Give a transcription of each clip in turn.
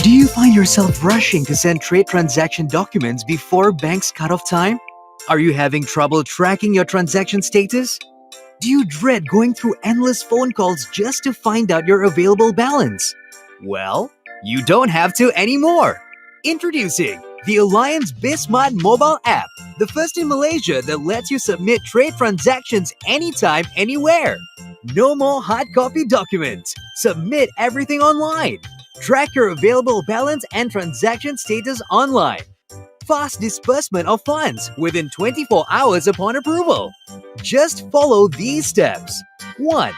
Do you find yourself rushing to send trade transaction documents before bank's cutoff time? Are you having trouble tracking your transaction status? Do you dread going through endless phone calls just to find out your available balance? Well, you don't have to anymore. Introducing the Alliance BizSmart mobile app, the first in Malaysia that lets you submit trade transactions anytime, anywhere. No more hard copy documents. Submit everything online. Track your available balance and transaction status online. Fast disbursement of funds within 24 hours upon approval. Just follow these steps. 1.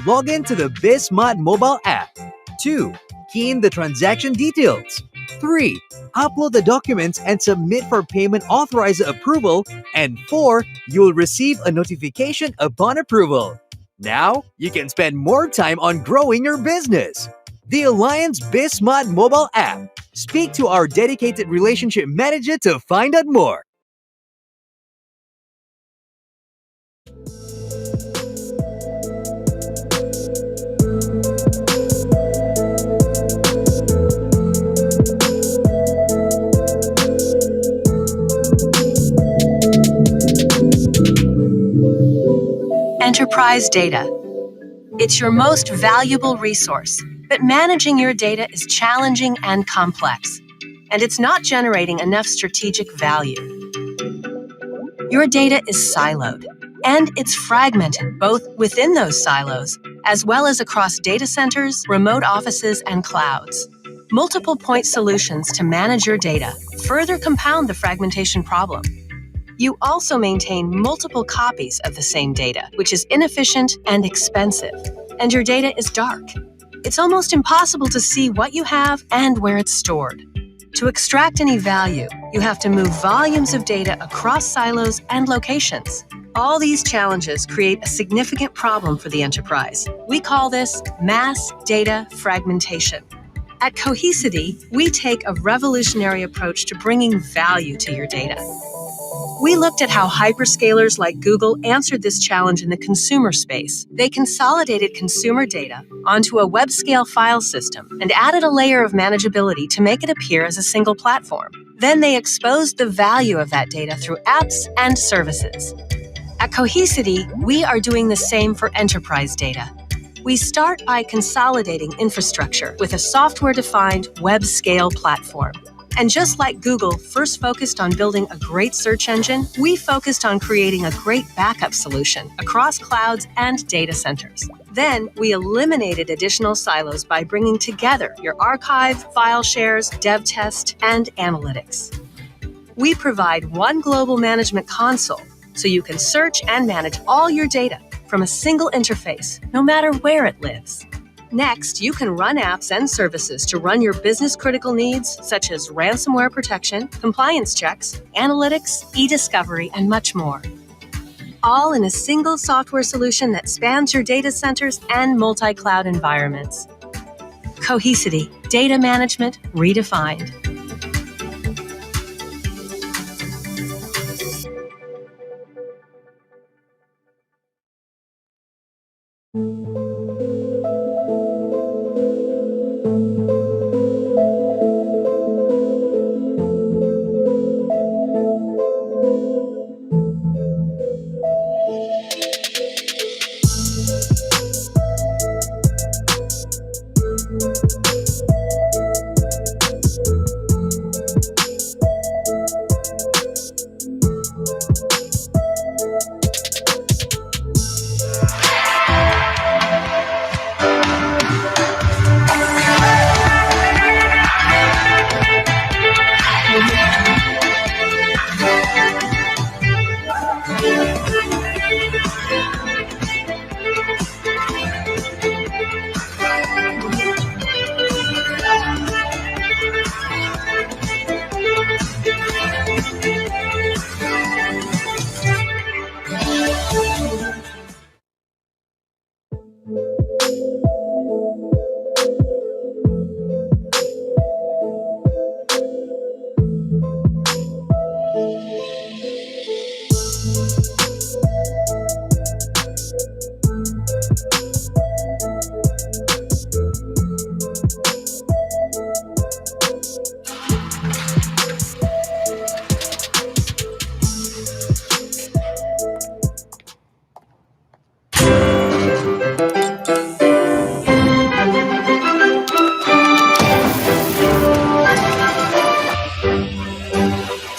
Log into the BizSmart mobile app. 2. Key in the transaction details. 3. Upload the documents and submit for payment authorizer approval. And 4. You'll receive a notification upon approval. Now, you can spend more time on growing your business. The Alliance BizSmart mobile app. Speak to our dedicated relationship manager to find out more. Enterprise data. It's your most valuable resource, but managing your data is challenging and complex, and it's not generating enough strategic value. Your data is siloed, and it's fragmented both within those silos, as well as across data centers, remote offices, and clouds. Multiple point solutions to manage your data further compound the fragmentation problem. You also maintain multiple copies of the same data, which is inefficient and expensive, and your data is dark. It's almost impossible to see what you have and where it's stored. To extract any value, you have to move volumes of data across silos and locations. All these challenges create a significant problem for the enterprise. We call this mass data fragmentation. At Cohesity, we take a revolutionary approach to bringing value to your data. We looked at how hyperscalers like Google answered this challenge in the consumer space. They consolidated consumer data onto a web-scale file system and added a layer of manageability to make it appear as a single platform. Then they exposed the value of that data through apps and services. At Cohesity, we are doing the same for enterprise data. We start by consolidating infrastructure with a software-defined web-scale platform. And just like Google first focused on building a great search engine, we focused on creating a great backup solution across clouds and data centers. Then we eliminated additional silos by bringing together your archive, file shares, dev test, and analytics. We provide one global management console so you can search and manage all your data from a single interface, no matter where it lives. Next, you can run apps and services to run your business-critical needs, such as ransomware protection, compliance checks, analytics, e-discovery, and much more. All in a single software solution that spans your data centers and multi-cloud environments. Cohesity, data management redefined.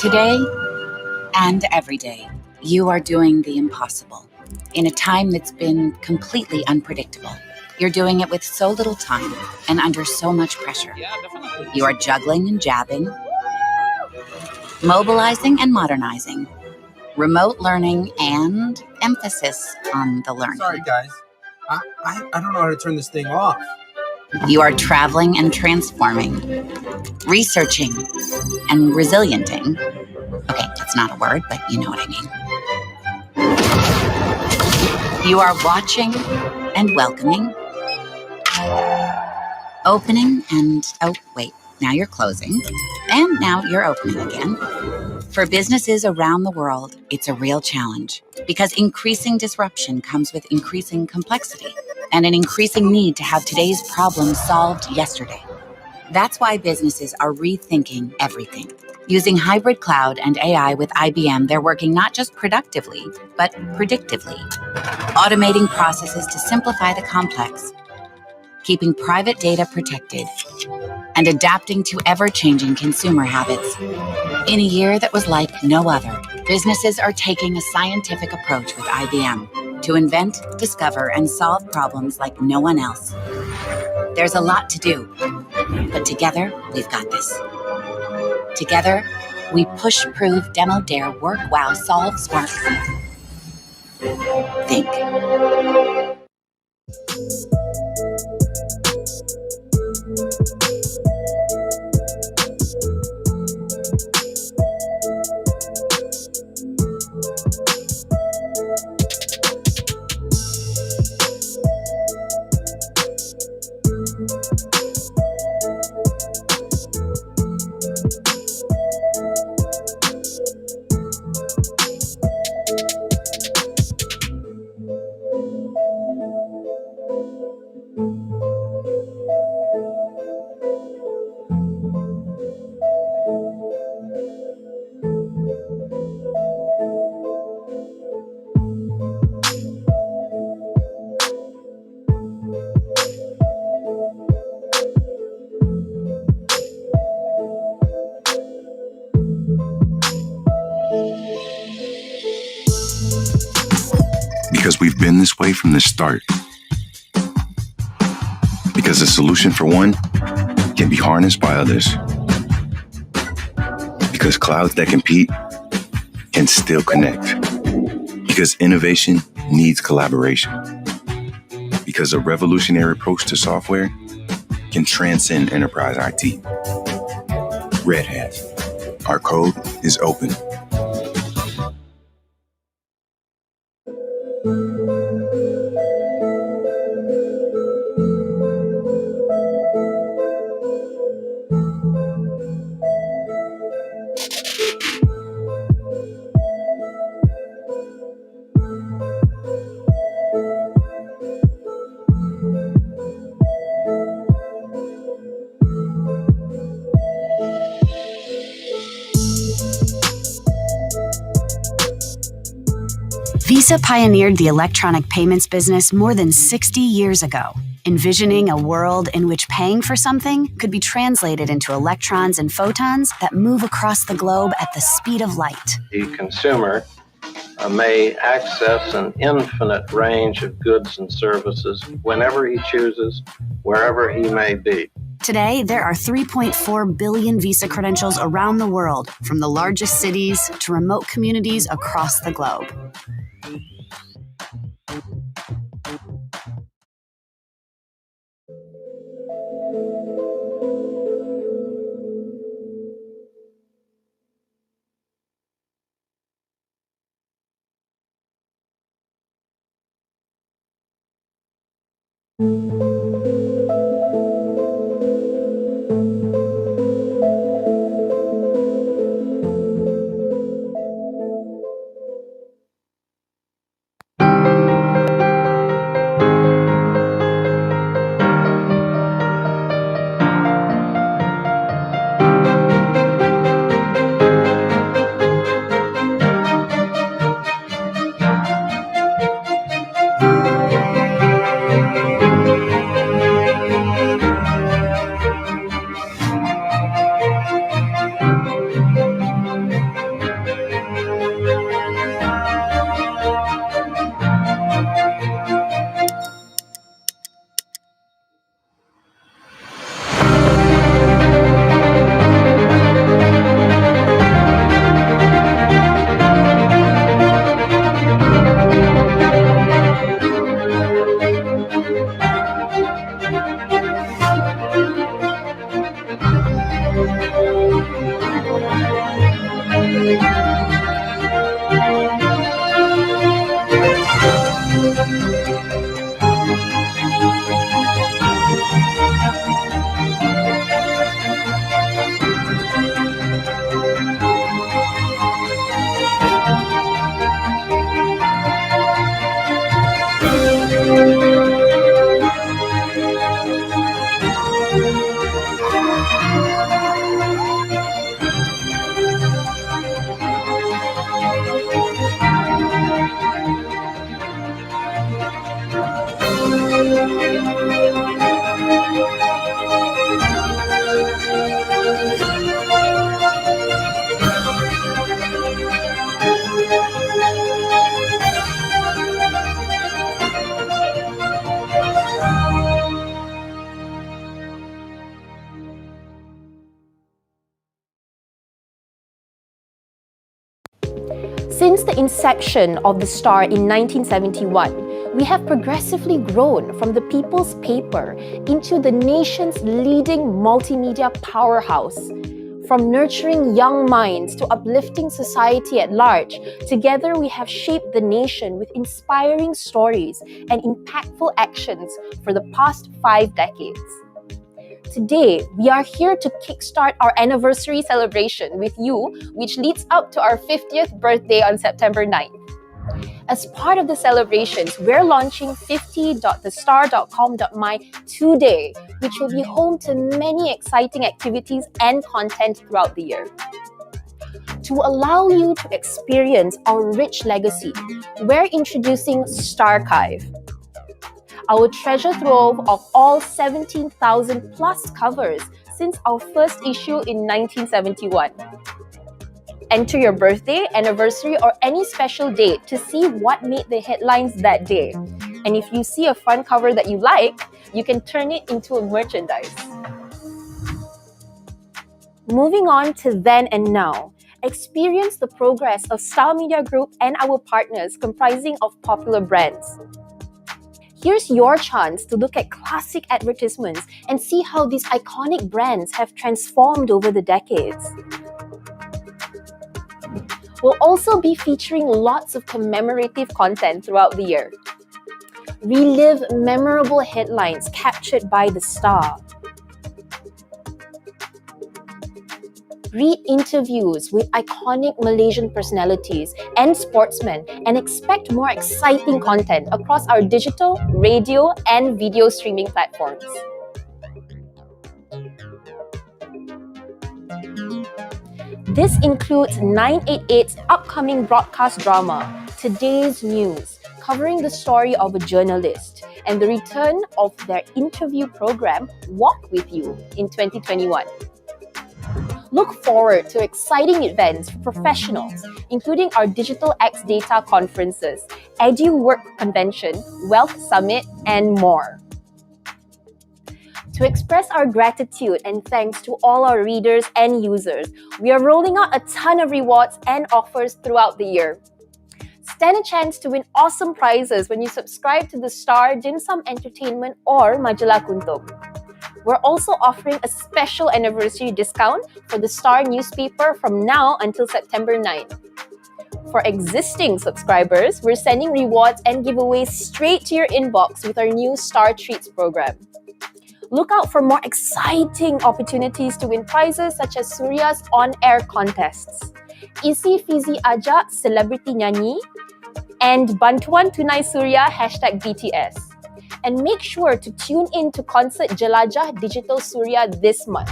Today and every day, you are doing the impossible in a time that's been completely unpredictable. You're doing it with so little time and under so much pressure. You are juggling and jabbing, mobilizing and modernizing, remote learning and emphasis on the learning. Sorry, guys. I don't know how to turn this thing off. You are traveling and transforming, researching and resilienting. Okay, that's not a word, but you know what I mean. You are watching and welcoming, opening and, oh, wait, now you're closing, and now you're opening again. For businesses around the world, it's a real challenge because increasing disruption comes with increasing complexity and an increasing need to have today's problems solved yesterday. That's why businesses are rethinking everything. Using hybrid cloud and AI with IBM, they're working not just productively, but predictively, automating processes to simplify the complex, keeping private data protected, and adapting to ever-changing consumer habits. In a year that was like no other, businesses are taking a scientific approach with IBM to invent, discover, and solve problems like no one else. There's a lot to do, but together, we've got this. Together, we push, prove, demo, dare, work, wow, solve, spark, think. Because we've been this way from the start. Because the solution for one can be harnessed by others. Because clouds that compete can still connect. Because innovation needs collaboration. Because a revolutionary approach to software can transcend enterprise IT. Red Hat. Our code is open. Visa pioneered the electronic payments business more than 60 years ago, envisioning a world in which paying for something could be translated into electrons and photons that move across the globe at the speed of light. The consumer may access an infinite range of goods and services whenever he chooses, wherever he may be. Today, there are 3.4 billion Visa credentials around the world, from the largest cities to remote communities across the globe. Since the inception of the Star in 1971, we have progressively grown from the people's paper into the nation's leading multimedia powerhouse. From nurturing young minds to uplifting society at large, together we have shaped the nation with inspiring stories and impactful actions for the past 5 decades. Today, we are here to kickstart our anniversary celebration with you, which leads up to our 50th birthday on September 9th. As part of the celebrations, we're launching 50.thestar.com.my today, which will be home to many exciting activities and content throughout the year. To allow you to experience our rich legacy, we're introducing Starchive, our treasure trove of all 17,000 plus covers since our first issue in 1971. Enter your birthday, anniversary, or any special date to see what made the headlines that day. And if you see a front cover that you like, you can turn it into a merchandise. Moving on to then and now, experience the progress of Star Media Group and our partners comprising of popular brands. Here's your chance to look at classic advertisements and see how these iconic brands have transformed over the decades. We'll also be featuring lots of commemorative content throughout the year. Relive memorable headlines captured by the Star. Read interviews with iconic Malaysian personalities and sportsmen and expect more exciting content across our digital, radio, and video streaming platforms. This includes 988's upcoming broadcast drama, Today's News, covering the story of a journalist, and the return of their interview program, Walk With You, in 2021. Look forward to exciting events for professionals, including our Digital X Data conferences, Edu Work Convention, Wealth Summit, and more. To express our gratitude and thanks to all our readers and users, we are rolling out a ton of rewards and offers throughout the year. Stand a chance to win awesome prizes when you subscribe to the Star, Dim Sum Entertainment, or Majalah Kuntum. We're also offering a special anniversary discount for the Star newspaper from now until September 9th. For existing subscribers, we're sending rewards and giveaways straight to your inbox with our new Star Treats program. Look out for more exciting opportunities to win prizes such as Surya's on-air contests, Isi Fizi Aja Celebrity Nyanyi, and Bantuan Tunai Surya #BTS. And make sure to tune in to concert Jelajah Digital Surya this month.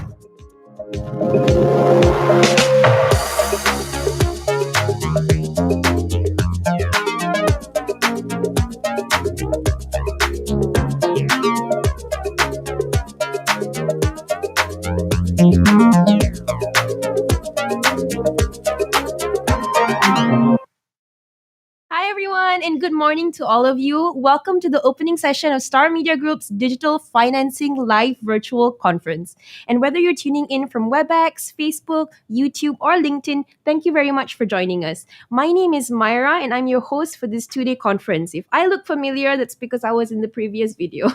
Hi everyone, and good morning to all of you. Welcome to the opening session of Star Media Group's Digital Financing Live Virtual Conference. And whether you're tuning in from WebEx, Facebook, YouTube, or LinkedIn, thank you very much for joining us. My name is Myra, and I'm your host for this two-day conference. If I look familiar, that's because I was in the previous video.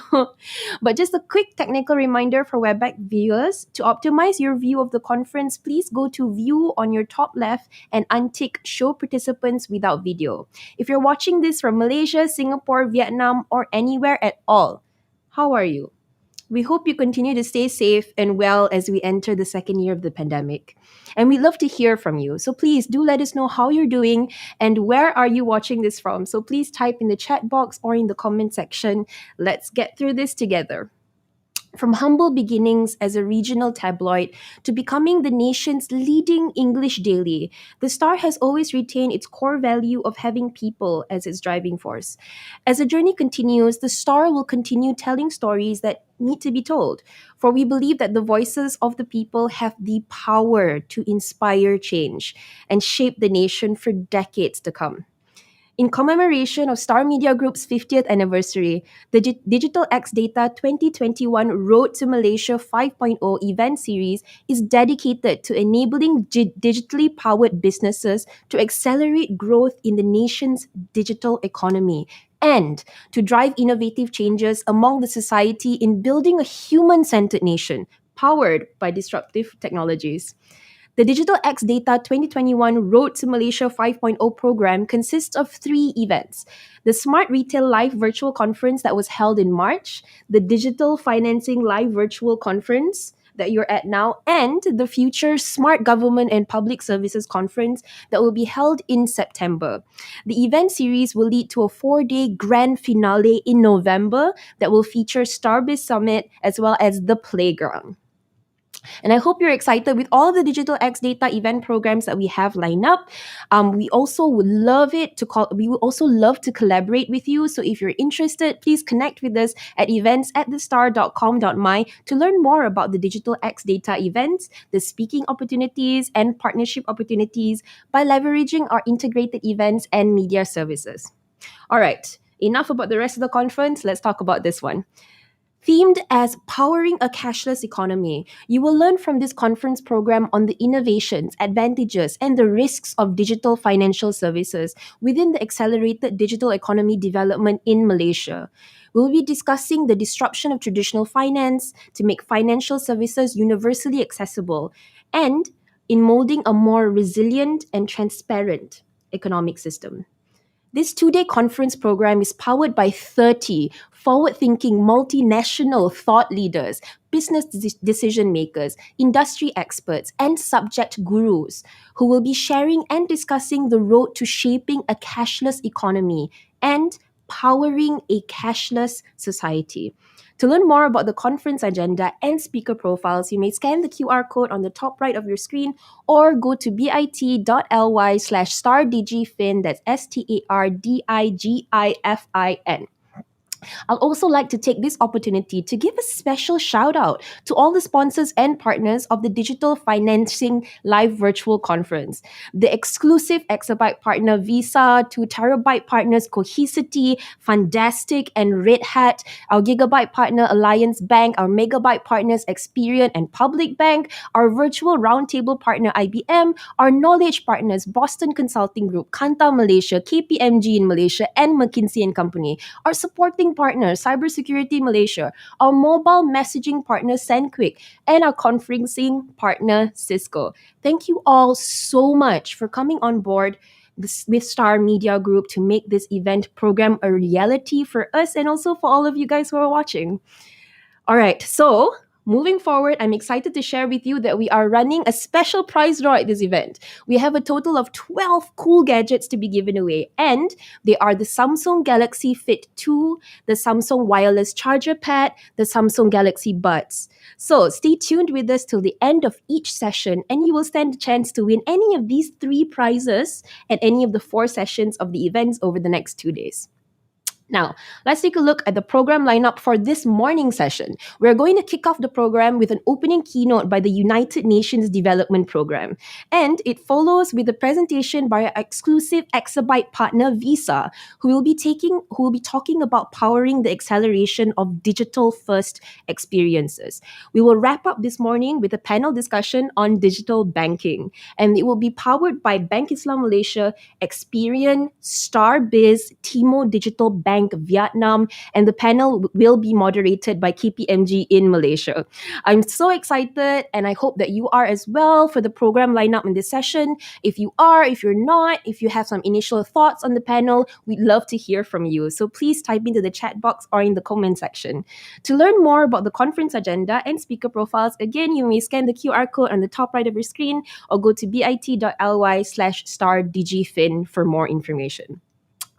But just a quick technical reminder for WebEx viewers, to optimize your view of the conference, please go to View on your top left and untick Show Participants Without Video. If you're watching this from Malaysia, Singapore, Vietnam, or anywhere at all, how are you? We hope you continue to stay safe and well as we enter the second year of the pandemic. And we'd love to hear from you. So please do let us know how you're doing and where are you watching this from. So please type in the chat box or in the comment section. Let's get through this together. From humble beginnings as a regional tabloid to becoming the nation's leading English daily, the Star has always retained its core value of having people as its driving force. As the journey continues, the Star will continue telling stories that need to be told, for we believe that the voices of the people have the power to inspire change and shape the nation for decades to come. In commemoration of Star Media Group's 50th anniversary, the Digital X Data 2021 Road to Malaysia 5.0 event series is dedicated to enabling digitally powered businesses to accelerate growth in the nation's digital economy and to drive innovative changes among the society in building a human-centered nation powered by disruptive technologies. The Digital X Data 2021 Road to Malaysia 5.0 program consists of 3 events: the Smart Retail Live Virtual Conference that was held in March, the Digital Financing Live Virtual Conference that you're at now, and the Future Smart Government and Public Services Conference that will be held in September. The event series will lead to a 4-day grand finale in November that will feature Starbiz Summit as well as the Playground. And I hope you're excited with all the Digital X Data event programs that we have lined up. We also would love we would also love to collaborate with you. So if you're interested, please connect with us at events@thestar.com.my to learn more about the Digital X Data events, the speaking opportunities, and partnership opportunities by leveraging our integrated events and media services. All right, enough about the rest of the conference. Let's talk about this one. Themed as Powering a Cashless Economy, you will learn from this conference program on the innovations, advantages, and the risks of digital financial services within the accelerated digital economy development in Malaysia. We'll be discussing the disruption of traditional finance to make financial services universally accessible and in molding a more resilient and transparent economic system. This 2-day conference program is powered by 30 forward-thinking multinational thought leaders, business decision makers, industry experts, and subject gurus who will be sharing and discussing the road to shaping a cashless economy and powering a cashless society. To learn more about the conference agenda and speaker profiles, you may scan the QR code on the top right of your screen or go to bit.ly/stardigifin, that's STARDIGIFIN. I'll also like to take this opportunity to give a special shout out to all the sponsors and partners of the Digital Financing Live Virtual Conference. The exclusive exabyte partner Visa, 2 terabyte partners Cohesity, Fundastic, and Red Hat, our gigabyte partner Alliance Bank, our megabyte partners Experian and Public Bank, our virtual roundtable partner IBM, our knowledge partners Boston Consulting Group, Kanta Malaysia, KPMG in Malaysia, and McKinsey & Company, our supporting partner Cybersecurity Malaysia, our mobile messaging partner SendQuick, and our conferencing partner Cisco. Thank you all so much for coming on board with Star Media Group to make this event program a reality for us and also for all of you guys who are watching. All right, so moving forward, I'm excited to share with you that we are running a special prize draw at this event. We have a total of 12 cool gadgets to be given away, and they are the Samsung Galaxy Fit 2, the Samsung Wireless Charger Pad, the Samsung Galaxy Buds. So stay tuned with us till the end of each session, and you will stand a chance to win any of these 3 prizes at any of the 4 sessions of the events over the next 2 days. Now, let's take a look at the program lineup for this morning session. We're going to kick off the program with an opening keynote by the United Nations Development Program. And it follows with a presentation by our exclusive exabyte partner Visa, who will be talking about powering the acceleration of digital-first experiences. We will wrap up this morning with a panel discussion on digital banking. And it will be powered by Bank Islam Malaysia, Experian, Starbiz, Timo Digital Bank Vietnam, and the panel will be moderated by KPMG in Malaysia. I'm so excited, and I hope that you are as well for the program lineup in this session. If you are, if you're not, if you have some initial thoughts on the panel, we'd love to hear from you. So please type into the chat box or in the comment section. To learn more about the conference agenda and speaker profiles, again, you may scan the QR code on the top right of your screen or go to bit.ly/stardigifin for more information.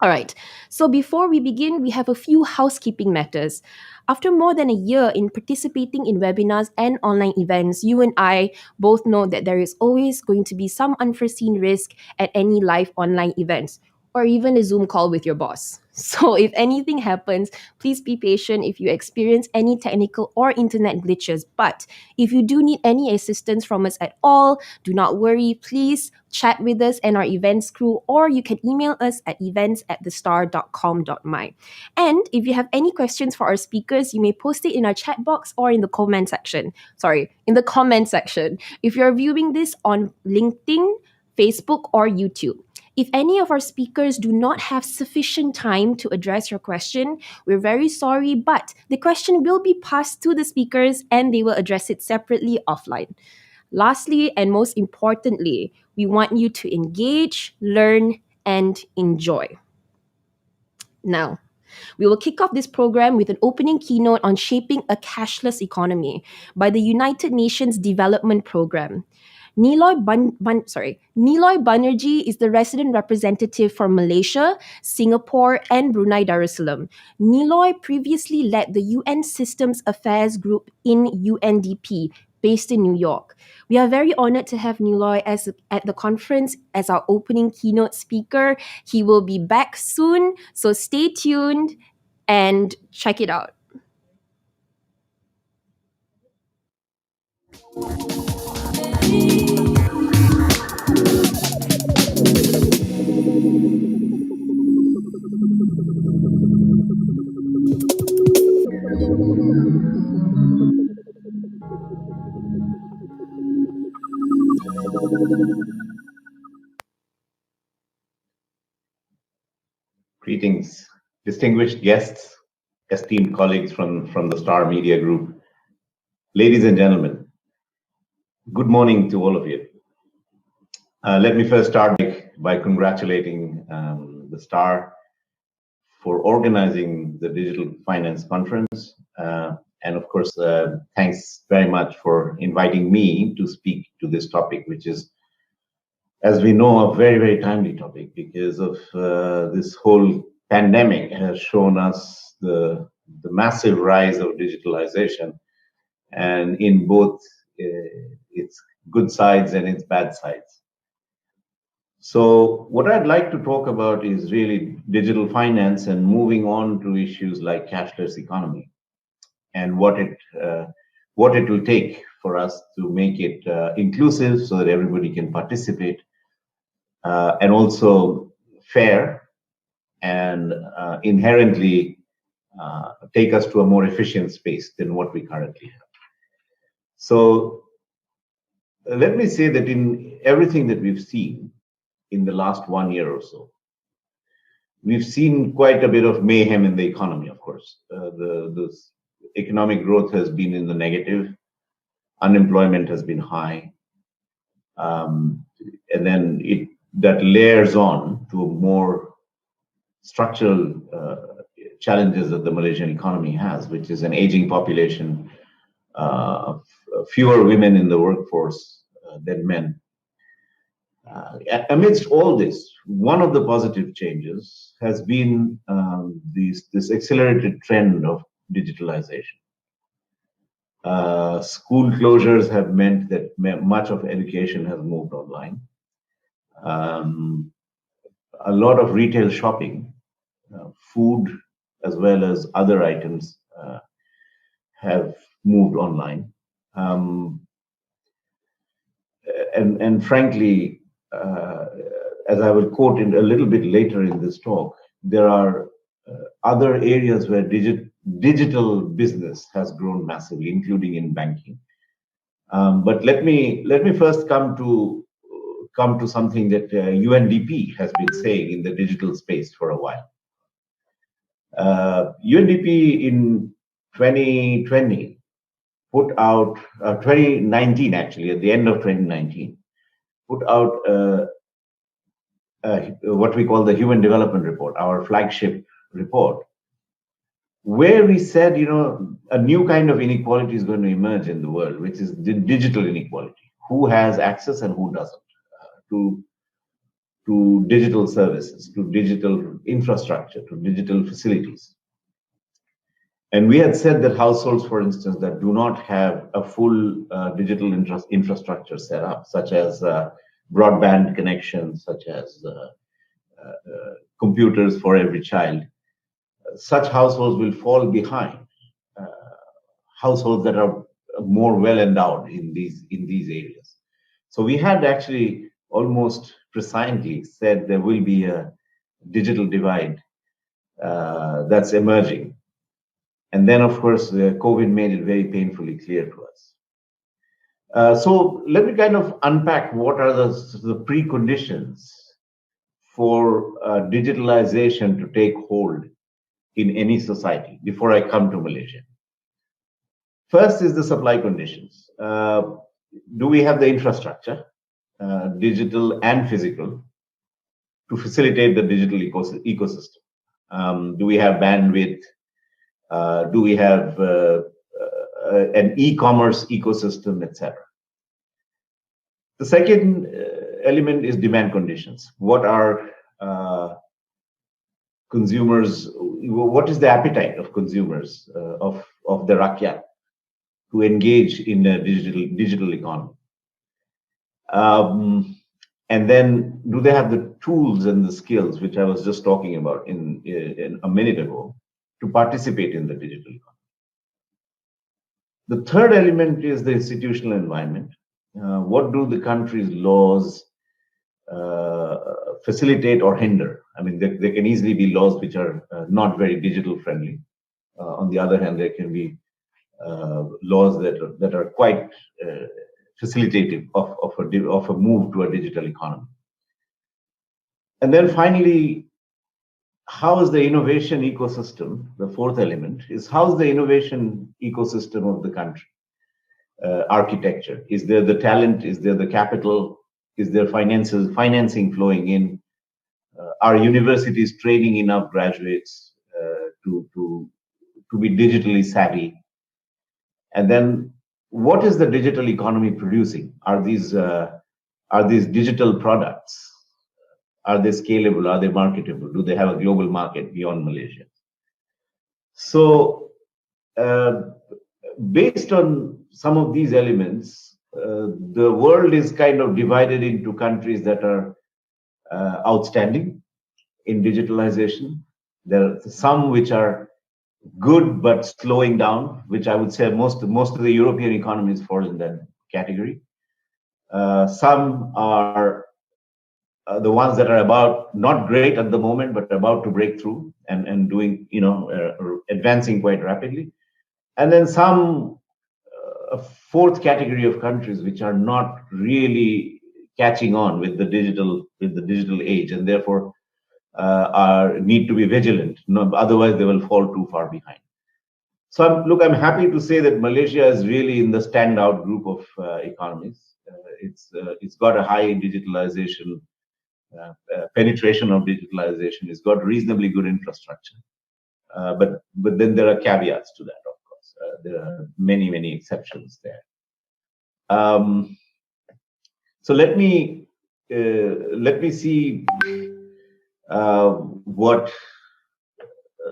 All right, so before we begin, we have a few housekeeping matters. After more than a year in participating in webinars and online events, you and I both know that there is always going to be some unforeseen risk at any live online events. or even a Zoom call with your boss. So if anything happens, please be patient if you experience any technical or internet glitches. But if you do need any assistance from us at all, do not worry. Please chat with us and our events crew, or you can email us at events@thestar.com.my. And if you have any questions for our speakers, you may post it in our chat box or in the comment section. In the comment section. If you're viewing this on LinkedIn, Facebook, or YouTube. If any of our speakers do not have sufficient time to address your question, we're very sorry, but the question will be passed to the speakers and they will address it separately offline. Lastly, and most importantly, we want you to engage, learn, and enjoy. Now, we will kick off this program with an opening keynote on shaping a cashless economy by the United Nations Development Programme. Niloy Banerjee is the resident representative for Malaysia, Singapore, and Brunei Darussalam. Niloy previously led the UN Systems Affairs Group in UNDP, based in New York. We are very honored to have Niloy at the conference as our opening keynote speaker. He will be back soon, so stay tuned and check it out. Greetings, distinguished guests, esteemed colleagues from the Star Media Group. Ladies and gentlemen, good morning to all of you. Let me first start by congratulating the Star for organizing the Digital Finance Conference. And of course, thanks very much for inviting me to speak to this topic, which is, as we know, a very, very timely topic because of this whole pandemic has shown us the massive rise of digitalization, and in both its good sides and its bad sides. So what I'd like to talk about is really digital finance and moving on to issues like cashless economy and what it will take for us to make it inclusive so that everybody can participate, and also fair and inherently take us to a more efficient space than what we currently have. So let me say that in everything that we've seen in the last 1 year or so, we've seen quite a bit of mayhem in the economy, of course. The economic growth has been in the negative, unemployment has been high, and then that layers on to more structural challenges that the Malaysian economy has, which is an aging population, fewer women in the workforce than men. Amidst all this, one of the positive changes has been this accelerated trend of digitalization. School closures have meant that much of education has moved online. A lot of retail shopping, food as well as other items have moved online. And frankly, as I will quote in a little bit later in this talk, there are other areas where digital business has grown massively, including in banking. But let me first come to something that UNDP has been saying in the digital space for a while. UNDP in 2020 put out 2019 actually, at the end of 2019, put out what we call the Human Development Report, our flagship report, where we said, a new kind of inequality is going to emerge in the world, which is the digital inequality. Who has access and who doesn't to digital services, to digital infrastructure, to digital facilities. And we had said that households, for instance, that do not have a full digital infrastructure set up, such as broadband connections, such as computers for every child, such households will fall behind households that are more well endowed in these areas. So we had actually almost precisely said there will be a digital divide that's emerging. And then, of course, COVID made it very painfully clear to us. So let me kind of unpack what are the preconditions for digitalization to take hold in any society before I come to Malaysia. First is the supply conditions. Do we have the infrastructure, digital and physical, to facilitate the digital ecosystem? Do we have bandwidth? Do we have an e-commerce ecosystem, etc.? The second element is demand conditions. What are consumers? What is the appetite of consumers of the rakyat to engage in a digital economy? And then, do they have the tools and the skills, which I was just talking about in a minute ago, to participate in the digital economy? The third element is the institutional environment. What do the country's laws facilitate or hinder? I mean, there can easily be laws which are not very digital friendly. On the other hand, there can be laws that are quite facilitative of a move to a digital economy. And then finally, how is the innovation ecosystem? The fourth element is, how's the innovation ecosystem of the country architecture? Is there the talent? Is there the capital? Is there financing flowing in? Are universities training enough graduates to be digitally savvy? And then, what is the digital economy producing? Are these digital products? Are they scalable? Are they marketable? Do they have a global market beyond Malaysia? So, based on some of these elements, the world is kind of divided into countries that are outstanding in digitalization. There are some which are good but slowing down, which I would say most of the European economies fall in that category. Some are the ones that are about not great at the moment, but about to break through and doing, advancing quite rapidly. And then some, a fourth category of countries which are not really catching on with the digital age, and therefore need to be vigilant. No, otherwise they will fall too far behind. So I'm happy to say that Malaysia is really in the standout group of economies. It's got a high digitalization penetration of digitalization. It's got reasonably good infrastructure, but then there are caveats to that. Of course, there are many exceptions there. So let me see what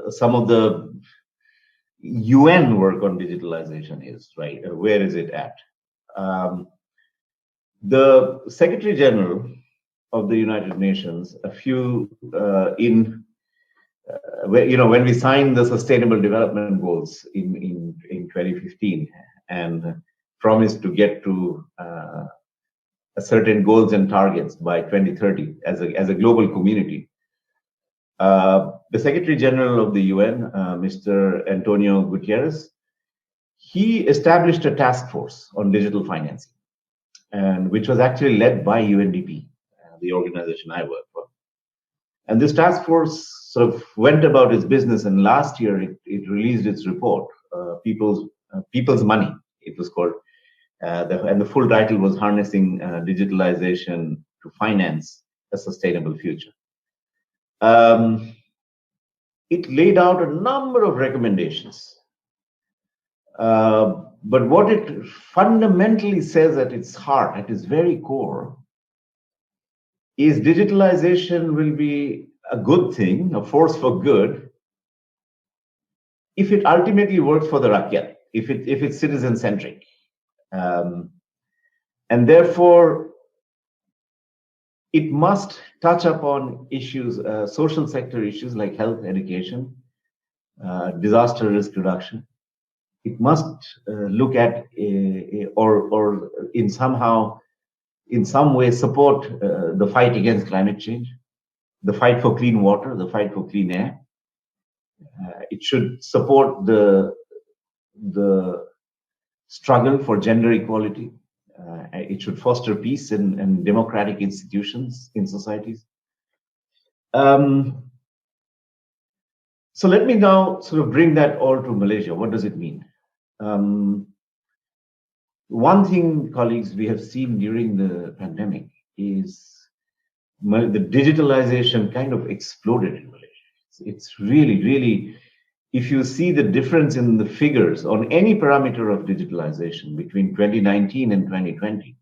some of the UN work on digitalization is, right? Where is it at? The Secretary General of the United Nations, when we signed the Sustainable Development Goals in 2015 and promised to get to certain goals and targets by 2030 as a global community. The Secretary General of the UN, Mr. Antonio Guterres, he established a task force on digital financing, and which was actually led by UNDP, the organization I work for. And this task force sort of went about its business, and last year it released its report, People's Money, it was called. And the full title was Harnessing Digitalization to Finance a Sustainable Future. It laid out a number of recommendations. But what it fundamentally says at its heart, at its very core, is digitalization will be a good thing, a force for good, if it ultimately works for the rakyat, if it's citizen-centric. And therefore, It must touch upon issues, social sector issues like health, education, disaster risk reduction. It must look at or in some way support the fight against climate change, the fight for clean water, the fight for clean air. It should support the struggle for gender equality. It should foster peace and democratic institutions in societies. So let me now sort of bring that all to Malaysia. What does it mean? One thing, colleagues, we have seen during the pandemic is the digitalization kind of exploded in Malaysia. It's really, really, if you see the difference in the figures on any parameter of digitalization between 2019 and 2020,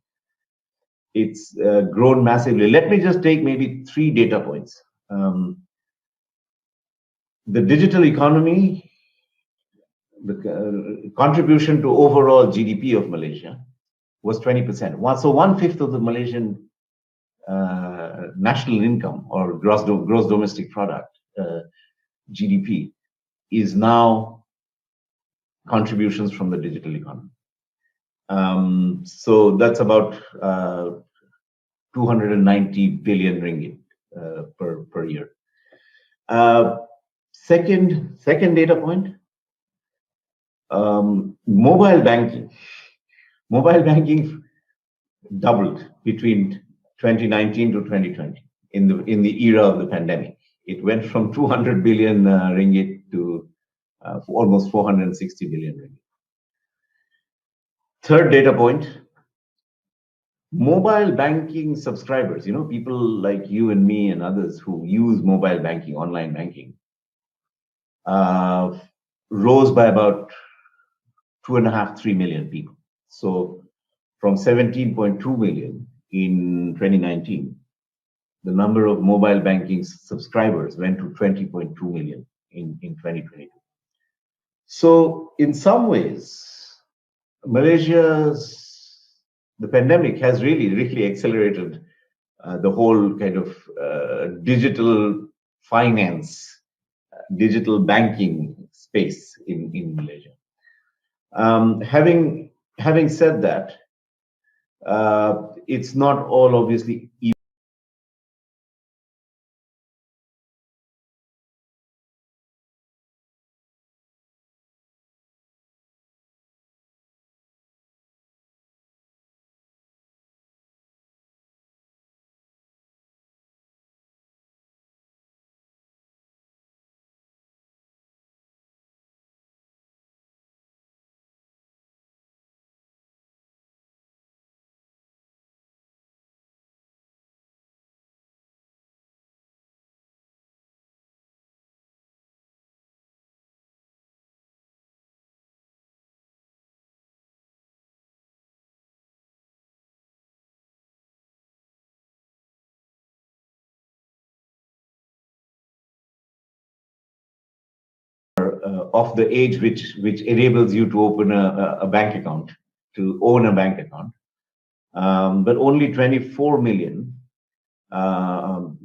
it's grown massively. Let me just take maybe 3 data points. The digital economy, the contribution to overall GDP of Malaysia was 20%. So 1/5 of the Malaysian national income or gross domestic product, GDP, is now contributions from the digital economy. So that's about 290 billion ringgit per year. Second data point, mobile banking. Mobile banking doubled between 2019 to 2020 in the era of the pandemic. It went from 200 billion ringgit to almost 460 billion ringgit. Third data point, mobile banking subscribers, people like you and me and others who use mobile banking, online banking, rose by about 2.5-3 million people. So from 17.2 million in 2019, the number of mobile banking subscribers went to 20.2 million in 2022. So in some ways, the pandemic has really, really accelerated the whole kind of digital finance, digital banking space in Malaysia. Having said that, it's not all obviously of the age which enables you to open a bank account, to own a bank account. But only 24 million, of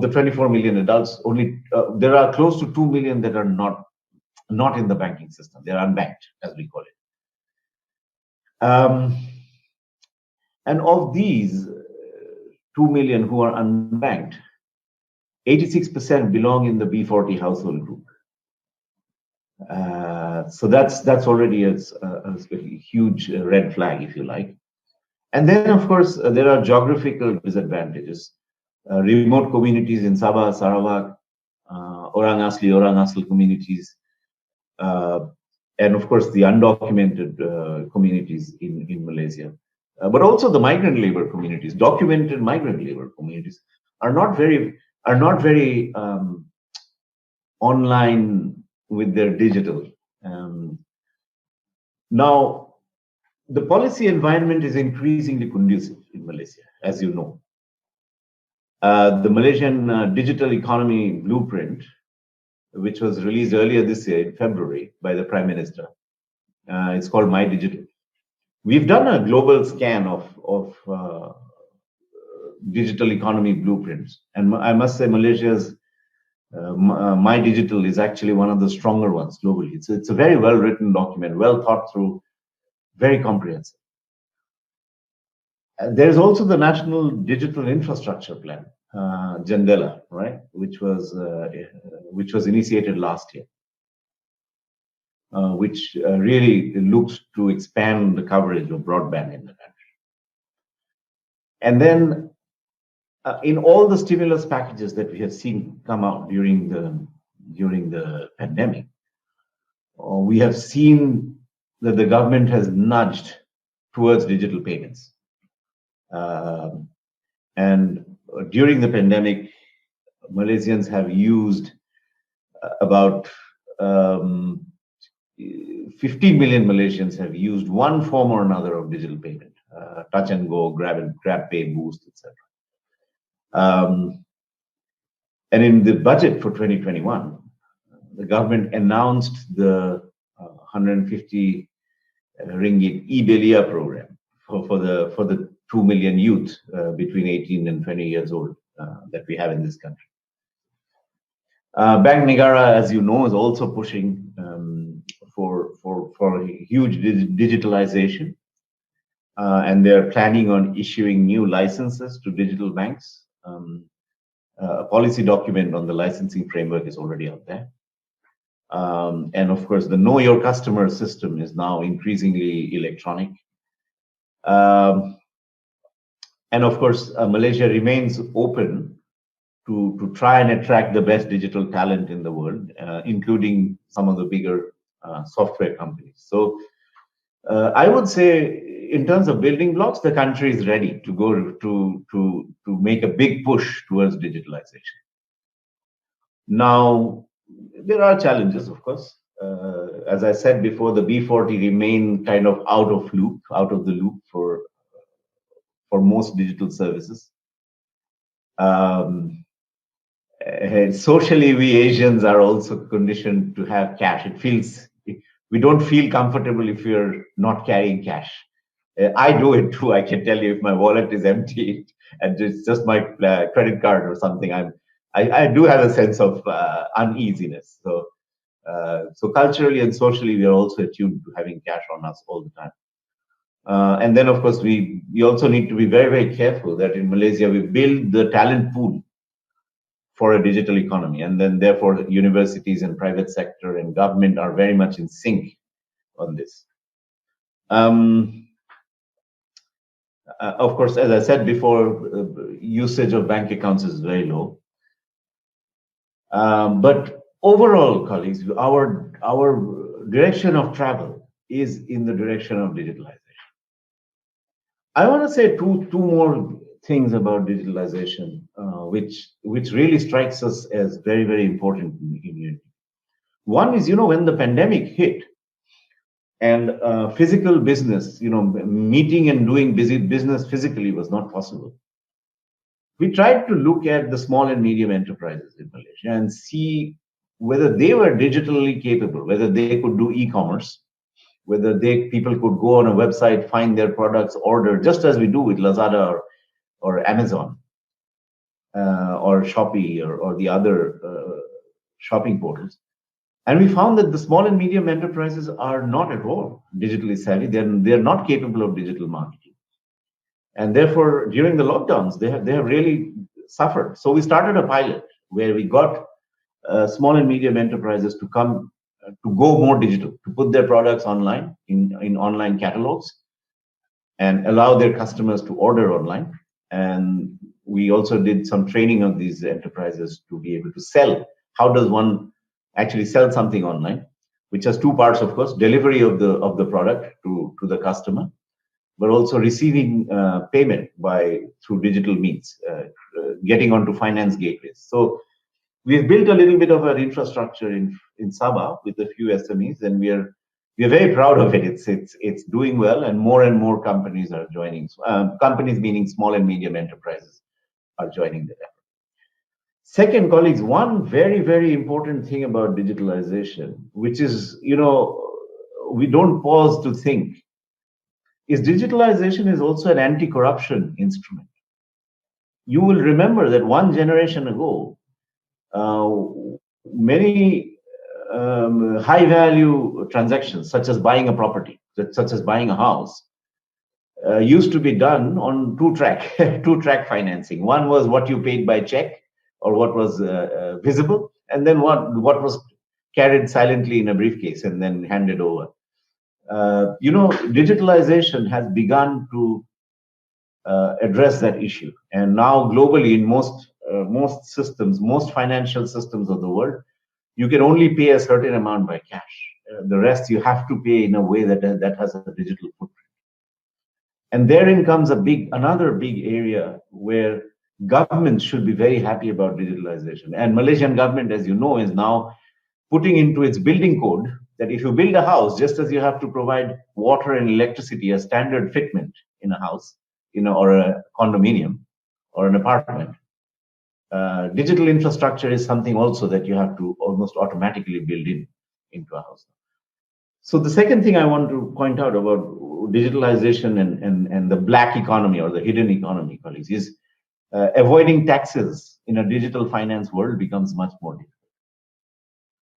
the 24 million adults, only there are close to 2 million that are not in the banking system. They're unbanked, as we call it. And of these 2 million who are unbanked, 86% belong in the B40 household group. So that's already a huge red flag, if you like. And then, of course, there are geographical disadvantages. Remote communities in Sabah, Sarawak, Orang Asli communities, and of course the undocumented communities in Malaysia, but also the migrant labor communities, documented migrant labor communities, are not very online with their digital. Now, the policy environment is increasingly conducive in Malaysia, as you know. The Malaysian digital economy blueprint, which was released earlier this year in February by the Prime Minister, it's called My Digital. We've done a global scan of digital economy blueprints. And I must say, Malaysia's My Digital is actually one of the stronger ones globally. It's a very well written document, well thought through, very comprehensive. There's also the National Digital Infrastructure Plan, Jandela, right, which was initiated last year, which really looks to expand the coverage of broadband in the country. And then, in all the stimulus packages that we have seen come out during the pandemic, we have seen that the government has nudged towards digital payments. And during the pandemic, Malaysians have used about 15 million Malaysians have used one form or another of digital payment, touch and go, grab pay, boost, etc. And in the budget for 2021, the government announced the 150 ringgit e-Belia program for the 2 million youth between 18 and 20 years old that we have in this country. Bank Negara, as you know, is also pushing for huge digitalization, and they're planning on issuing new licenses to digital banks. A policy document on the licensing framework is already out there. And of course, the Know Your Customer system is now increasingly electronic. And of course, Malaysia remains open to try and attract the best digital talent in the world, including some of the bigger software companies. So I would say, in terms of building blocks, the country is ready to go to make a big push towards digitalization. Now, there are challenges, of course. As I said before, the B40 remain kind of out of the loop for most digital services. Socially, we Asians are also conditioned to have cash. We don't feel comfortable if you're not carrying cash. I do it too. I can tell you, if my wallet is empty and it's just my credit card or something, I do have a sense of uneasiness. So culturally and socially, we are also attuned to having cash on us all the time. And then, of course, we also need to be very, very careful that in Malaysia, we build the talent pool for a digital economy. And then, therefore, universities and private sector and government are very much in sync on this. Of course, as I said before, usage of bank accounts is very low. But overall, colleagues, our direction of travel is in the direction of digitalization. I want to say two more things about digitalization, which really strikes us as very, very important in UNDP. One is, when the pandemic hit and physical business, meeting and doing business physically was not possible. We tried to look at the small and medium enterprises in Malaysia and see whether they were digitally capable, whether they could do e-commerce, whether people could go on a website, find their products, order, just as we do with Lazada or Amazon or Shopee or the other shopping portals. And we found that the small and medium enterprises are not at all digitally savvy. They're not capable of digital marketing. And therefore, during the lockdowns, they have really suffered. So we started a pilot where we got small and medium enterprises to go more digital, to put their products online in online catalogs and allow their customers to order online. And we also did some training of these enterprises to be able to sell. How does one actually sell something online, which has two parts, of course: delivery of the product to the customer, but also receiving payment through digital means, getting onto finance gateways. So we've built a little bit of an infrastructure in Sabah with a few SMEs, and we are very proud of it. It's doing well, and more companies are joining. Companies meaning small and medium enterprises are joining the effort. Second, colleagues, one very, very important thing about digitalization, which is, we don't pause to think, is digitalization is also an anti-corruption instrument. you will remember that one generation ago, many high value transactions, such as buying a property, such as buying a house, used to be done on two track financing. One was what you paid by check, or what was visible, and then what was carried silently in a briefcase and then handed over. Digitalization has begun to address that issue, and now globally in most systems, most financial systems of the world, you can only pay a certain amount by cash. The rest you have to pay in a way that has a digital footprint. And therein comes another big area where governments should be very happy about digitalization. And Malaysian government, as you know, is now putting into its building code that if you build a house, just as you have to provide water and electricity as standard fitment in a house, or a condominium or an apartment, digital infrastructure is something also that you have to almost automatically build into a house. So the second thing I want to point out about digitalization and the black economy or the hidden economy, colleagues, is avoiding taxes in a digital finance world becomes much more difficult.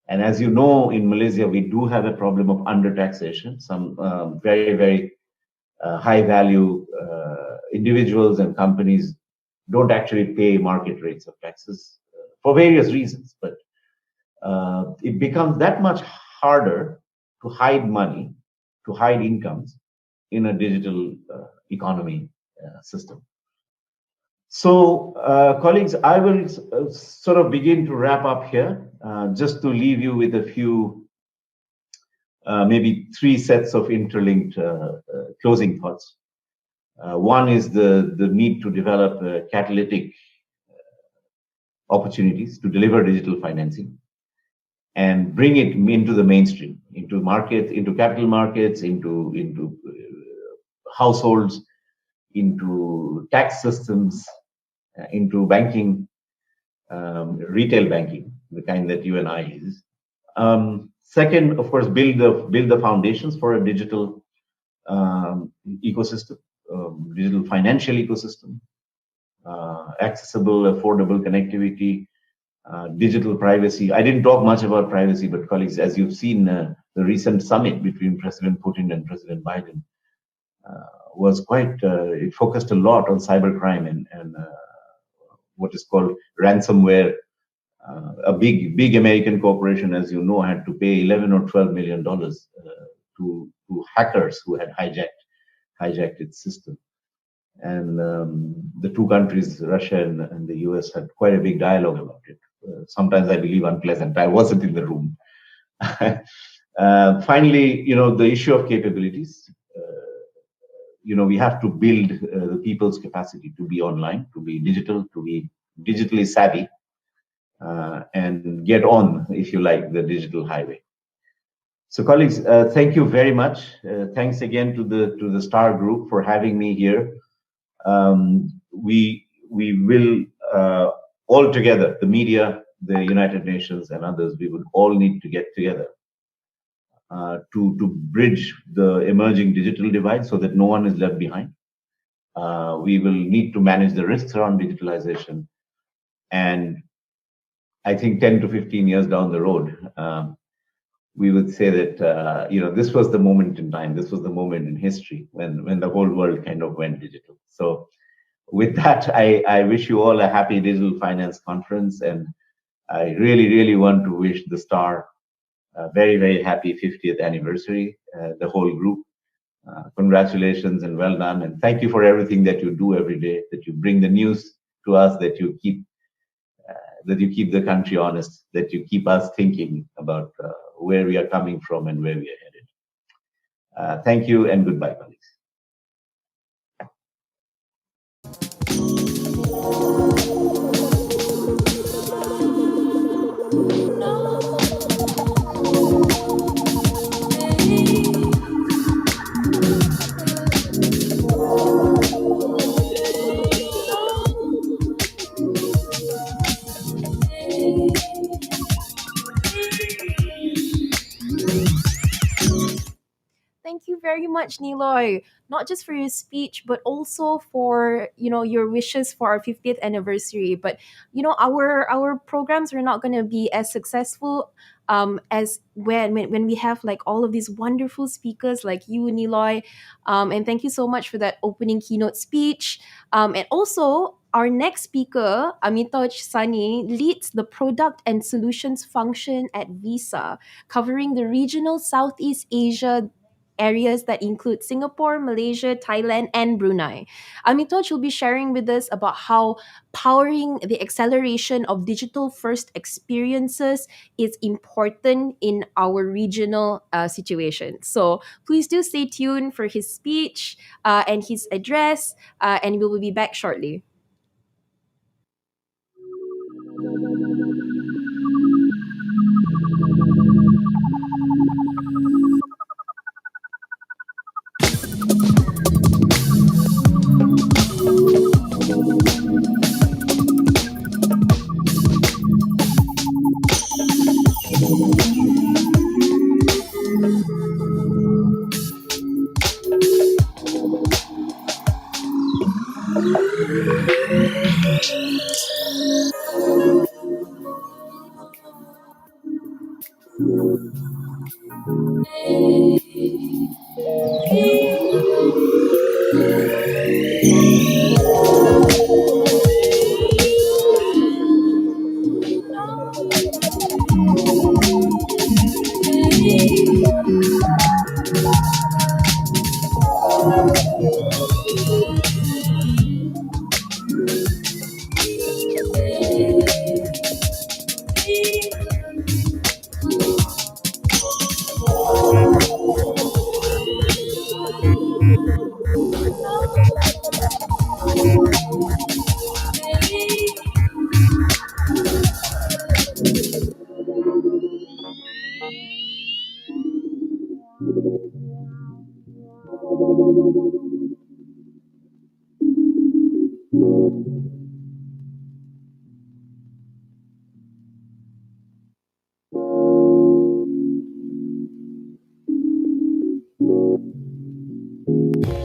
And as you know, in Malaysia, we do have a problem of under-taxation. Some very, very high-value individuals and companies don't actually pay market rates of taxes for various reasons. But it becomes that much harder to hide money, to hide incomes in a digital economy system. So, colleagues, I will sort of begin to wrap up here, just to leave you with a few, maybe three sets of interlinked closing thoughts. One is the need to develop catalytic opportunities to deliver digital financing and bring it into the mainstream, into markets, into capital markets, into households, into tax systems, into banking, retail banking, the kind that you and I use. Second, of course, build the foundations for a digital ecosystem, digital financial ecosystem, accessible, affordable connectivity, digital privacy. I didn't talk much about privacy, but colleagues, as you've seen, the recent summit between President Putin and President Biden was quite, it focused a lot on cybercrime and what is called ransomware. A big American corporation, as you know, had to pay $11 or $12 million to hackers who had hijacked its system. And the two countries, Russia and the US, had quite a big dialogue about it. Sometimes I believe unpleasant. I wasn't in the room. Finally, the issue of capabilities. We have to build the people's capacity to be online, to be digital, to be digitally savvy, and get on, if you like, the digital highway. So, colleagues, thank you very much. Thanks again to the STAR Group for having me here. We will all together, the media, the United Nations, and others, we would all need to get together to bridge the emerging digital divide so that no one is left behind. We will need to manage the risks around digitalization. And I think 10 to 15 years down the road, we would say that, this was the moment in time, this was the moment in history when the whole world kind of went digital. So with that, I wish you all a happy Digital Finance Conference, and I really, really want to wish the STAR a very, very happy 50th anniversary, the whole group. Congratulations and well done, and thank you for everything that you do every day, that you bring the news to us, that you keep the country honest, that you keep us thinking about where we are coming from and where we are headed. Thank you and goodbye, colleagues. Thank you very much, Niloy, not just for your speech, but also for, your wishes for our 50th anniversary. But, our programs are not going to be as successful as when we have like all of these wonderful speakers like you, Niloy. And thank you so much for that opening keynote speech. And also, our next speaker, Amitoj Sani, leads the product and solutions function at Visa, covering the regional Southeast Asia areas that include Singapore, Malaysia, Thailand, and Brunei. Amitoj will be sharing with us about how powering the acceleration of digital first experiences is important in our regional situation. So please do stay tuned for his speech and his address, and we will be back shortly.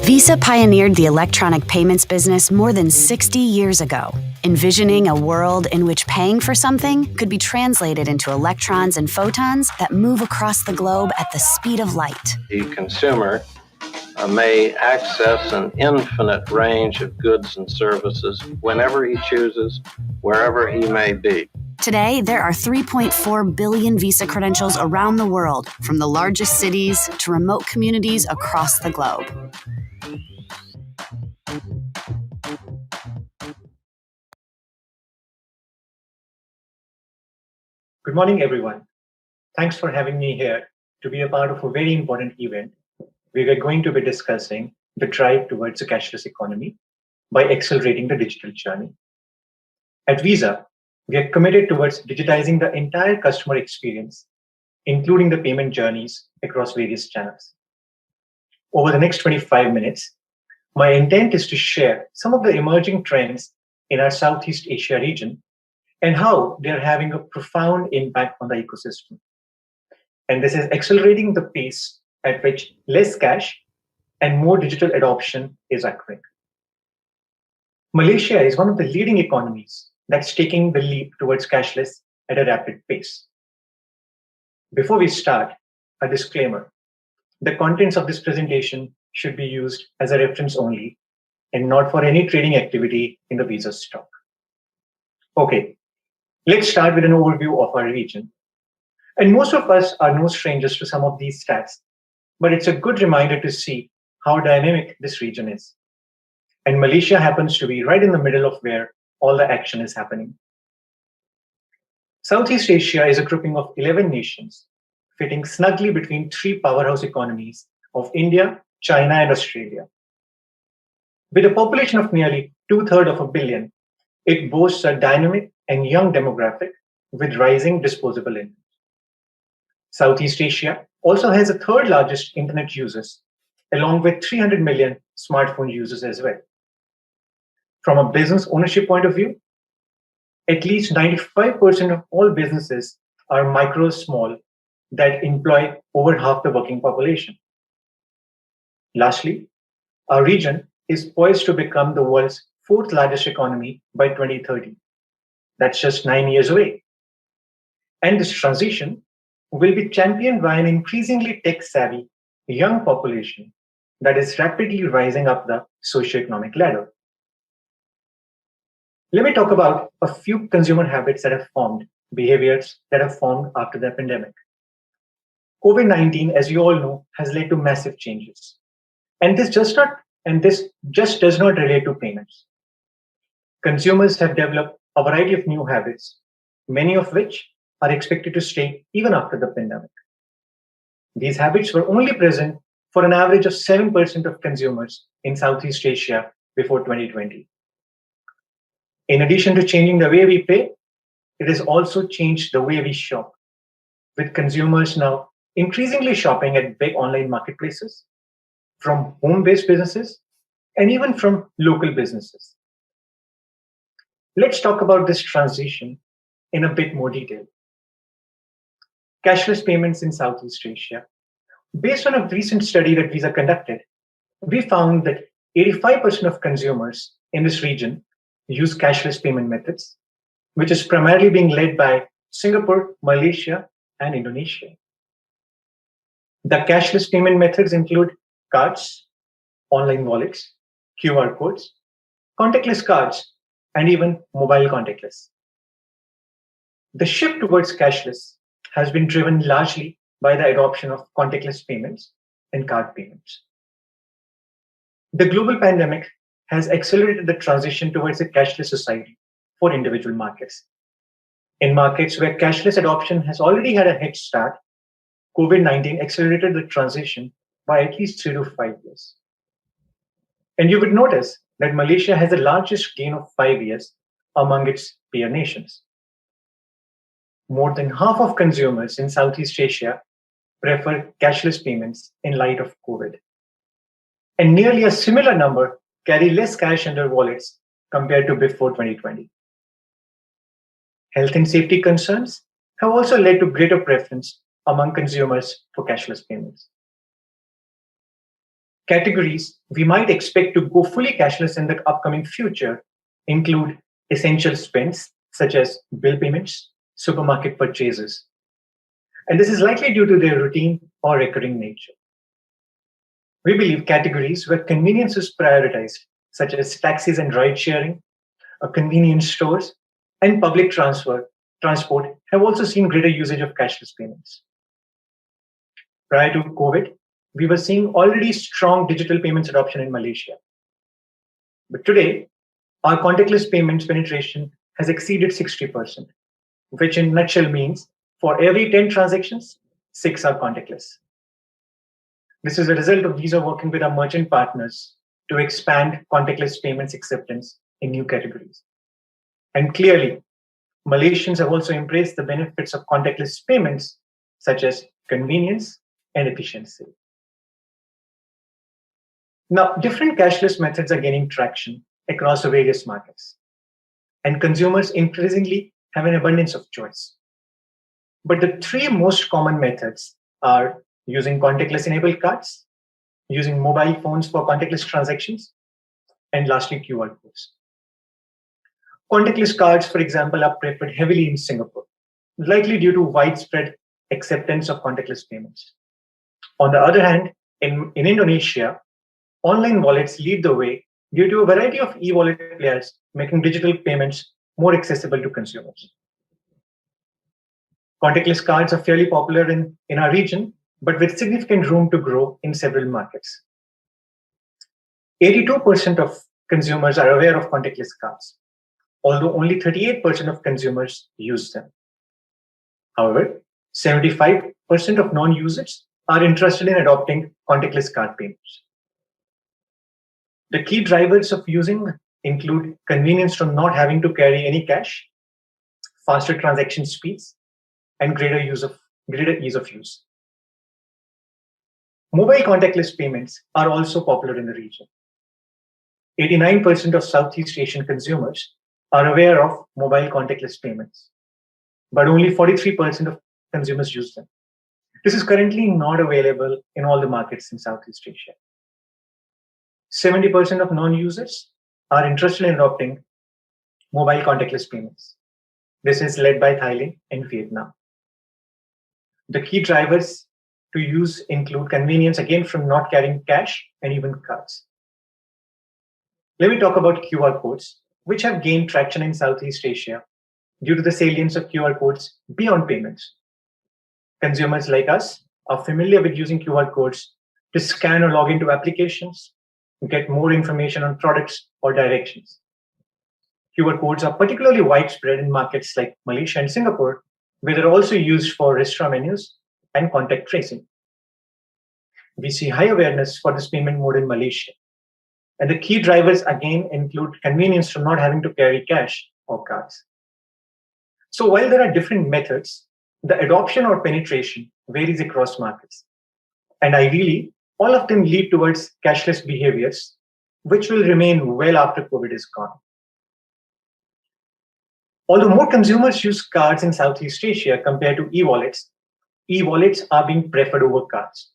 Visa pioneered the electronic payments business more than 60 years ago, envisioning a world in which paying for something could be translated into electrons and photons that move across the globe at the speed of light. The consumer may access an infinite range of goods and services whenever he chooses, wherever he may be. Today, there are 3.4 billion Visa credentials around the world, from the largest cities to remote communities across the globe. Good morning, everyone. Thanks for having me here to be a part of a very important event. We are going to be discussing the drive towards a cashless economy by accelerating the digital journey. At Visa, we are committed towards digitizing the entire customer experience, including the payment journeys across various channels. Over the next 25 minutes, my intent is to share some of the emerging trends in our Southeast Asia region and how they're having a profound impact on the ecosystem. And this is accelerating the pace at which less cash and more digital adoption is occurring. Malaysia is one of the leading economies that's taking the leap towards cashless at a rapid pace. Before we start, a disclaimer. The contents of this presentation should be used as a reference only and not for any trading activity in the Visa stock. Okay, let's start with an overview of our region. And most of us are no strangers to some of these stats, but it's a good reminder to see how dynamic this region is. And Malaysia happens to be right in the middle of where all the action is happening. Southeast Asia is a grouping of 11 nations, fitting snugly between three powerhouse economies of India, China, and Australia. With a population of nearly 2/3 of a billion, it boasts a dynamic and young demographic with rising disposable income. Southeast Asia also has the third largest internet users, along with 300 million smartphone users as well. From a business ownership point of view, at least 95% of all businesses are micro small that employ over half the working population. Lastly, our region is poised to become the world's fourth largest economy by 2030. That's just 9 years away. And this transition will be championed by an increasingly tech-savvy young population that is rapidly rising up the socioeconomic ladder. Let me talk about a few consumer habits that have formed, behaviors that have formed after the pandemic. COVID-19, as you all know, has led to massive changes. And this just does not relate to payments. Consumers have developed a variety of new habits, many of which are expected to stay even after the pandemic. These habits were only present for an average of 7% of consumers in Southeast Asia before 2020. In addition to changing the way we pay, it has also changed the way we shop, with consumers now increasingly shopping at big online marketplaces, from home-based businesses, and even from local businesses. Let's talk about this transition in a bit more detail. Cashless payments in Southeast Asia. Based on a recent study that Visa conducted, we found that 85% of consumers in this region use cashless payment methods, which is primarily being led by Singapore, Malaysia, and Indonesia. The cashless payment methods include cards, online wallets, QR codes, contactless cards, and even mobile contactless. The shift towards cashless has been driven largely by the adoption of contactless payments and card payments. The global pandemic has accelerated the transition towards a cashless society for individual markets. In markets where cashless adoption has already had a head start, COVID-19 accelerated the transition by at least 3 to 5 years. And you would notice that Malaysia has the largest gain of 5 years among its peer nations. More than half of consumers in Southeast Asia prefer cashless payments in light of COVID. And nearly a similar number carry less cash in their wallets compared to before 2020. Health and safety concerns have also led to greater preference among consumers for cashless payments. Categories we might expect to go fully cashless in the upcoming future include essential spends such as bill payments, supermarket purchases. And this is likely due to their routine or recurring nature. We believe categories where convenience is prioritized, such as taxis and ride sharing, convenience stores, and public transport, have also seen greater usage of cashless payments. Prior to COVID, we were seeing already strong digital payments adoption in Malaysia. But today, our contactless payments penetration has exceeded 60%, which in a nutshell means for every 10 transactions, 6 are contactless. This is a result of Visa working with our merchant partners to expand contactless payments acceptance in new categories. And clearly, Malaysians have also embraced the benefits of contactless payments, such as convenience and efficiency. Now, different cashless methods are gaining traction across the various markets, and consumers increasingly have an abundance of choice. But the 3 most common methods are using contactless enabled cards, using mobile phones for contactless transactions, and lastly, QR codes. Contactless cards, for example, are preferred heavily in Singapore, likely due to widespread acceptance of contactless payments. On the other hand, in Indonesia, online wallets lead the way due to a variety of e-wallet players making digital payments more accessible to consumers. Contactless cards are fairly popular in our region, but with significant room to grow in several markets. 82% of consumers are aware of contactless cards, although only 38% of consumers use them. However, 75% of non-users are interested in adopting contactless card payments. The key drivers of using include convenience from not having to carry any cash, faster transaction speeds, and greater ease of use. Mobile contactless payments are also popular in the region. 89% of Southeast Asian consumers are aware of mobile contactless payments, but only 43% of consumers use them. This is currently not available in all the markets in Southeast Asia. 70% of non-users are interested in adopting mobile contactless payments. This is led by Thailand and Vietnam. The key drivers to use include convenience, again, from not carrying cash and even cards. Let me talk about QR codes, which have gained traction in Southeast Asia due to the salience of QR codes beyond payments. Consumers like us are familiar with using QR codes to scan or log into applications, get more information on products or directions. QR codes are particularly widespread in markets like Malaysia and Singapore, where they're also used for restaurant menus and contact tracing. We see high awareness for this payment mode in Malaysia. And the key drivers, again, include convenience from not having to carry cash or cards. So while there are different methods, the adoption or penetration varies across markets. And ideally, all of them lead towards cashless behaviors, which will remain well after COVID is gone. Although more consumers use cards in Southeast Asia compared to e-wallets are being preferred over cards.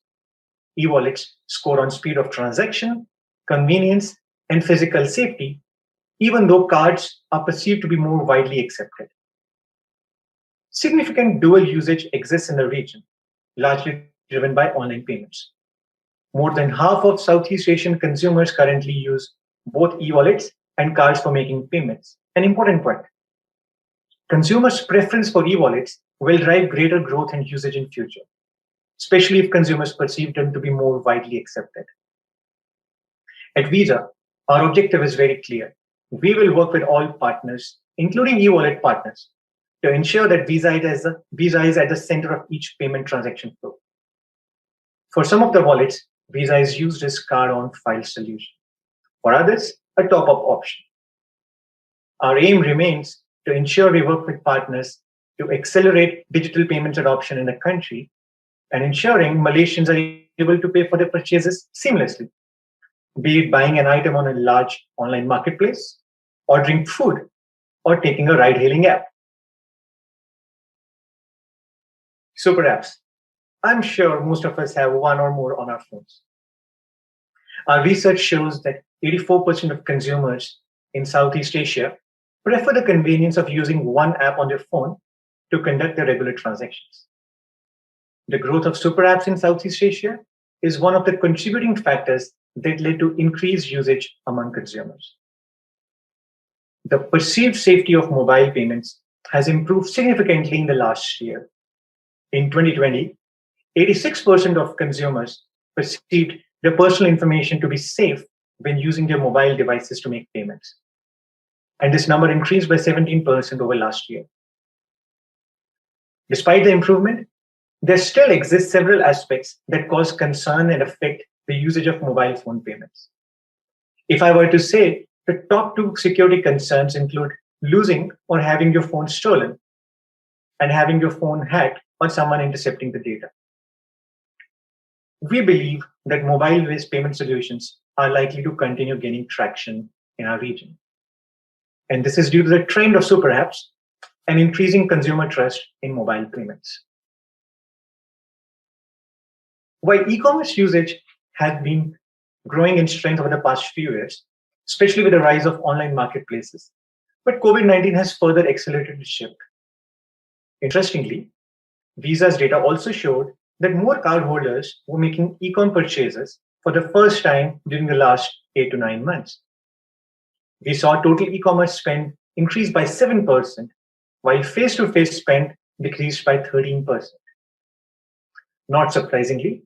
E-wallets score on speed of transaction, convenience, and physical safety, even though cards are perceived to be more widely accepted. Significant dual usage exists in the region, largely driven by online payments. More than half of Southeast Asian consumers currently use both e-wallets and cards for making payments. An important point. Consumers' preference for e-wallets will drive greater growth and usage in future, especially if consumers perceive them to be more widely accepted. At Visa, our objective is very clear. We will work with all partners, including e-wallet partners, to ensure that Visa is at the center of each payment transaction flow. For some of the wallets, Visa is used as card-on-file solution. For others, a top-up option. Our aim remains to ensure we work with partners to accelerate digital payments adoption in the country and ensuring Malaysians are able to pay for their purchases seamlessly, be it buying an item on a large online marketplace, ordering food, or taking a ride-hailing app. Super apps. I'm sure most of us have one or more on our phones. Our research shows that 84% of consumers in Southeast Asia prefer the convenience of using one app on their phone to conduct their regular transactions. The growth of super apps in Southeast Asia is one of the contributing factors that led to increased usage among consumers. The perceived safety of mobile payments has improved significantly in the last year. In 2020, 86% of consumers perceived their personal information to be safe when using their mobile devices to make payments. And this number increased by 17% over last year. Despite the improvement, there still exist several aspects that cause concern and affect the usage of mobile phone payments. If I were to say, the top two security concerns include losing or having your phone stolen and having your phone hacked or someone intercepting the data. We believe that mobile-based payment solutions are likely to continue gaining traction in our region. And this is due to the trend of super apps and increasing consumer trust in mobile payments. While e-commerce usage has been growing in strength over the past few years, especially with the rise of online marketplaces, but COVID-19 has further accelerated the shift. Interestingly, Visa's data also showed that more cardholders were making e-com purchases for the first time during the last 8 to 9 months. We saw total e-commerce spend increase by 7%, while face-to-face spend decreased by 13%. Not surprisingly,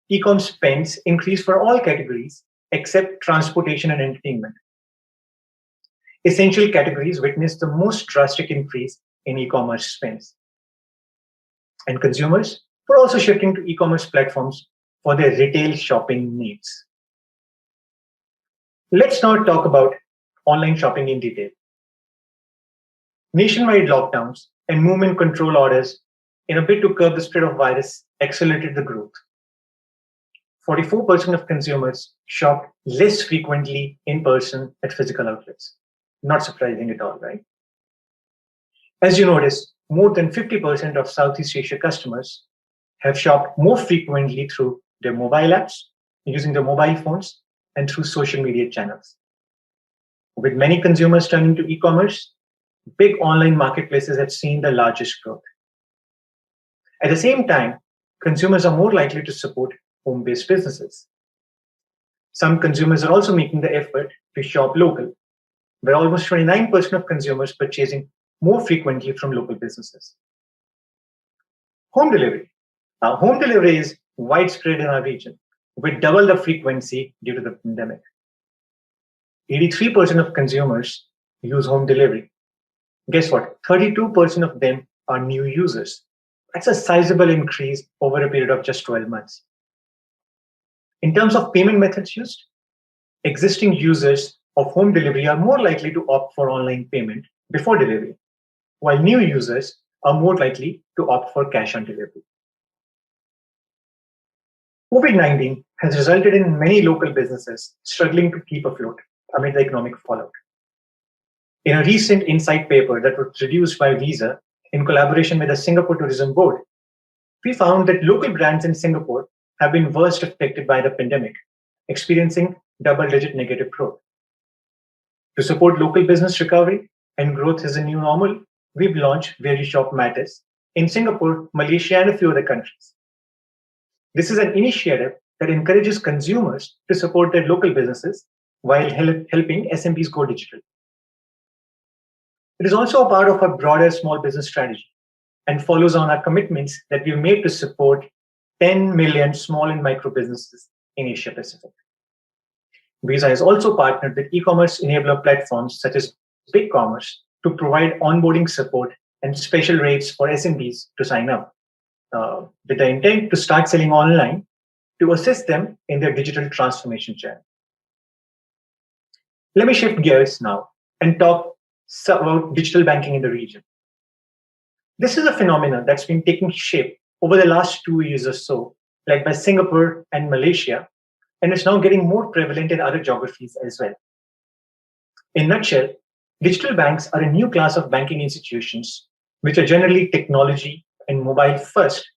e-com spends increased for all categories except transportation and entertainment. Essential categories witnessed the most drastic increase in e-commerce spends. And consumers were also shifting to e-commerce platforms for their retail shopping needs. Let's now talk about online shopping in detail. Nationwide lockdowns and movement control orders in a bid to curb the spread of virus accelerated the growth. 44% of consumers shopped less frequently in person at physical outlets. Not surprising at all, right? As you notice, more than 50% of Southeast Asia customers have shopped more frequently through their mobile apps, using their mobile phones, and through social media channels. With many consumers turning to e-commerce, big online marketplaces have seen the largest growth. At the same time, consumers are more likely to support home-based businesses. Some consumers are also making the effort to shop local, with almost 29% of consumers purchasing more frequently from local businesses. Home delivery. Now, home delivery is widespread in our region, with double the frequency due to the pandemic. 83% of consumers use home delivery. Guess what? 32% of them are new users. That's a sizable increase over a period of just 12 months. In terms of payment methods used, existing users of home delivery are more likely to opt for online payment before delivery, while new users are more likely to opt for cash on delivery. COVID-19 has resulted in many local businesses struggling to keep afloat amid the economic fallout. In a recent insight paper that was produced by Visa in collaboration with the Singapore Tourism Board, we found that local brands in Singapore have been worst affected by the pandemic, experiencing double-digit negative growth. To support local business recovery and growth as a new normal, we've launched Where You Shop Matters in Singapore, Malaysia, and a few other countries. This is an initiative that encourages consumers to support their local businesses while helping SMBs go digital. It is also a part of our broader small business strategy and follows on our commitments that we've made to support 10 million small and micro businesses in Asia Pacific. Visa has also partnered with e-commerce enabler platforms such as BigCommerce to provide onboarding support and special rates for SMBs to sign up, with the intent to start selling online to assist them in their digital transformation journey. Let me shift gears now and talk about digital banking in the region. This is a phenomenon that's been taking shape over the last 2 years or so, led by Singapore and Malaysia, and it's now getting more prevalent in other geographies as well. In a nutshell, digital banks are a new class of banking institutions which are generally technology and mobile first,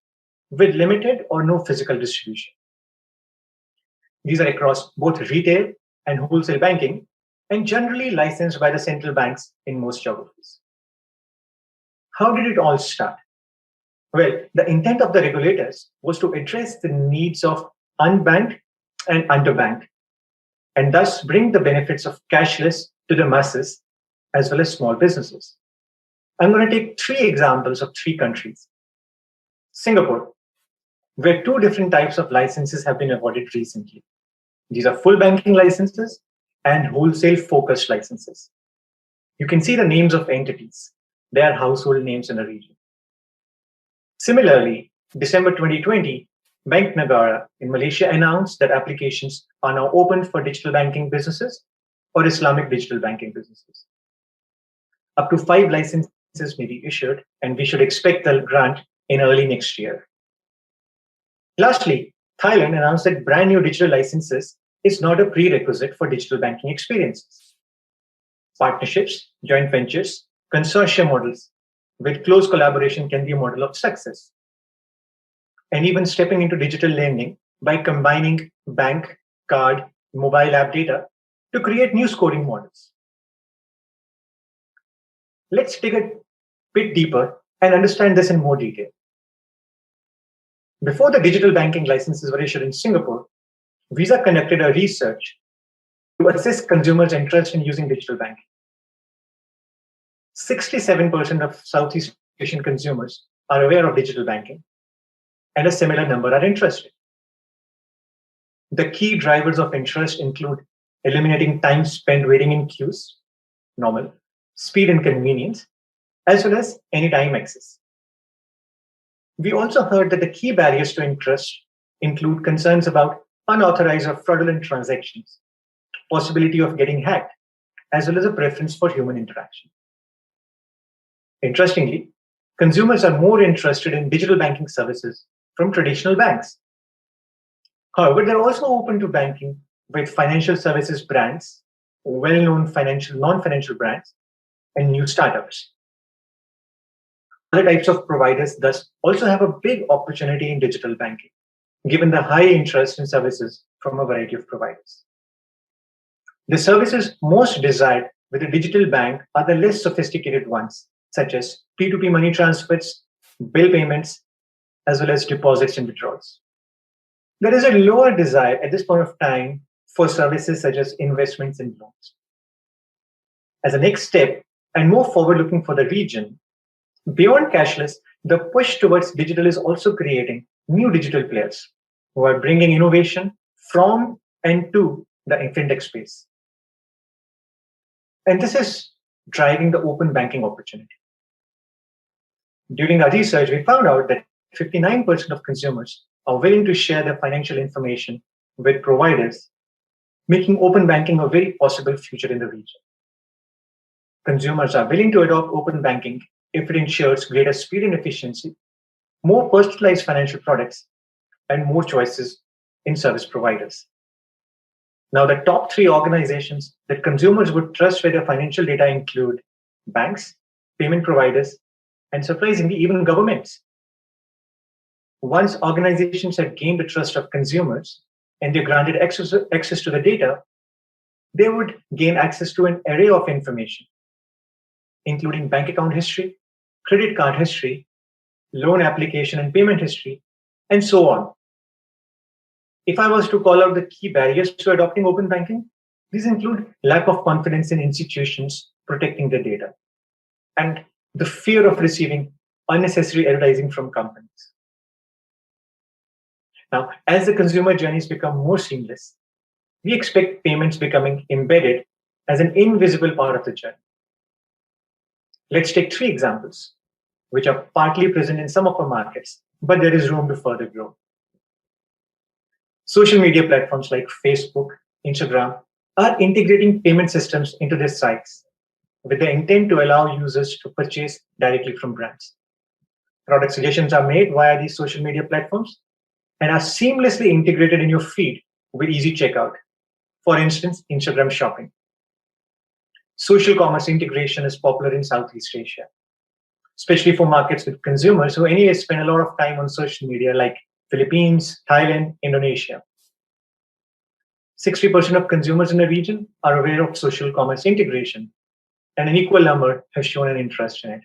with limited or no physical distribution. These are across both retail and wholesale banking, and generally licensed by the central banks in most geographies. How did it all start? Well, the intent of the regulators was to address the needs of unbanked and underbanked, and thus bring the benefits of cashless to the masses as well as small businesses. I'm going to take 3 examples of 3 countries. Singapore, where 2 different types of licenses have been awarded recently. These are full banking licenses and wholesale focused licenses. You can see the names of entities. They are household names in the region. Similarly, December 2020, Bank Negara in Malaysia announced that applications are now open for digital banking businesses or Islamic digital banking businesses. Up to 5 licenses may be issued, and we should expect the grant in early next year. Lastly, Thailand announced that brand new digital licenses is not a prerequisite for digital banking experiences. Partnerships, joint ventures, consortium models with close collaboration can be a model of success. And even stepping into digital lending by combining bank, card, mobile app data to create new scoring models. Let's dig a bit deeper and understand this in more detail. Before the digital banking licenses were issued in Singapore, Visa conducted a research to assess consumers' interest in using digital banking. 67% of Southeast Asian consumers are aware of digital banking, and a similar number are interested. The key drivers of interest include eliminating time spent waiting in queues, normal, speed and convenience, as well as anytime access. We also heard that the key barriers to interest include concerns about unauthorized or fraudulent transactions, possibility of getting hacked, as well as a preference for human interaction. Interestingly, consumers are more interested in digital banking services from traditional banks. However, they're also open to banking with financial services brands, well-known non-financial brands, and new startups. Other types of providers thus also have a big opportunity in digital banking, given the high interest in services from a variety of providers. The services most desired with a digital bank are the less sophisticated ones, such as P2P money transfers, bill payments, as well as deposits and withdrawals. There is a lower desire at this point of time for services such as investments and loans. As a next step, and more forward-looking for the region, beyond cashless, the push towards digital is also creating new digital players who are bringing innovation from and to the fintech space. And this is driving the open banking opportunity. During our research, we found out that 59% of consumers are willing to share their financial information with providers, making open banking a very possible future in the region. Consumers are willing to adopt open banking if it ensures greater speed and efficiency, more personalized financial products, and more choices in service providers. Now, the top 3 organizations that consumers would trust with their financial data include banks, payment providers, and surprisingly, even governments. Once organizations have gained the trust of consumers and they're granted access to the data, they would gain access to an array of information, including bank account history, credit card history, loan application and payment history, and so on. If I was to call out the key barriers to adopting open banking, these include lack of confidence in institutions protecting their data and the fear of receiving unnecessary advertising from companies. Now, as the consumer journeys become more seamless, we expect payments becoming embedded as an invisible part of the journey. Let's take 3 examples, which are partly present in some of our markets, but there is room to further grow. Social media platforms like Facebook, Instagram are integrating payment systems into their sites with the intent to allow users to purchase directly from brands. Product suggestions are made via these social media platforms and are seamlessly integrated in your feed with easy checkout. For instance, Instagram shopping. Social commerce integration is popular in Southeast Asia, especially for markets with consumers who anyway spend a lot of time on social media like Philippines, Thailand, Indonesia. 60% of consumers in the region are aware of social commerce integration, and an equal number have shown an interest in it.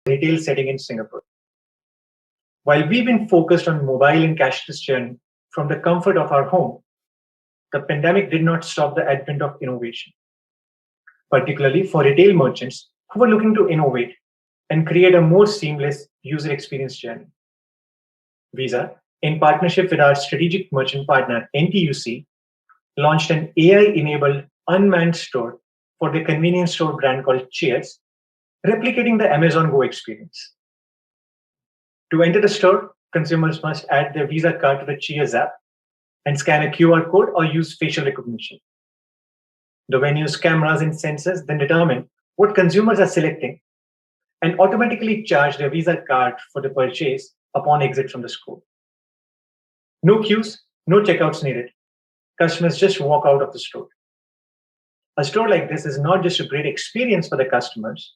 Retail setting in Singapore. While we've been focused on mobile and cashless journey from the comfort of our home, the pandemic did not stop the advent of innovation, particularly for retail merchants who were looking to innovate and create a more seamless user experience journey. Visa, in partnership with our strategic merchant partner NTUC, launched an AI-enabled unmanned store for the convenience store brand called Cheers, replicating the Amazon Go experience. To enter the store, consumers must add their Visa card to the Cheers app and scan a QR code or use facial recognition. The venue's cameras and sensors then determine what consumers are selecting and automatically charge their Visa card for the purchase upon exit from the store. No queues, no checkouts needed. Customers just walk out of the store. A store like this is not just a great experience for the customers,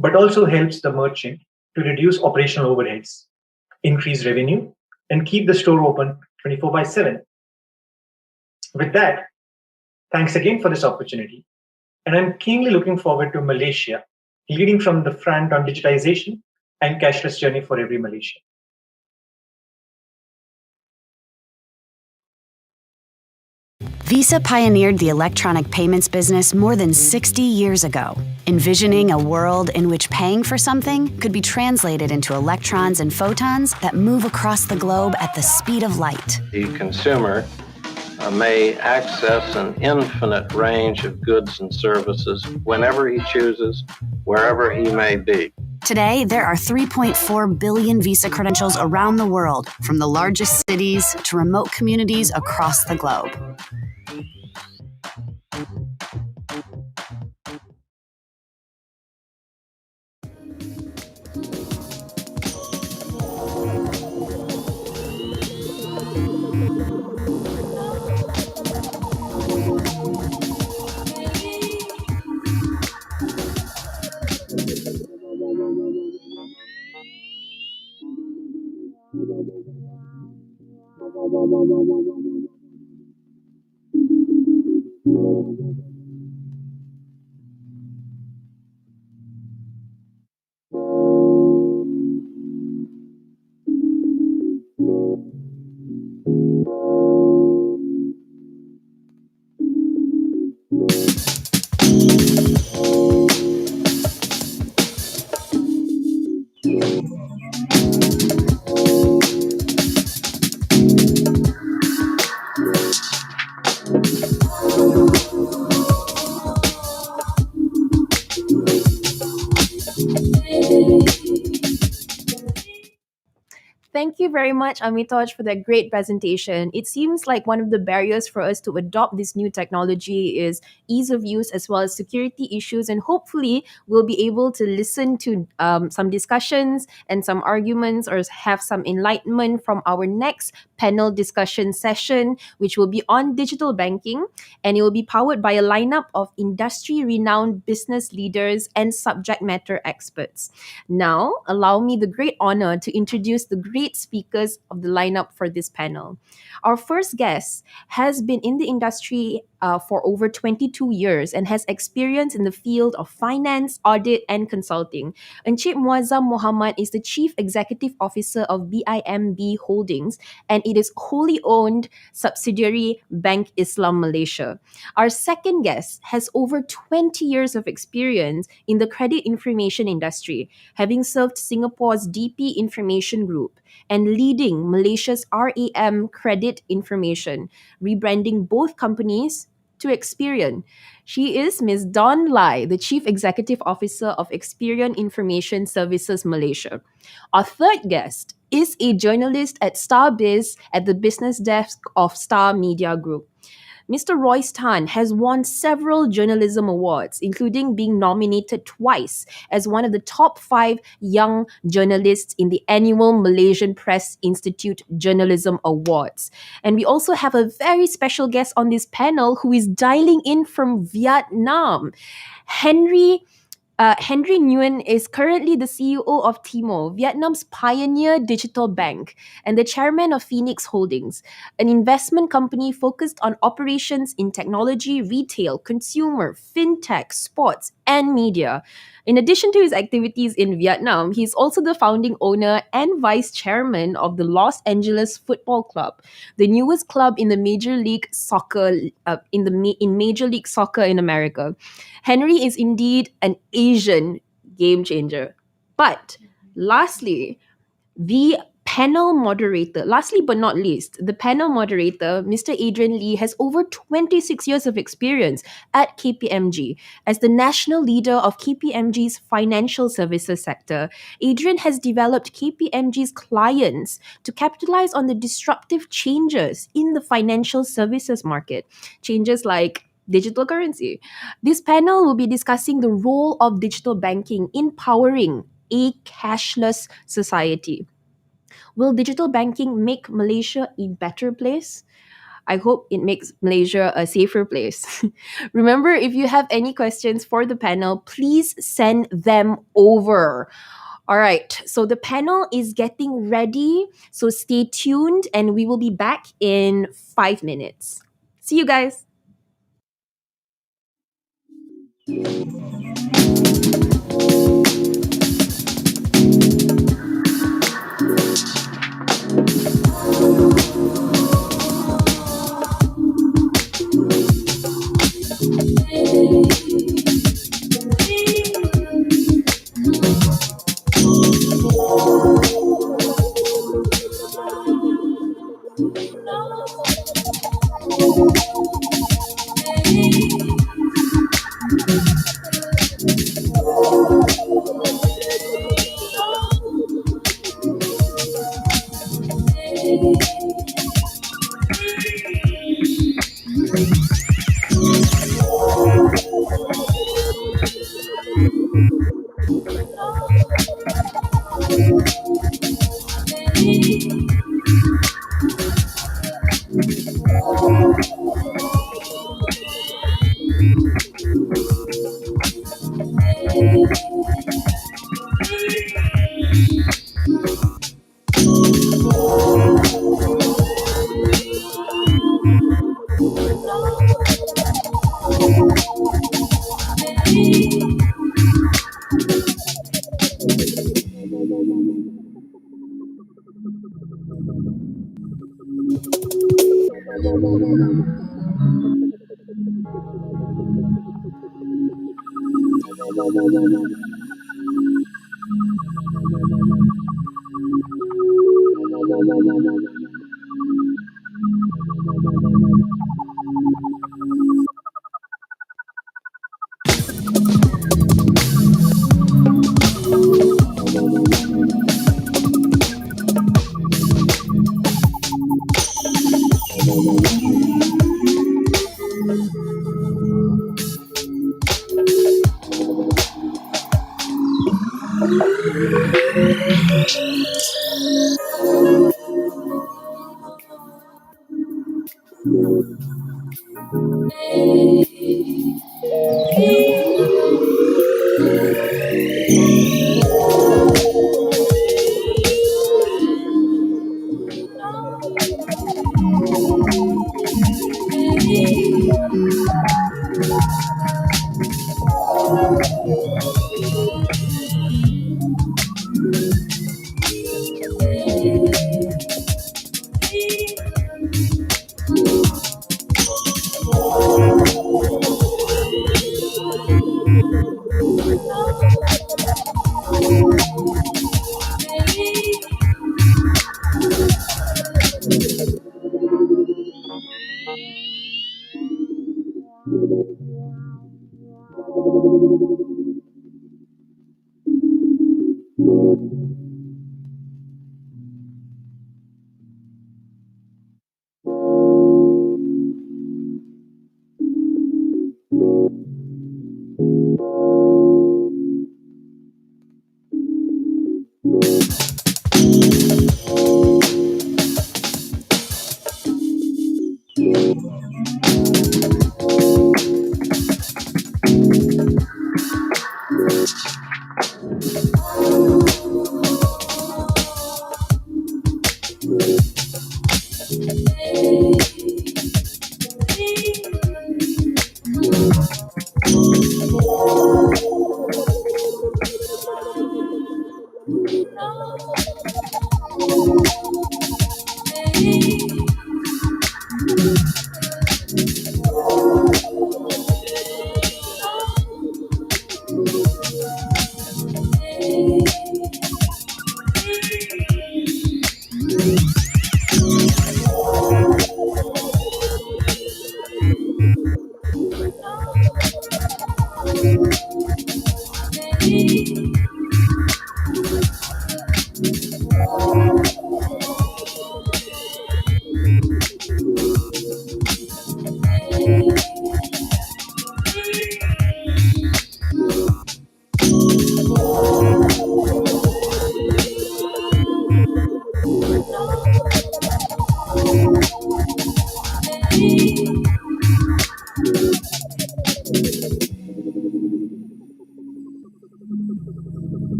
but also helps the merchant to reduce operational overheads, increase revenue, and keep the store open 24/7. With that, Thanks again for this opportunity. And I'm keenly looking forward to Malaysia leading from the front on digitization and cashless journey for every Malaysian. Visa pioneered the electronic payments business more than 60 years ago, envisioning a world in which paying for something could be translated into electrons and photons that move across the globe at the speed of light. The consumer may access an infinite range of goods and services whenever he chooses, wherever he may be. Today, there are 3.4 billion Visa credentials around the world, from the largest cities to remote communities across the globe. Thank you very much, Amitoj, for that great presentation. It seems like one of the barriers for us to adopt this new technology is ease of use as well as security issues. And hopefully, we'll be able to listen to some discussions and some arguments or have some enlightenment from our next panel discussion session, which will be on digital banking. And it will be powered by a lineup of industry renowned business leaders and subject matter experts. Now, allow me the great honor to introduce the great speakers of the lineup for this panel. Our first guest has been in the industry for over 22 years and has experience in the field of finance, audit, and consulting. Encik Muazzam Muhammad is the Chief Executive Officer of BIMB Holdings, and it is wholly owned subsidiary Bank Islam Malaysia. Our second guest has over 20 years of experience in the credit information industry, having served Singapore's DP Information Group and leading Malaysia's RAM Credit Information, rebranding both companies to Experian. She is Ms. Dawn Lai, the Chief Executive Officer of Experian Information Services Malaysia. Our third guest is a journalist at StarBiz at the business desk of Star Media Group. Mr. Royce Tan has won several journalism awards, including being nominated twice as one of the top 5 young journalists in the annual Malaysian Press Institute Journalism Awards. And we also have a very special guest on this panel who is dialing in from Vietnam. Henry Nguyen is currently the CEO of Timo, Vietnam's pioneer digital bank, and the chairman of Phoenix Holdings, an investment company focused on operations in technology, retail, consumer, fintech, sports, and media. In addition to his activities in Vietnam, he's also the founding owner and vice chairman of the Los Angeles Football Club, the newest club in the Major League Soccer in Major League Soccer in America. Henry is indeed an Asian game changer. But lastly, lastly but not least, the panel moderator, Mr. Adrian Lee, has over 26 years of experience at KPMG. As the national leader of KPMG's financial services sector, Adrian has developed KPMG's clients to capitalize on the disruptive changes in the financial services market. Changes like digital currency. This panel will be discussing the role of digital banking in powering a cashless society. Will digital banking make Malaysia a better place? I hope it makes Malaysia a safer place. Remember, if you have any questions for the panel, please send them over. All right, so the panel is getting ready, so stay tuned and we will be back in 5 minutes. See you guys.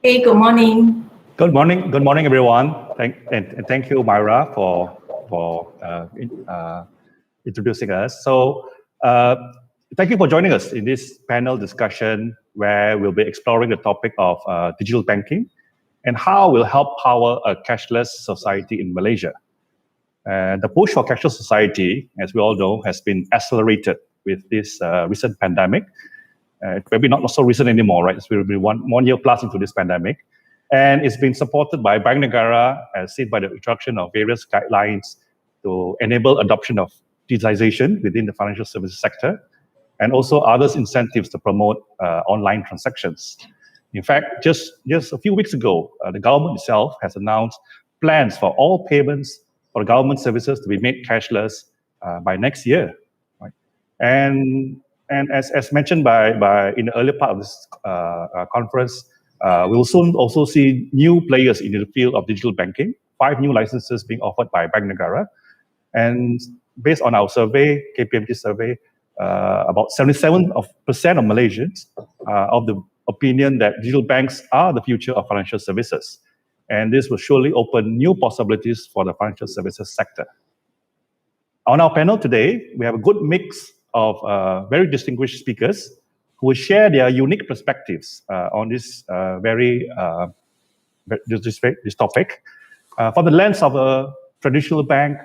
Hey, good morning. Good morning, everyone. Thank you, Myra, for introducing us. So, thank you for joining us in this panel discussion where we'll be exploring the topic of digital banking and how it will help power a cashless society in Malaysia. The push for cashless society, as we all know, has been accelerated with this recent pandemic. Maybe not so recent anymore, right? It's been one year plus into this pandemic. And it's been supported by Bank Negara, as seen by the introduction of various guidelines to enable adoption of digitization within the financial services sector, and also others incentives to promote online transactions. In fact, just a few weeks ago, the government itself has announced plans for all payments for government services to be made cashless by next year. Right? And as mentioned by in the earlier part of this conference, we will soon also see new players in the field of digital banking, 5 new licenses being offered by Bank Negara. And based on our survey, KPMG survey, about 77% of Malaysians are of the opinion that digital banks are the future of financial services. And this will surely open new possibilities for the financial services sector. On our panel today, we have a good mix of very distinguished speakers who will share their unique perspectives on this this topic. From the lens of a traditional bank,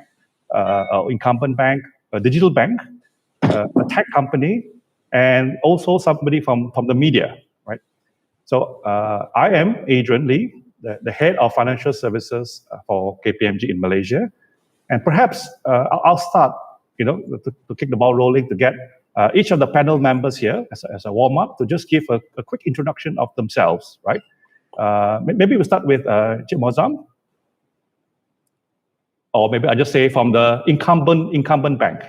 incumbent bank, a digital bank, a tech company, and also somebody from the media, right? So I am Adrian Lee, the head of financial services for KPMG in Malaysia. And perhaps I'll start, to kick the ball rolling, to get each of the panel members here as a warm-up to just give a quick introduction of themselves, right? Maybe we'll start with Cik Mozam. Or maybe I just say from the incumbent bank.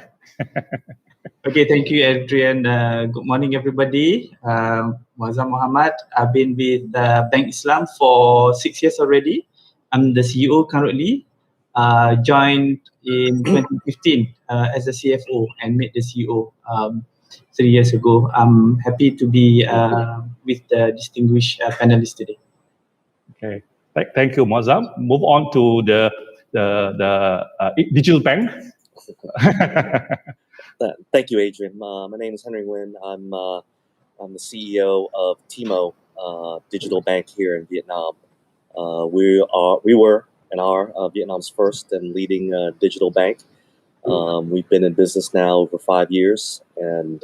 Okay, thank you, Adrian. Good morning, everybody. Mozam Muhammad. I've been with Bank Islam for 6 years already. I'm the CEO currently. Joined in 2015 as the CFO and made the CEO 3 years ago. I'm happy to be with the distinguished panelists today. Okay, thank you, Mozam. Move on to the digital bank. Thank you, Adrian. My name is Henry Nguyen. I'm the CEO of Timo Digital Bank here in Vietnam. We were and are Vietnam's first and leading digital bank. We've been in business now over 5 years, and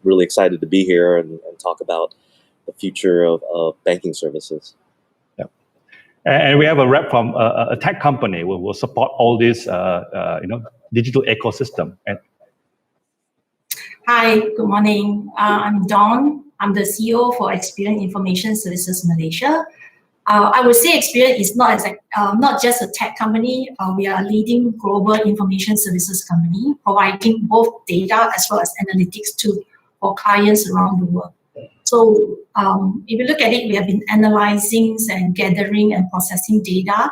really excited to be here and talk about the future of banking services. And we have a rep from a tech company who will support all this, digital ecosystem. And hi, good morning. I'm Dawn. I'm the CEO for Experian Information Services Malaysia. I would say Experian is not just a tech company. We are a leading global information services company, providing both data as well as analytics for clients around the world. So if you look at it, we have been analyzing and gathering and processing data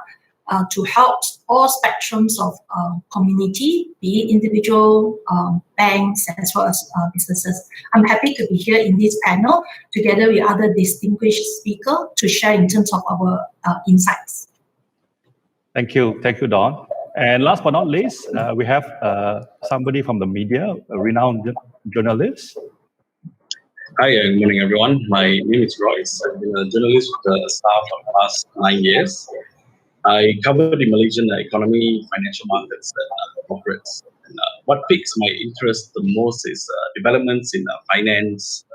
to help all spectrums of community, be it individual, banks, as well as businesses. I'm happy to be here in this panel together with other distinguished speakers to share in terms of our insights. Thank you, Dawn. And last but not least, we have somebody from the media, a renowned journalist. Hi, good morning, everyone. My name is Royce. I've been a journalist with the staff for the past 9 years. I cover the Malaysian economy, financial markets, and corporates. And, what piques my interest the most is developments in finance,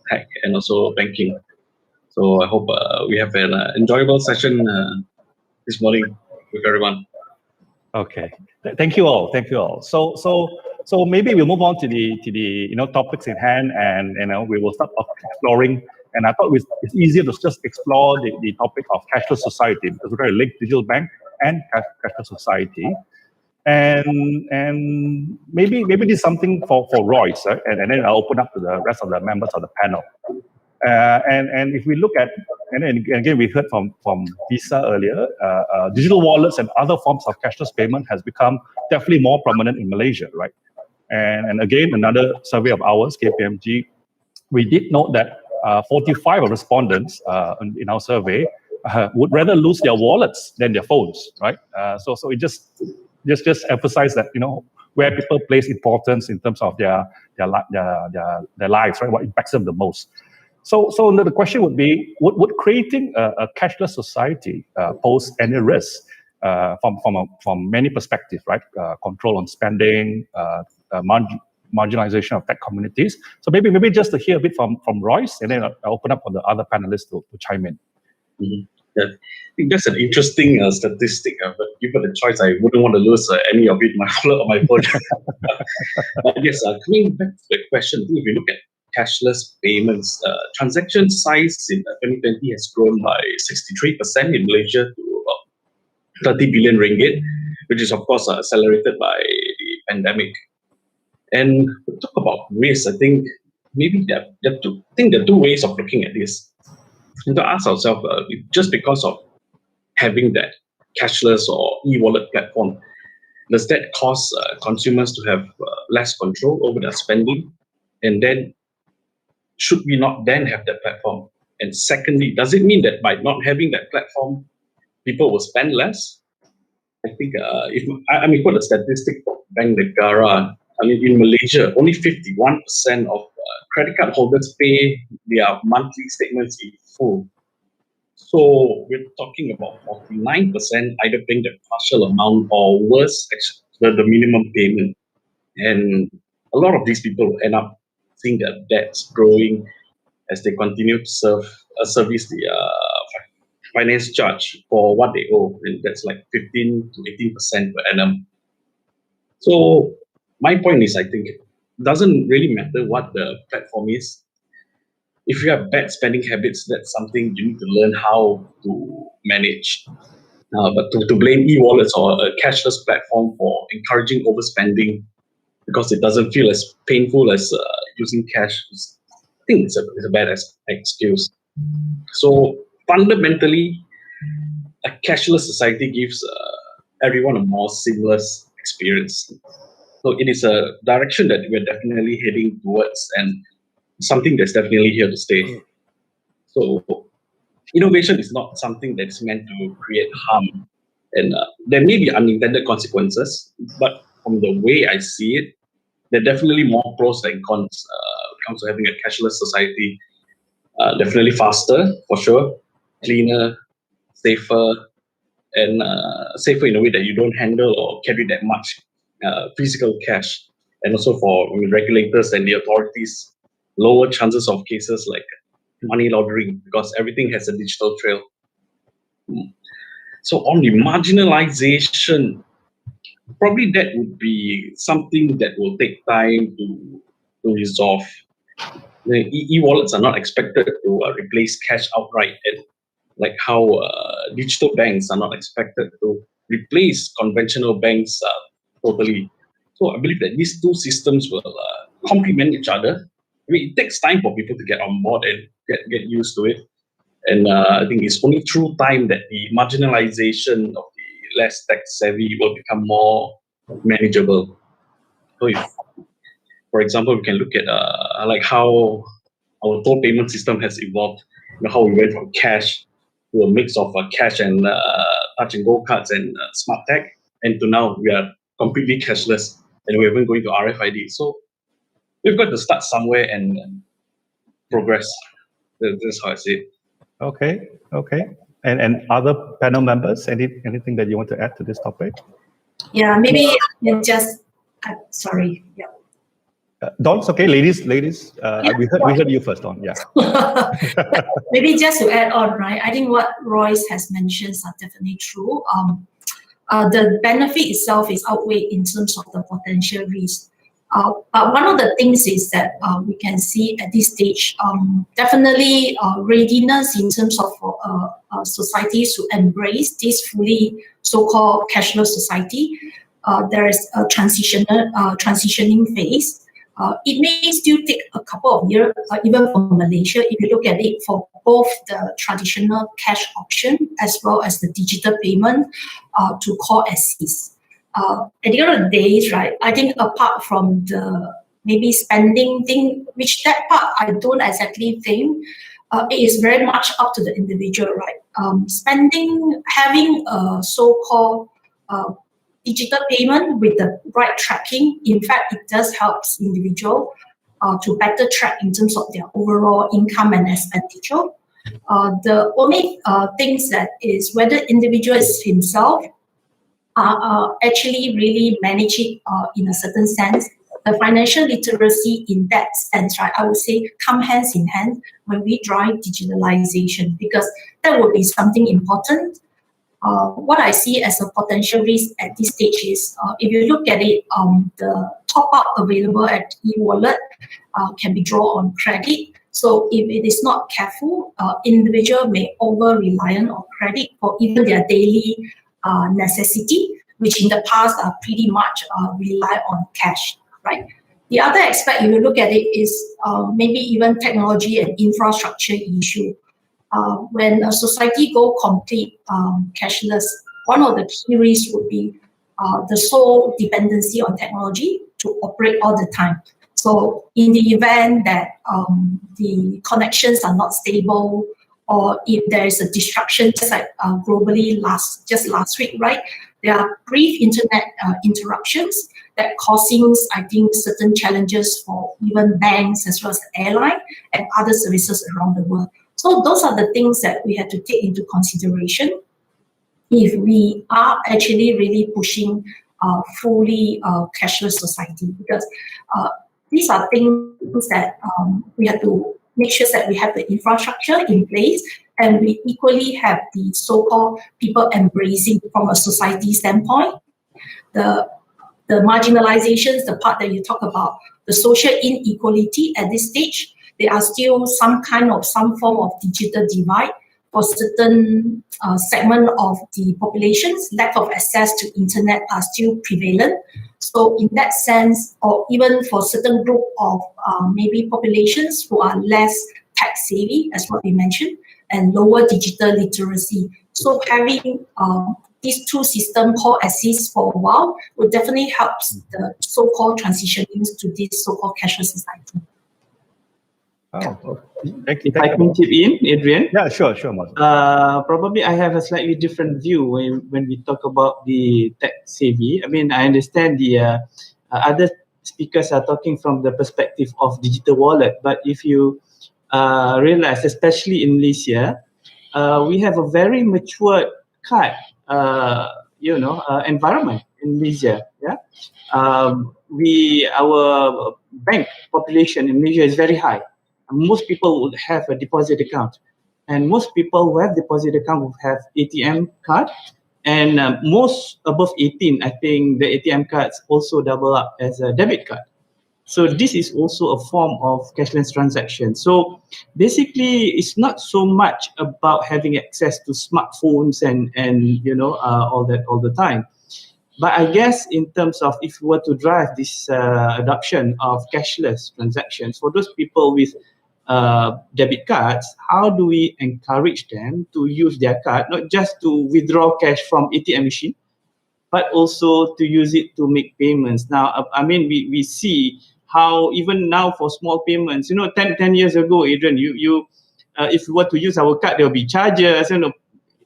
tech, and also banking. So I hope we have an enjoyable session this morning with everyone. Okay, thank you all. So maybe we'll move on to the topics in hand, and we will start exploring. And I thought it's easier to just explore the topic of cashless society, because we're going to link digital bank and cashless society. And maybe this is something for Royce, right? And then I'll open up to the rest of the members of the panel. And if we look at, and again, we heard from Visa earlier, digital wallets and other forms of cashless payment has become definitely more prominent in Malaysia, right? And again, another survey of ours, KPMG, we did note that 45 of respondents in our survey would rather lose their wallets than their phones, right? So it just emphasize that, where people place importance in terms of their lives, right? What impacts them the most. So the question would be, would creating a cashless society pose any risk from many perspectives, right? Control on spending, marginalization of tech communities. So maybe just to hear a bit from Royce, and then I'll open up for the other panelists to chime in. Mm-hmm. Yeah. I think that's an interesting statistic. But given the choice, I wouldn't want to lose any of it, my wallet or my phone. But yes, coming back to the question, I think if you look at cashless payments, transaction size in 2020 has grown by 63% in Malaysia to about 30 billion ringgit, which is of course accelerated by the pandemic. And to talk about risk, I think maybe there are two ways of looking at this. And to ask ourselves, just because of having that cashless or e-wallet platform, does that cause consumers to have less control over their spending? And then, should we not then have that platform? And secondly, does it mean that by not having that platform, people will spend less? I think if put a statistic for Bank Negara, in Malaysia, only 51% of credit card holders pay their monthly statements in full. So we're talking about 49% either paying the partial amount or worse, the minimum payment. And a lot of these people end up seeing their debts growing as they continue to service the finance charge for what they owe, and that's like 15 to 18% per annum. So my point is, I think it doesn't really matter what the platform is. If you have bad spending habits, that's something you need to learn how to manage. But to blame e-wallets or a cashless platform for encouraging overspending because it doesn't feel as painful as using cash, I think it's a bad excuse. So fundamentally, a cashless society gives everyone a more seamless experience. So it is a direction that we're definitely heading towards, and something that's definitely here to stay. So innovation is not something that's meant to create harm. And there may be unintended consequences, but from the way I see it, there are definitely more pros than cons when it comes to having a cashless society. Definitely faster, for sure, cleaner, safer, and safer in a way that you don't handle or carry that much physical cash. And also for regulators and the authorities, lower chances of cases like money laundering because everything has a digital trail. So on the marginalization, probably that would be something that will take time to resolve. The e-wallets are not expected to replace cash outright, and like how digital banks are not expected to replace conventional banks totally. So I believe that these two systems will complement each other. I mean, it takes time for people to get on board and get used to it. And I think it's only through time that the marginalization of the less tech savvy will become more manageable. So if, for example, we can look at like how our toll payment system has evolved, how we went from cash to a mix of cash and touch and go cards and smart tech, and to now we are completely cashless and we're even going to RFID. So we've got to start somewhere and progress. That's how I see it. Okay. And other panel members, anything that you want to add to this topic? Yeah, maybe just, sorry. Yeah. Dawn, okay, ladies. We heard you first, Dawn. Yeah. Maybe just to add on, right? I think what Royce has mentioned are definitely true. The benefit itself is outweighed in terms of the potential risk. But one of the things is that we can see at this stage, definitely readiness in terms of societies to embrace this fully so-called cashless society. There is a transitioning phase. It may still take a couple of years, even for Malaysia, if you look at it for both the traditional cash option as well as the digital payment to call assist. At the end of the day, right, I think apart from the maybe spending thing, which that part I don't exactly think, it is very much up to the individual, right? Spending, having a so-called digital payment with the right tracking, in fact, it does help individual to better track in terms of their overall income and expenditure. The only things that is whether individual is himself actually really manage it in a certain sense. The financial literacy in that sense, right, I would say come hands in hand when we drive digitalization, because that would be something important. What I see as a potential risk at this stage is, if you look at it, the top-up available at e-wallet can be drawn on credit. So if it is not careful, individual may over-reliant on credit for even their daily necessity, which in the past are pretty much rely on cash, right? The other aspect, if you look at it, is maybe even technology and infrastructure issue. When a society go complete cashless, one of the key risks would be the sole dependency on technology to operate all the time. So in the event that the connections are not stable, or if there is a disruption, just like globally last week, right? There are brief internet interruptions that causing, I think, certain challenges for even banks as well as airline and other services around the world. So those are the things that we have to take into consideration if we are actually really pushing fully cashless society, because these are things that we have to make sure that we have the infrastructure in place, and we equally have the so-called people embracing from a society standpoint. The marginalizations, the part that you talk about, the social inequality at this stage, there are still some form of digital divide for certain segment of the populations. Lack of access to internet are still prevalent. So in that sense, or even for certain group of maybe populations who are less tech savvy, as what we mentioned, and lower digital literacy. So having these two systems called assist for a while would definitely help the so-called transitioning to this so-called cashless society. Oh, If I can chip in, Adrian. Yeah, sure, Mazu. Probably I have a slightly different view when we talk about the tech savvy. I mean, I understand the other speakers are talking from the perspective of digital wallet, but if you realize, especially in Malaysia, we have a very mature card, environment in Malaysia. Yeah, our bank population in Malaysia is very high. Most people would have a deposit account, and most people who have deposit account will have ATM card, and most above 18, I think the ATM cards also double up as a debit card. So this is also a form of cashless transaction. So basically, it's not so much about having access to smartphones and all that all the time. But I guess in terms of if we were to drive this adoption of cashless transactions for those people with debit cards, how do we encourage them to use their card, not just to withdraw cash from ATM machine, but also to use it to make payments? Now, I mean, we see how even now for small payments, 10 years ago, Adrian, if you were to use our card, there will be charges,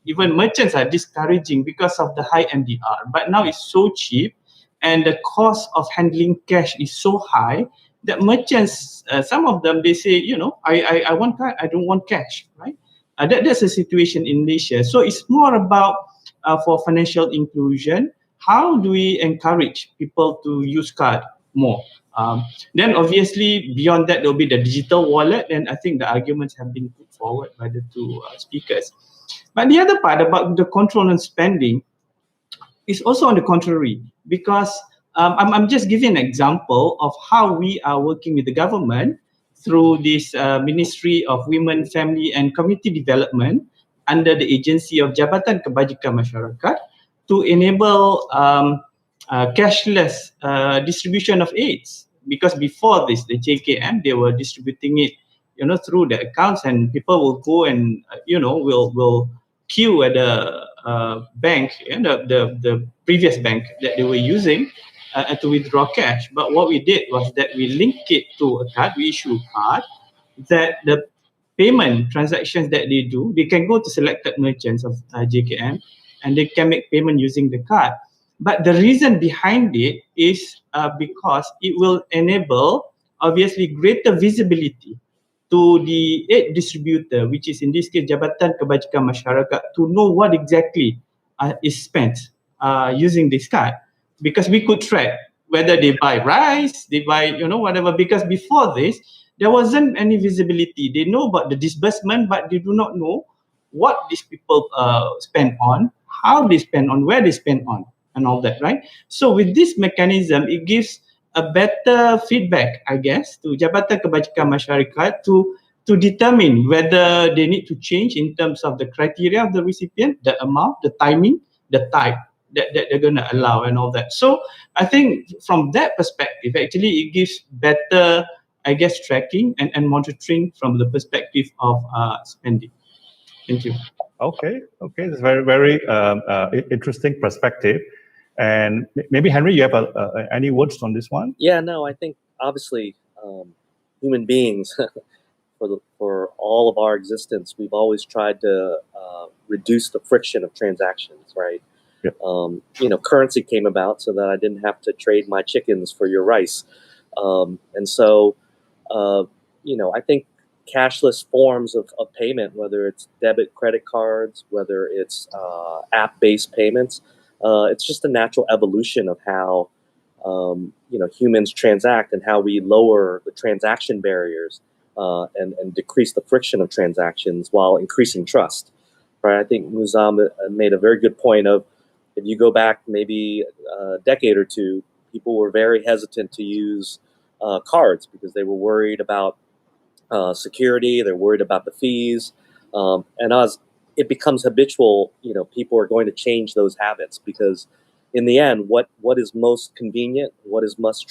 even merchants are discouraging because of the high MDR. But now it's so cheap and the cost of handling cash is so high that merchants, some of them, they say, I want card, I don't want cash, right? That's a situation in Malaysia. So it's more about for financial inclusion, how do we encourage people to use card more? Then obviously beyond that, there'll be the digital wallet, and I think the arguments have been put forward by the two speakers. But the other part about the control on spending is also on the contrary, because I'm just giving an example of how we are working with the government through this Ministry of Women, Family and Community Development under the agency of Jabatan Kebajikan Masyarakat to enable cashless distribution of aids. Because before this, the JKM, they were distributing it, through the accounts, and people will go and, will queue at the bank, the previous bank that they were using to withdraw cash. But what we did was that we linked it to a card, we issue a card that the payment transactions that they do, they can go to selected merchants of JKM and they can make payment using the card. But the reason behind it is because it will enable, obviously, greater visibility to the aid distributor, which is in this case Jabatan Kebajikan Masyarakat, to know what exactly is spent using this card, because we could track whether they buy rice, they buy whatever. Because before this, there wasn't any visibility. They know about the disbursement, but they do not know what these people spend on, how they spend on, where they spend on, and all that, right? So with this mechanism, it gives a better feedback, I guess, to Jabatan Kebajikan Masyarakat to determine whether they need to change in terms of the criteria of the recipient, the amount, the timing, the type that they're going to allow, and all that. So I think from that perspective, actually, it gives better, I guess, tracking and monitoring from the perspective of spending. Thank you. Okay, it's very, very interesting perspective. And maybe Henry, you have any words on this one? Yeah, no, I think obviously human beings, for all of our existence, we've always tried to reduce the friction of transactions, right? Yeah. Currency came about so that I didn't have to trade my chickens for your rice. And so, I think cashless forms of payment, whether it's debit, credit cards, whether it's app-based payments, it's just a natural evolution of how humans transact and how we lower the transaction barriers and decrease the friction of transactions while increasing trust. Right? I think Muzam made a very good point of, if you go back maybe a decade or two, people were very hesitant to use cards because they were worried about security, they're worried about the fees, and as it becomes habitual, people are going to change those habits, because in the end, what is most convenient, what is most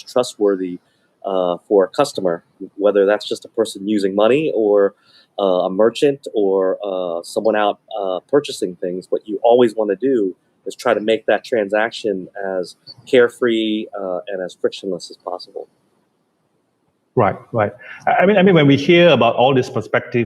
trustworthy for a customer, whether that's just a person using money or a merchant or someone out purchasing things, what you always want to do is try to make that transaction as carefree and as frictionless as possible. Right. I mean, when we hear about all this perspective,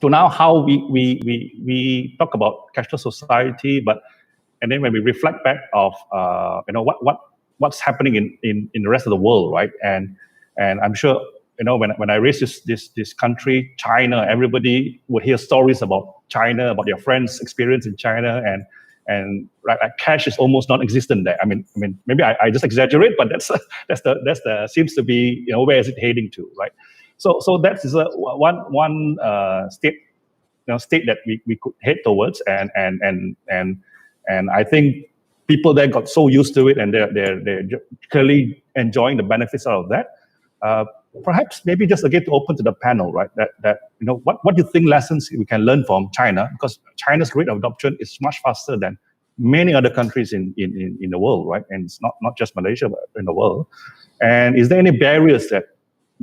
to now how we talk about cashless society, and then when we reflect back of what's happening in the rest of the world, right? And I'm sure when I raise this country, China, everybody would hear stories about China, about their friends' experience in China, and like cash is almost non-existent there. I mean maybe I just exaggerate, but that's the seems to be where is it heading to, right? So that is one state state that we could head towards, and I think people there got so used to it, and they're clearly enjoying the benefits out of that. Perhaps maybe just again to open to the panel, right? That what do you think lessons we can learn from China, because China's rate of adoption is much faster than many other countries in the world, right? And it's not just Malaysia, but in the world. And is there any barriers that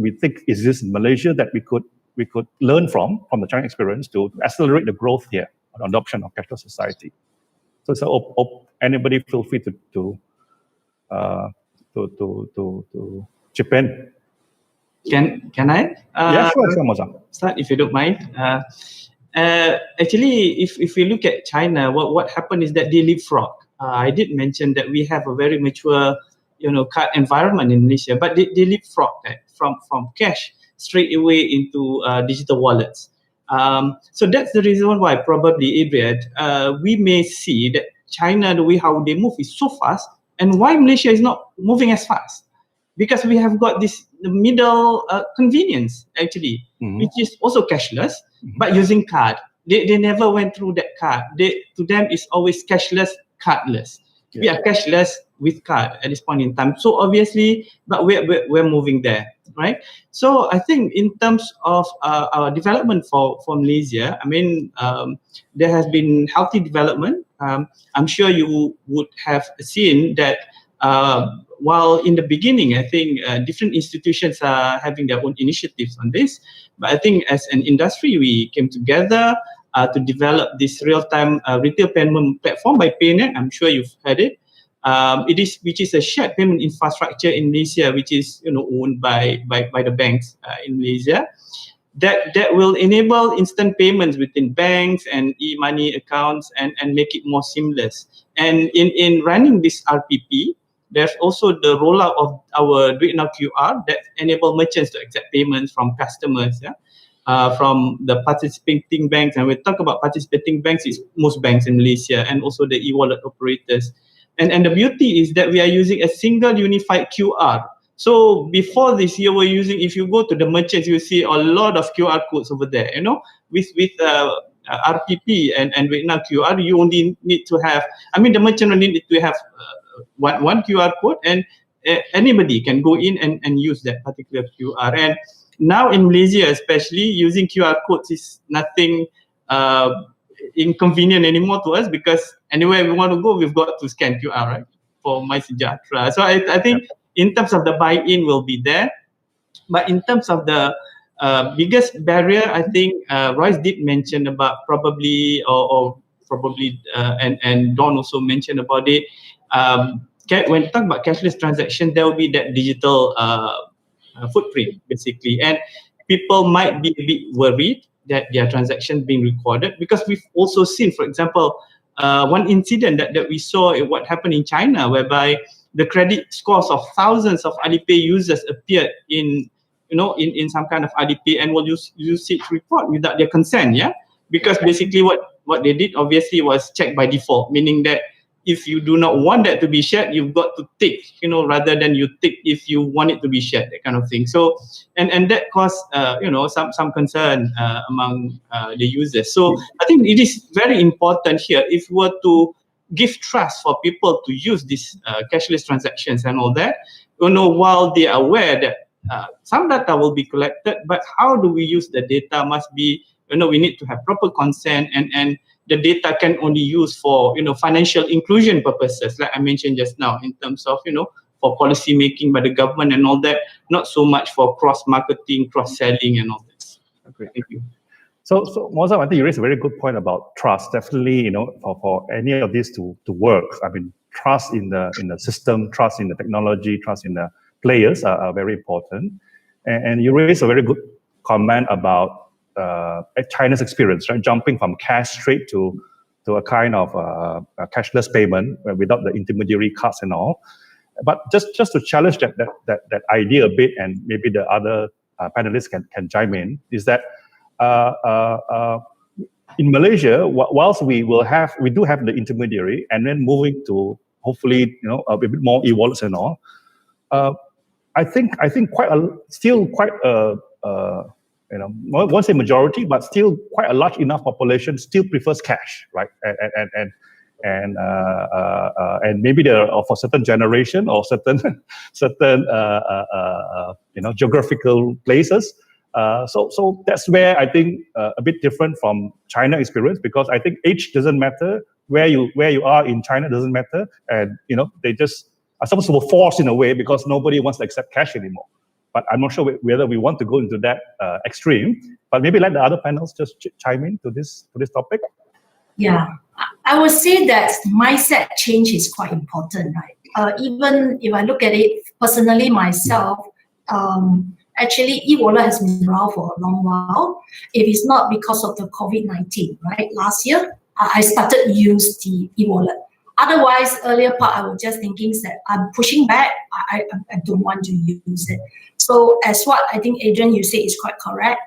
we think exist in Malaysia that we could learn from the China experience to accelerate the growth here on adoption of cashless society? So anybody feel free to chip in. Can I? Yeah, sure, Mozam. Start if you don't mind. Actually, if we look at China, what happened is that they leapfrog. I did mention that we have a very mature, card environment in Malaysia, but they leapfrog that from cash straight away into digital wallets. So that's the reason why probably, Adrian, we may see that China, the way how they move is so fast, and why Malaysia is not moving as fast. Because we have got this middle convenience, actually, which is also cashless, but using card. They never went through that card. To them, it's always cashless, cardless. Yeah. We are cashless with card at this point in time. So obviously, but we're moving there, right? So I think in terms of our development for Malaysia, I mean, there has been healthy development. I'm sure you would have seen that while in the beginning, I think different institutions are having their own initiatives on this. But I think as an industry, we came together to develop this real-time retail payment platform by PayNet. I'm sure you've heard it. Which is a shared payment infrastructure in Malaysia, which is owned by the banks in Malaysia. That will enable instant payments between banks and e-money accounts and make it more seamless. And in running this RPP, there's also the rollout of our Do It Now QR that enable merchants to accept payments from customers, from the participating banks. And we talk about participating banks, it's most banks in Malaysia and also the e-wallet operators. And the beauty is that we are using a single unified QR. So before this, you were using, if you go to the merchants, you see a lot of QR codes over there, with RPP and with now QR, you only need to have, the merchant only need to have one QR code, and anybody can go in and use that particular QR. And now in Malaysia, especially, using QR codes is nothing inconvenient anymore to us, because anywhere we want to go, we've got to scan QR, right, for MySejahtera. So I think in terms of the buy-in will be there, but in terms of the biggest barrier, I think Royce did mention about probably, and Don also mentioned about it. When you talk about cashless transaction, there will be that digital footprint, basically, and people might be a bit worried that their transaction being recorded, because we've also seen, for example, one incident that we saw what happened in China, whereby the credit scores of thousands of Alipay users appeared in some kind of Alipay and will use it report without their consent, because basically what they did obviously was check by default, meaning that if you do not want that to be shared, you've got to tick, rather than you tick if you want it to be shared, that kind of thing. So, and that caused, some concern among the users. So I think it is very important here, if we were to give trust for people to use these cashless transactions and all that, while they are aware that some data will be collected, but how do we use the data must be, we need to have proper consent, and the data can only use for, financial inclusion purposes, like I mentioned just now, in terms of, for policy making by the government and all that, not so much for cross-marketing, cross-selling and all this. Okay. Thank you. So Mozam, I think you raised a very good point about trust. Definitely, for any of this to work, I mean, trust in the system, trust in the technology, trust in the players are very important. And you raised a very good comment about China's experience, right? Jumping from cash straight to a kind of a cashless payment without the intermediary cards and all. But just to challenge that idea a bit, and maybe the other panelists can chime in, is that in Malaysia, whilst we do have the intermediary, and then moving to hopefully a bit more e-wallets and all, I think still quite I won't say majority, but still quite a large enough population still prefers cash, right? And maybe there are for certain generation or certain geographical places. So that's where I think a bit different from China experience, because I think age doesn't matter, where you are in China doesn't matter, and they just are supposed to be forced in a way because nobody wants to accept cash anymore. But I'm not sure whether we want to go into that extreme. But maybe let the other panels just chime in to this topic. Yeah, I would say that mindset change is quite important, right? Even if I look at it personally myself, actually e-wallet has been around for a long while. If it's not because of the COVID-19, right? Last year, I started to use the e-wallet. Otherwise, earlier part, I was just thinking that I'm pushing back. I don't want to use it. So as what I think, Adrian, you say is quite correct.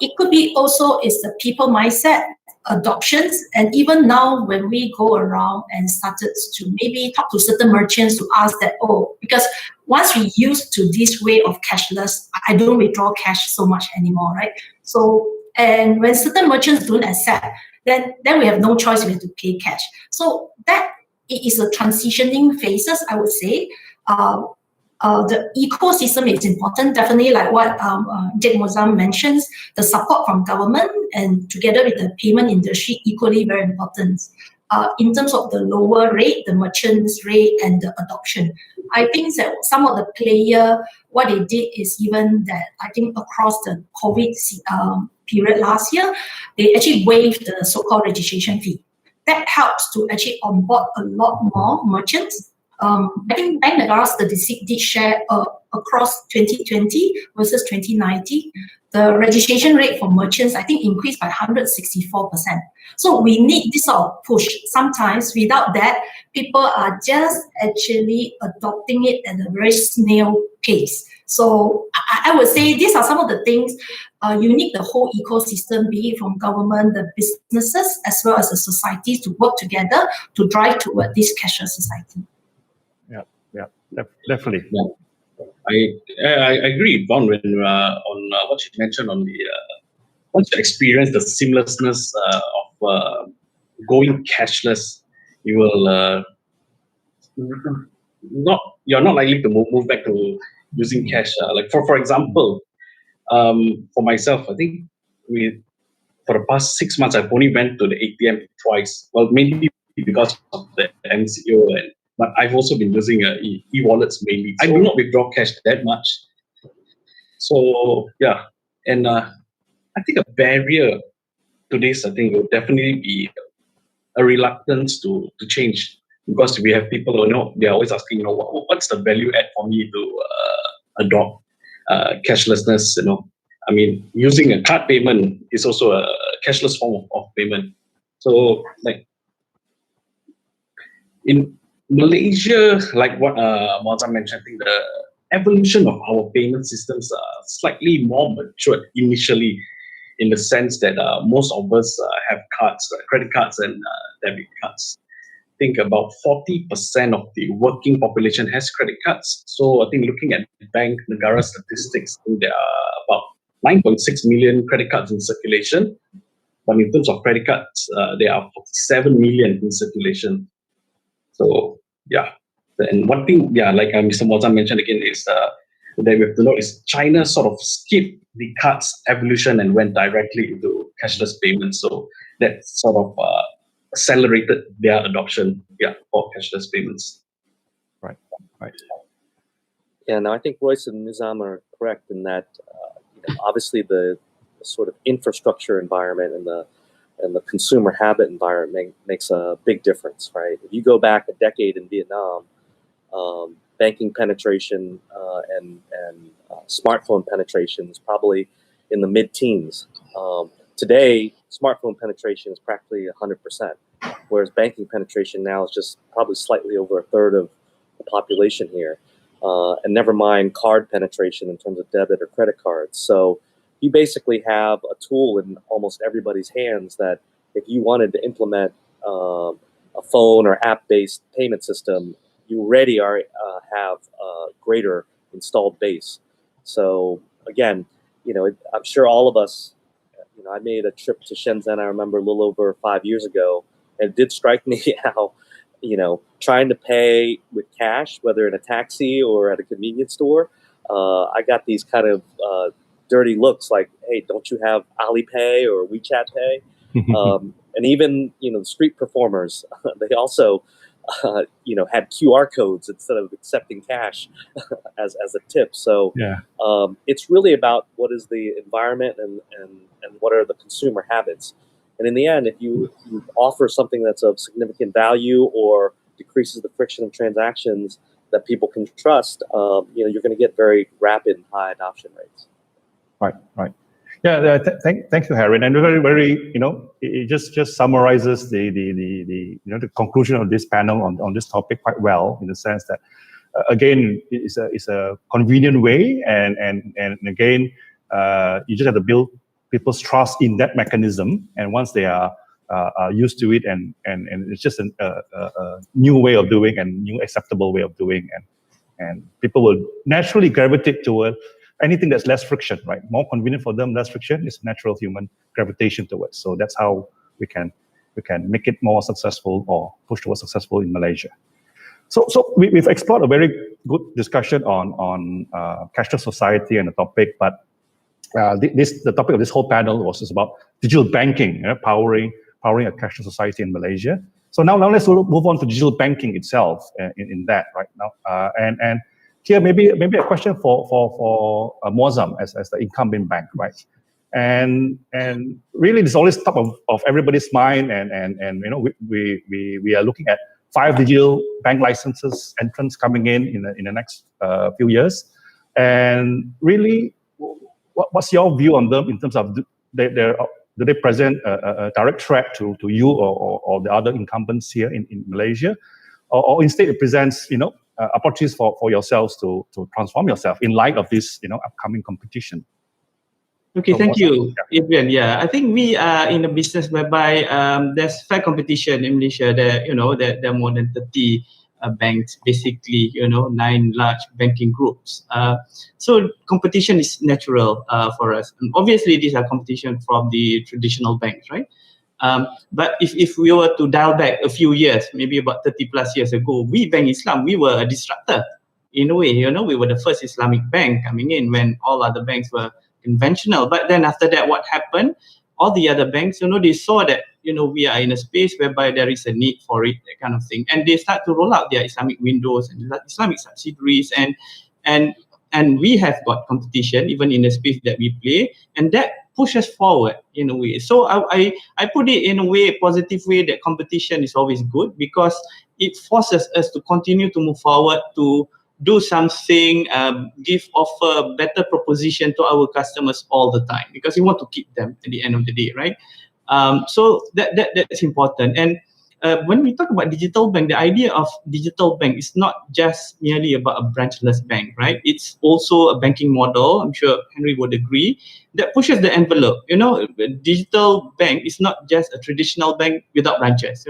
It could be also is the people mindset, adoptions, and even now when we go around and started to maybe talk to certain merchants to ask that, because once we used to this way of cashless, I don't withdraw cash so much anymore, right? So, and when certain merchants don't accept, then we have no choice, we have to pay cash. So that it is a transitioning phases, I would say. The ecosystem is important, definitely like what Jake Mozam mentions, the support from government and together with the payment industry equally very important. In terms of the lower rate, the merchants rate and the adoption. I think that some of the player, what they did is even that I think across the COVID period last year, they actually waived the so-called registration fee. That helps to actually onboard a lot more merchants. I think Bank Negara statistics did share across 2020 versus 2019, the registration rate for merchants, I think, increased by 164%. So we need this sort of push. Sometimes without that, people are just actually adopting it at a very snail pace. So I would say these are some of the things you need the whole ecosystem, be it from government, the businesses, as well as the societies to work together to drive toward this cashless society. Yeah, definitely. Yeah. I agree, Don, when on what you mentioned on the once you experience the seamlessness of going cashless, you will you're not likely to move back to using cash. Like for example, for myself, I think for the past 6 months I've only went to the ATM twice. Well, maybe because of the MCO but I've also been using e-wallets mainly. I do not withdraw cash that much. So yeah, and I think a barrier to this, I think, will definitely be a reluctance to change, because we have people who they're always asking, what's the value add for me to adopt cashlessness? I mean, using a card payment is also a cashless form of payment. So like in Malaysia, like what Mozam mentioned, I think the evolution of our payment systems are slightly more matured initially. in the sense that most of us have cards, credit cards and debit cards. I think about 40% of the working population has credit cards. So I think looking at Bank Negara statistics, I think there are about 9.6 million credit cards in circulation. But in terms of credit cards, there are 47 million in circulation. So yeah, and one thing, like Mr. Mozam mentioned again, is that we have to note is China sort of skipped the cards evolution and went directly into cashless payments. So that sort of accelerated their adoption, for cashless payments. Right. Yeah, no, I think Royce and Nizam are correct in that obviously the sort of infrastructure environment and the consumer habit environment makes a big difference, right? If you go back a decade in Vietnam, banking penetration and smartphone penetration is probably in the mid-teens. Today, smartphone penetration is practically 100%, whereas banking penetration now is just probably slightly over a third of the population here. And never mind card penetration in terms of debit or credit cards. So you basically have a tool in almost everybody's hands that if you wanted to implement a phone or app-based payment system, you already have a greater installed base. So again, I'm sure all of us, I made a trip to Shenzhen, I remember a little over 5 years ago, and it did strike me how, trying to pay with cash, whether in a taxi or at a convenience store, I got these kind of dirty looks like, hey, don't you have Alipay or WeChat Pay? And even, the street performers, they also, had QR codes instead of accepting cash as a tip. So it's really about what is the environment and what are the consumer habits. And in the end, if you offer something that's of significant value or decreases the friction of transactions that people can trust, you're going to get very rapid and high adoption rates. Right. Yeah, thank you, Harry. And very, it just summarizes the conclusion of this panel on this topic quite well, in the sense that, again, it's a convenient way, and again, you just have to build people's trust in that mechanism, and once they are used to it, and it's just a new way of doing and new acceptable way of doing, and people will naturally gravitate toward anything that's less friction, right? More convenient for them, less friction is natural human gravitation towards. So that's how we can make it more successful or push towards successful in Malaysia. So we've explored a very good discussion on cashless society and the topic, but the topic of this whole panel was just about digital banking, powering a cashless society in Malaysia. So now let's move on to digital banking itself in that right now. And here maybe a question for Mozam as the incumbent bank, right? And really, it's always top of everybody's mind, and we are looking at 5 digital bank licenses entrants coming in the next few years, and really, what's your view on them in terms of do they present a direct threat to you or the other incumbents here in Malaysia, or instead it presents opportunities for yourselves to transform yourself in light of this upcoming competition? Okay, thank you, Adrian. Yeah, I think we are in a business whereby there's fair competition in Malaysia. There are more than 30 banks, basically, 9 large banking groups. So competition is natural for us. And obviously, these are competition from the traditional banks, right? But if we were to dial back a few years, maybe about 30 plus years ago, we Bank Islam, we were a disruptor. In a way, we were the first Islamic bank coming in when all other banks were conventional. But then after that, what happened? All the other banks, they saw that, we are in a space whereby there is a need for it, that kind of thing. And they start to roll out their Islamic windows and Islamic subsidiaries. And we have got competition, even in the space that we play. And that pushes forward in a way. So I put it in a way, positive way, that competition is always good because it forces us to continue to move forward, to do something, offer better proposition to our customers all the time, because we want to keep them at the end of the day, right? So that's important. And when we talk about digital bank, the idea of digital bank is not just merely about a branchless bank, right? It's also a banking model, I'm sure Henry would agree, that pushes the envelope. A digital bank is not just a traditional bank without branches,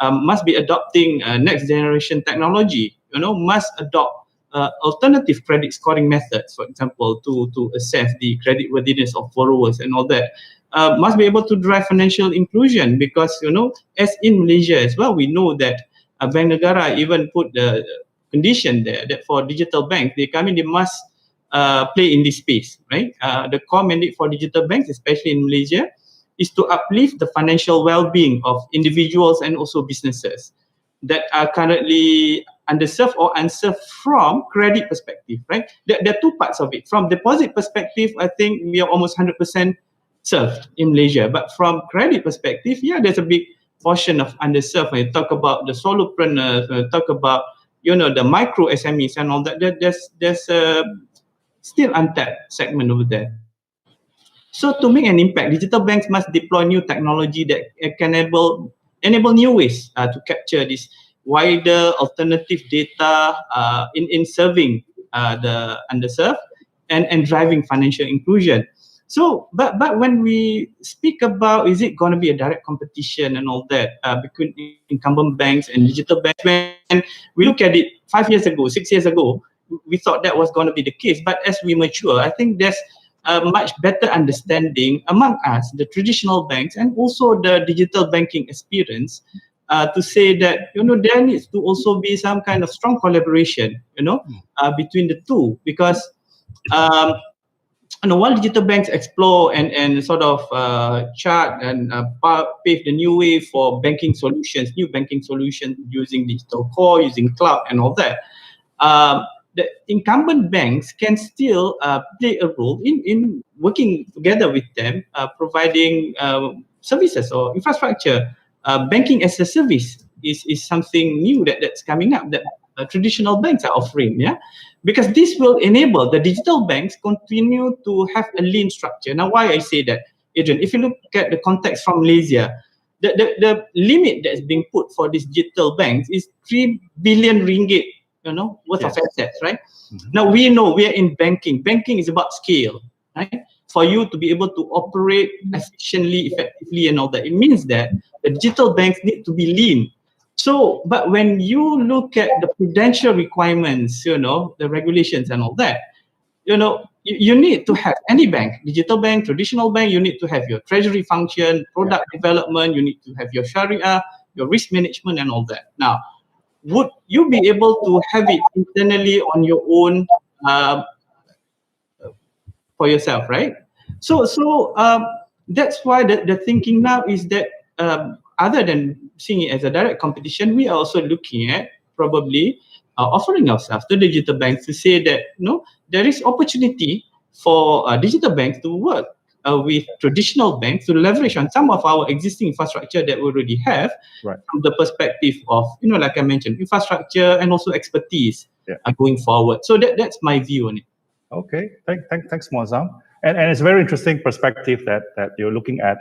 must be adopting next generation technology, must adopt alternative credit scoring methods, for example, to assess the credit worthiness of borrowers and all that. Must be able to drive financial inclusion because, as in Malaysia as well, we know that Bank Negara even put the condition there that for digital banks, they must play in this space, right? The core mandate for digital banks, especially in Malaysia, is to uplift the financial well-being of individuals and also businesses that are currently underserved or unserved from credit perspective, right? There are two parts of it. From deposit perspective, I think we are almost 100% served in Malaysia. But from credit perspective, there's a big portion of underserved. When you talk about the solopreneurs, when you talk about the micro SMEs and all that, there's a still untapped segment over there. So to make an impact, digital banks must deploy new technology that can enable new ways to capture this wider alternative data in serving the underserved and driving financial inclusion. So, but when we speak about, is it going to be a direct competition and all that between incumbent banks and digital banks? When we look at it 5 years ago, 6 years ago, we thought that was going to be the case. But as we mature, I think there's a much better understanding among us, the traditional banks, and also the digital banking experience, to say that there needs to also be some kind of strong collaboration, between the two, because while digital banks explore and sort of chart and pave the new way for banking solutions, new banking solutions using digital core, using cloud, and all that. The incumbent banks can still play a role in working together with them, providing services or infrastructure. Banking as a service is something new that's coming up that traditional banks are offering, because this will enable the digital banks continue to have a lean structure. Now, why I say that, Adrian, if you look at the context from Malaysia, the limit that's being put for these digital banks is 3 billion ringgit worth of assets, right? Mm-hmm. Now we know we are in banking. Banking is about scale, right? For you to be able to operate efficiently, effectively, and all that, it means that the digital banks need to be lean. So, but when you look at the prudential requirements, the regulations and all that, you need to have any bank, digital bank, traditional bank, you need to have your treasury function, product development, you need to have your Sharia, your risk management, and all that. Now, would you be able to have it internally on your own for yourself, right? So that's why the thinking now is that other than seeing it as a direct competition, we are also looking at probably offering ourselves to digital banks to say that there is opportunity for digital banks to work with traditional banks to leverage on some of our existing infrastructure that we already have, right, from the perspective of, like I mentioned, infrastructure and also expertise going forward. So that's my view on it. Okay, thanks, Muazzam. And it's a very interesting perspective that you're looking at.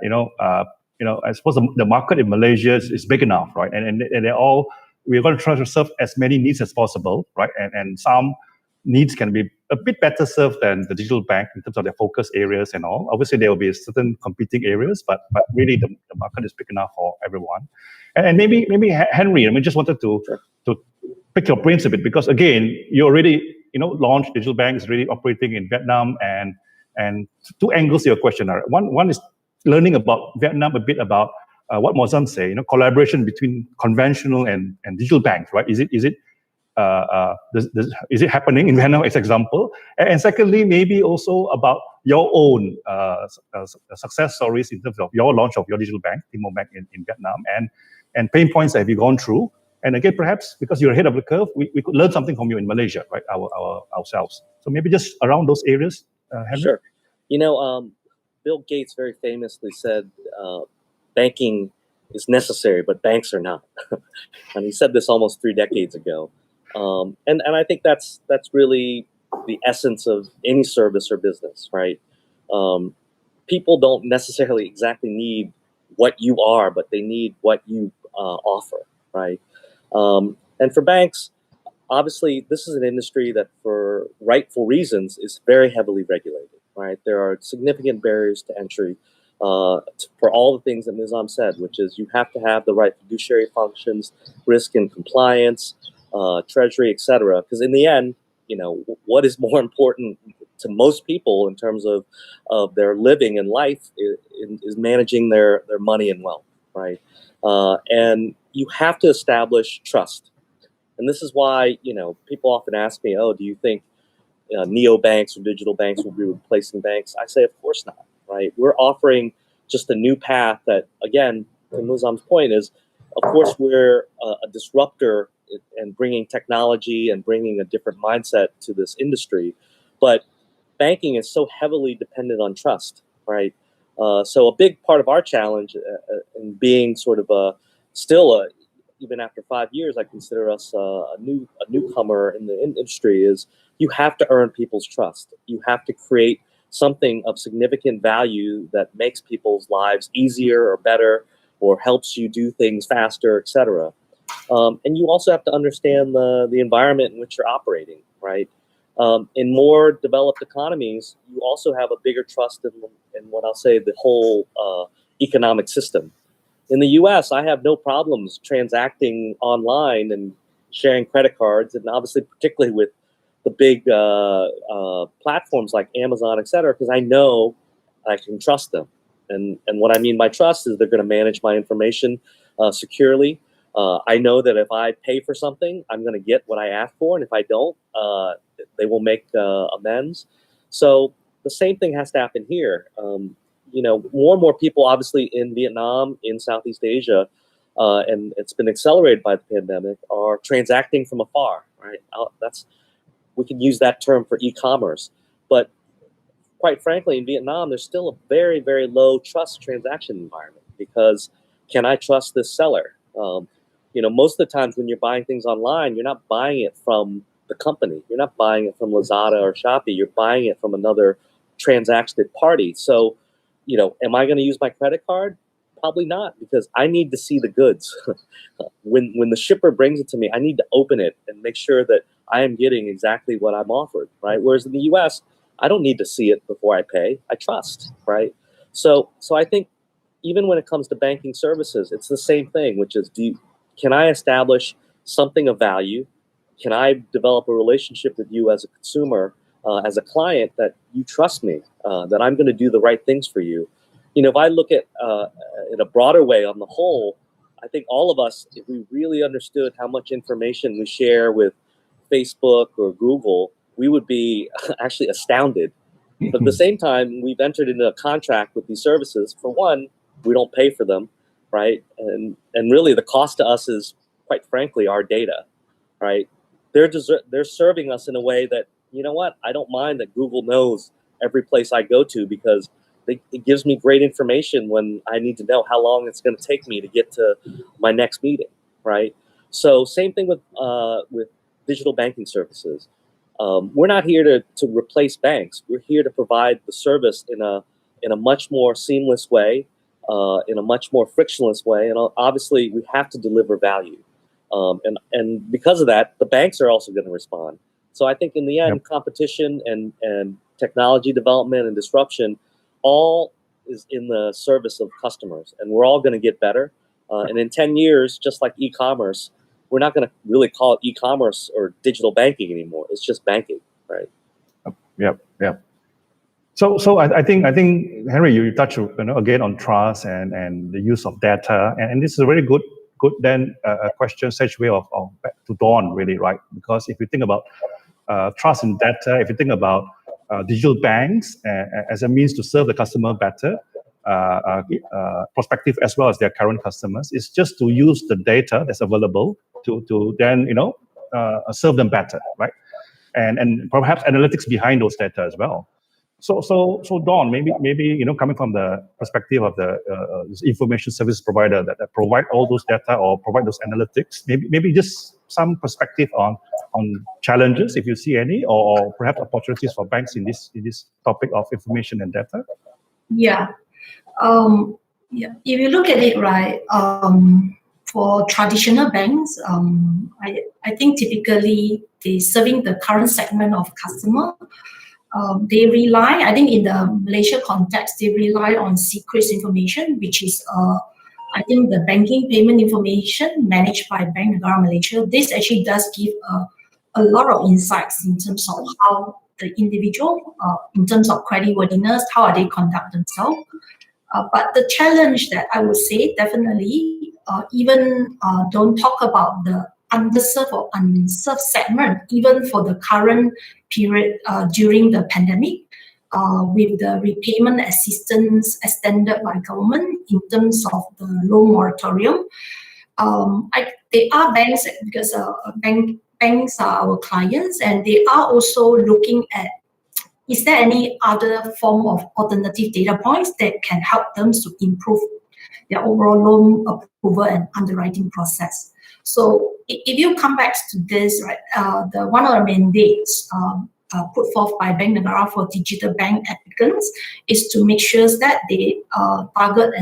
I suppose the market in Malaysia is big enough, right? And they're all, we're going to try to serve as many needs as possible, right? And some needs can be a bit better served than the digital bank in terms of their focus areas and all. Obviously, there will be certain competing areas, but really the market is big enough for everyone. And maybe Henry, I just wanted to pick your brains a bit, because again, you already launched digital banks really operating in Vietnam, and two angles to your question are, one is learning about Vietnam, a bit about what Muazzam say, collaboration between conventional and digital banks, right? Is it happening in Vietnam as example? And secondly, maybe also about your own success stories in terms of your launch of your digital bank, Timo Bank in Vietnam, and pain points that have you gone through. And again, perhaps because you're ahead of the curve, we could learn something from you in Malaysia, right? Ourselves. So maybe just around those areas, Henry? Sure. Bill Gates very famously said, banking is necessary, but banks are not. And he said this almost 3 decades ago. And I think that's really the essence of any service or business, right? People don't necessarily exactly need what you are, but they need what you offer, right? And for banks, obviously, this is an industry that, for rightful reasons, is very heavily regulated, right? There are significant barriers to entry for all the things that Nizam said, which is you have to have the right fiduciary functions, risk and compliance, treasury, etc. Because in the end, what is more important to most people in terms of their living and life is managing their money and wealth, right? And you have to establish trust. And this is why, people often ask me, oh, do you think neobanks or digital banks will be replacing banks? I say, of course not, right? We're offering just a new path that, again, to Nizam's point is, of course, we're a disruptor and bringing technology and bringing a different mindset to this industry. But banking is so heavily dependent on trust, right? So a big part of our challenge in being sort of even after 5 years, I consider us a newcomer in the industry, is you have to earn people's trust. You have to create something of significant value that makes people's lives easier or better, or helps you do things faster, etc. And you also have to understand the environment in which you're operating, right? In more developed economies, you also have a bigger trust in what I'll say the whole economic system. In the US, I have no problems transacting online and sharing credit cards, and obviously particularly with the big platforms like Amazon, et cetera, because I know I can trust them. And what I mean by trust is they're going to manage my information securely. I know that if I pay for something, I'm going to get what I ask for, and if I don't, they will make amends. So the same thing has to happen here. More and more people, obviously, in Vietnam, in Southeast Asia, and it's been accelerated by the pandemic, are transacting from afar, right? We can use that term for e-commerce. But quite frankly, in Vietnam, there's still a very, very low trust transaction environment, because can I trust this seller? Most of the times when you're buying things online, you're not buying it from the company. You're not buying it from Lazada or Shopee. You're buying it from another transacted party. So, am I going to use my credit card? Probably not, because I need to see the goods. When the shipper brings it to me, I need to open it and make sure that I am getting exactly what I'm offered, right? Whereas in the US, I don't need to see it before I pay. I trust, right? So I think even when it comes to banking services, it's the same thing, which is, can I establish something of value? Can I develop a relationship with you as a consumer, as a client, that you trust me, that I'm going to do the right things for you? If I look at in a broader way on the whole, I think all of us, if we really understood how much information we share with Facebook or Google, we would be actually astounded. But at the same time, we've entered into a contract with these services. For one, we don't pay for them, right? And really the cost to us is, quite frankly, our data, right? They're serving us in a way that, I don't mind that Google knows every place I go to, because it gives me great information when I need to know how long it's going to take me to get to my next meeting, right? So same thing with digital banking services. We're not here to replace banks. We're here to provide the service in a much more seamless way, in a much more frictionless way, and obviously we have to deliver value. And because of that, the banks are also going to respond. So I think in the end, competition and technology development and disruption all is in the service of customers, and we're all going to get better. And in 10 years, just like e-commerce, we're not going to really call it e-commerce or digital banking anymore. It's just banking, right? Yeah. So I think Henry, you touched again on trust and the use of data, and this is a very good then question segue of back to Dawn, really, right? Because if you think about trust in data, if you think about digital banks as a means to serve the customer better, prospective as well as their current customers, it's just to use the data that's available to then serve them better, right? And perhaps analytics behind those data as well. So Dawn, maybe coming from the perspective of the information service provider that provide all those data or provide those analytics, maybe just some perspective on challenges, if you see any, or perhaps opportunities for banks in this topic of information and data. Yeah. If you look at it, right, for traditional banks, I think typically they serving the current segment of customer. They rely, I think in the Malaysia context, they rely on secrets information, which is I think the banking payment information managed by Bank Negara Malaysia. This actually does give a lot of insights in terms of how the individual, in terms of creditworthiness, how are they conduct themselves. But the challenge that I would say definitely even don't talk about the underserved or unserved segment, even for the current period during the pandemic, with the repayment assistance extended by government in terms of the loan moratorium. They are banks because banks are our clients, and they are also looking at is there any other form of alternative data points that can help them to improve their overall loan approval and underwriting process. So if you come back to this, right, one of the mandates put forth by Bank Negara for digital bank applicants is to make sure that they target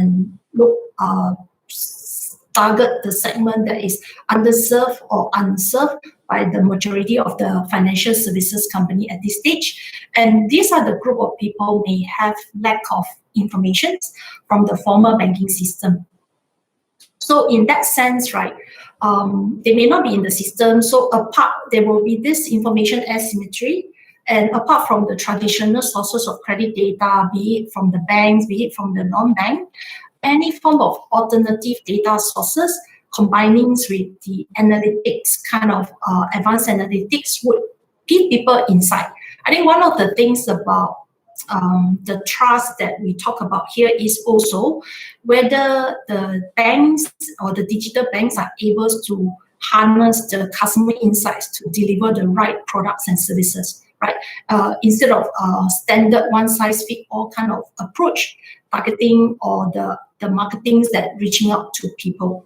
the segment that is underserved or unserved by the majority of the financial services company at this stage. And these are the group of people may have lack of information from the former banking system. So in that sense, right, they may not be in the system. So there will be this information asymmetry. And apart from the traditional sources of credit data, be it from the banks, be it from the non-bank, any form of alternative data sources combining with the analytics, kind of advanced analytics would give people insight. I think one of the things about the trust that we talk about here is also whether the banks or the digital banks are able to harness the customer insights to deliver the right products and services, right? Instead of standard one-size-fits-all kind of approach, targeting or the marketing that reaching out to people.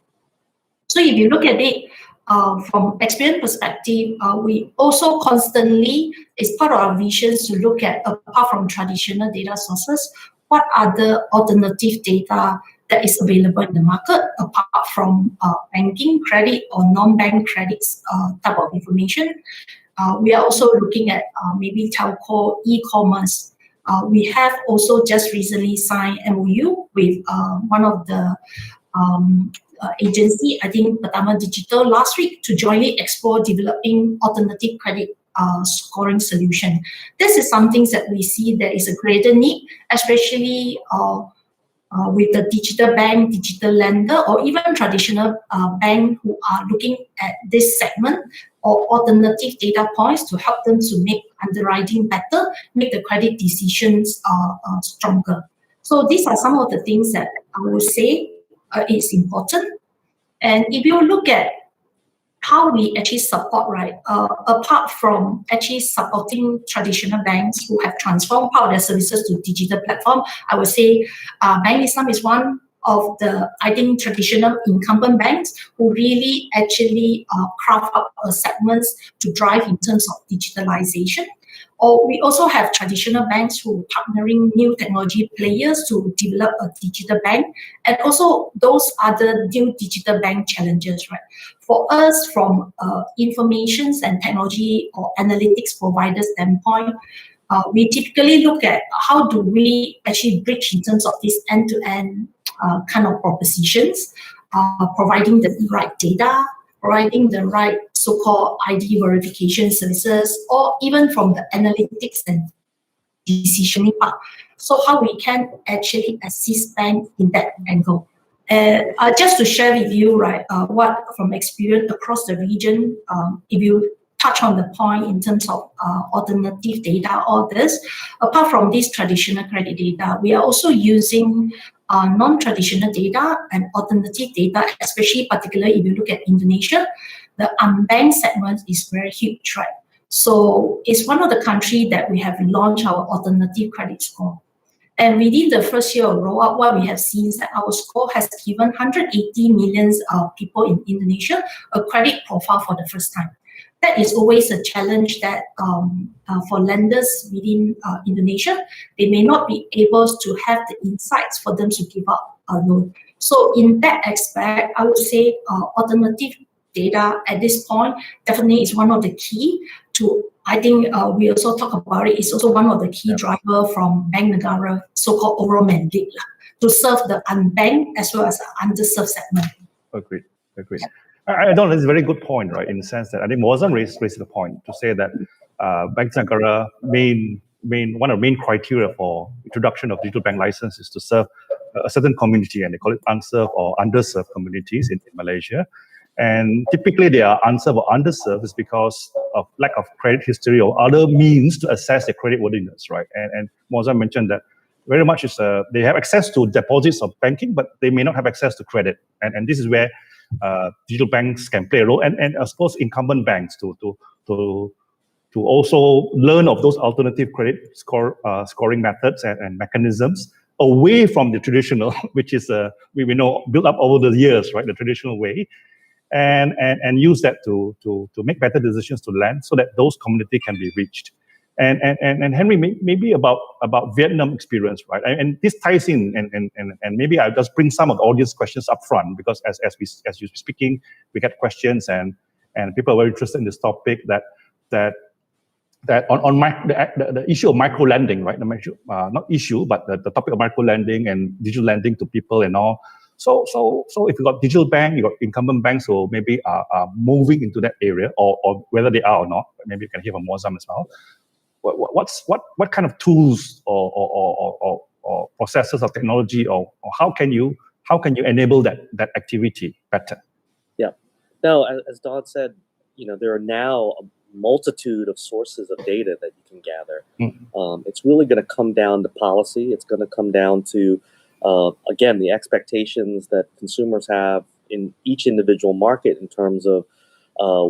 So if you look at it from experience perspective, we also constantly, it's part of our visions to look at, apart from traditional data sources, what are the alternative data that is available in the market apart from banking, credit, or non-bank credits type of information. We are also looking at maybe telco, e-commerce. We have also just recently signed MOU with one of the agency, I think Pertama Digital last week, to jointly explore developing alternative credit scoring solution. This is something that we see there is a greater need, especially with the digital bank, digital lender, or even traditional bank who are looking at this segment or alternative data points to help them to make underwriting better, make the credit decisions stronger. So these are some of the things that I would say is important. And if you look at how we actually support, right, apart from actually supporting traditional banks who have transformed part of their services to digital platform, I would say Bank Islam is one of the, I think, traditional incumbent banks who really actually craft up segments to drive in terms of digitalization. Or we also have traditional banks who are partnering new technology players to develop a digital bank, and also those other new digital bank challenges, right? For us, from information and technology or analytics provider standpoint, we typically look at how do we actually bridge in terms of this end-to-end kind of propositions, providing the right data, providing the right so-called ID verification services, or even from the analytics and decisioning part. So how we can actually assist banks in that angle. Just to share with you, right, what from experience across the region, if you touch on the point in terms of alternative data, all this, apart from this traditional credit data, we are also using non-traditional data and alternative data, especially particularly if you look at Indonesia, the unbanked segment is very huge, right? So it's one of the countries that we have launched our alternative credit score. And within the first year of rollout, what we have seen is that our score has given 180 million people in Indonesia a credit profile for the first time. That is always a challenge that for lenders within Indonesia, they may not be able to have the insights for them to give out a loan. So in that aspect, I would say alternative data at this point definitely is one of the key to, I think we also talk about it, it's also one of the key driver from Bank Negara, so-called overall mandate to serve the unbanked as well as the underserved segment. Agreed. I don't know, it's a very good point, right? In the sense that I think Mozam raised the point to say that Bank Negara one of the main criteria for introduction of digital bank license is to serve a certain community, and they call it unserved or underserved communities in Malaysia. And typically they are unserved or underserved is because of lack of credit history or other means to assess their credit worthiness, right? And Mozam mentioned that very much is they have access to deposits of banking, but they may not have access to credit. And this is where digital banks can play a role, and I suppose incumbent banks to also learn of those alternative credit scoring methods and mechanisms away from the traditional, which is we know built up over the years, right? The traditional way, and use that to make better decisions to lend, so that those community can be reached. And Henry, maybe about Vietnam experience, right? And this ties in, and maybe I'll just bring some of the audience questions up front, because as you're speaking, we get questions and people are very interested in this topic that on the issue of micro lending, right? Not issue, but the topic of micro lending and digital lending to people and all. So if you got digital bank, you got incumbent banks who maybe are moving into that area, or whether they are or not. Maybe you can hear from Mozam as well. What kind of tools or processes of technology or how can you enable that activity better? Yeah. No, as Don said, there are now a multitude of sources of data that you can gather. It's really going to come down to policy. It's going to come down to again, the expectations that consumers have in each individual market in terms of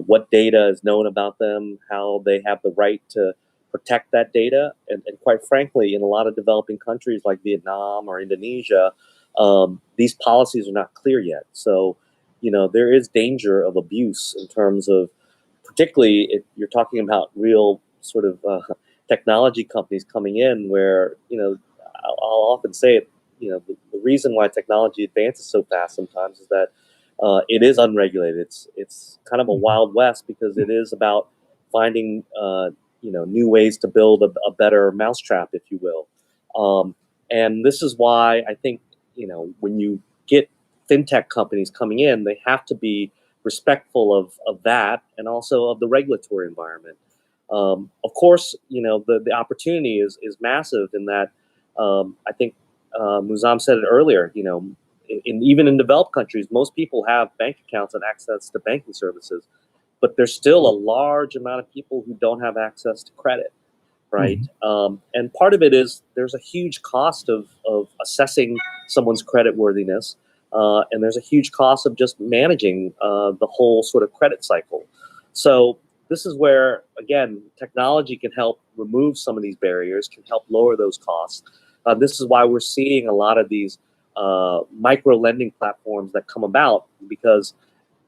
what data is known about them, how they have the right to protect that data. And quite frankly, in a lot of developing countries like Vietnam or Indonesia, these policies are not clear yet. So, there is danger of abuse in terms of, particularly if you're talking about real sort of technology companies coming in where, I'll often say it, the reason why technology advances so fast sometimes is that it is unregulated. It's kind of a wild west because it is about finding new ways to build a better mousetrap, if you will. And this is why I think when you get fintech companies coming in, they have to be respectful of that and also of the regulatory environment. Of course, the opportunity is massive in that I think Muzam said it earlier, even in developed countries, most people have bank accounts and access to banking services, but there's still a large amount of people who don't have access to credit, right? And part of it is there's a huge cost of assessing someone's credit worthiness, and there's a huge cost of just managing the whole sort of credit cycle. So this is where, again, technology can help remove some of these barriers, can help lower those costs. This is why we're seeing a lot of these micro lending platforms that come about, because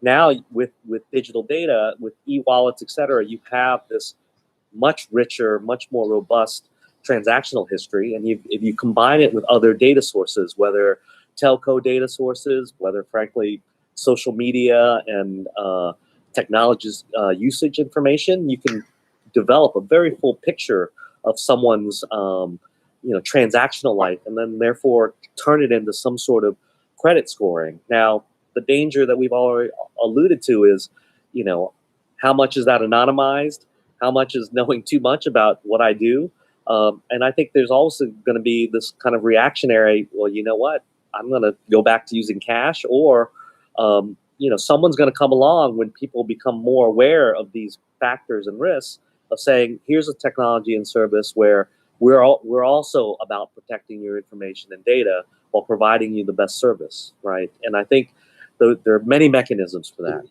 now with digital data, with e-wallets, et cetera, you have this much richer, much more robust transactional history. And if you combine it with other data sources, whether telco data sources, whether frankly social media and technologies usage information, you can develop a very full picture of someone's transactional life, and then therefore turn it into some sort of credit scoring. Now, the danger that we've already alluded to is, how much is that anonymized? How much is knowing too much about what I do? And I think there's also going to be this kind of reactionary, well, you know what? I'm going to go back to using cash, or, someone's going to come along when people become more aware of these factors and risks of saying, here's a technology and service where we're also about protecting your information and data while providing you the best service, right? And I think there are many mechanisms for that.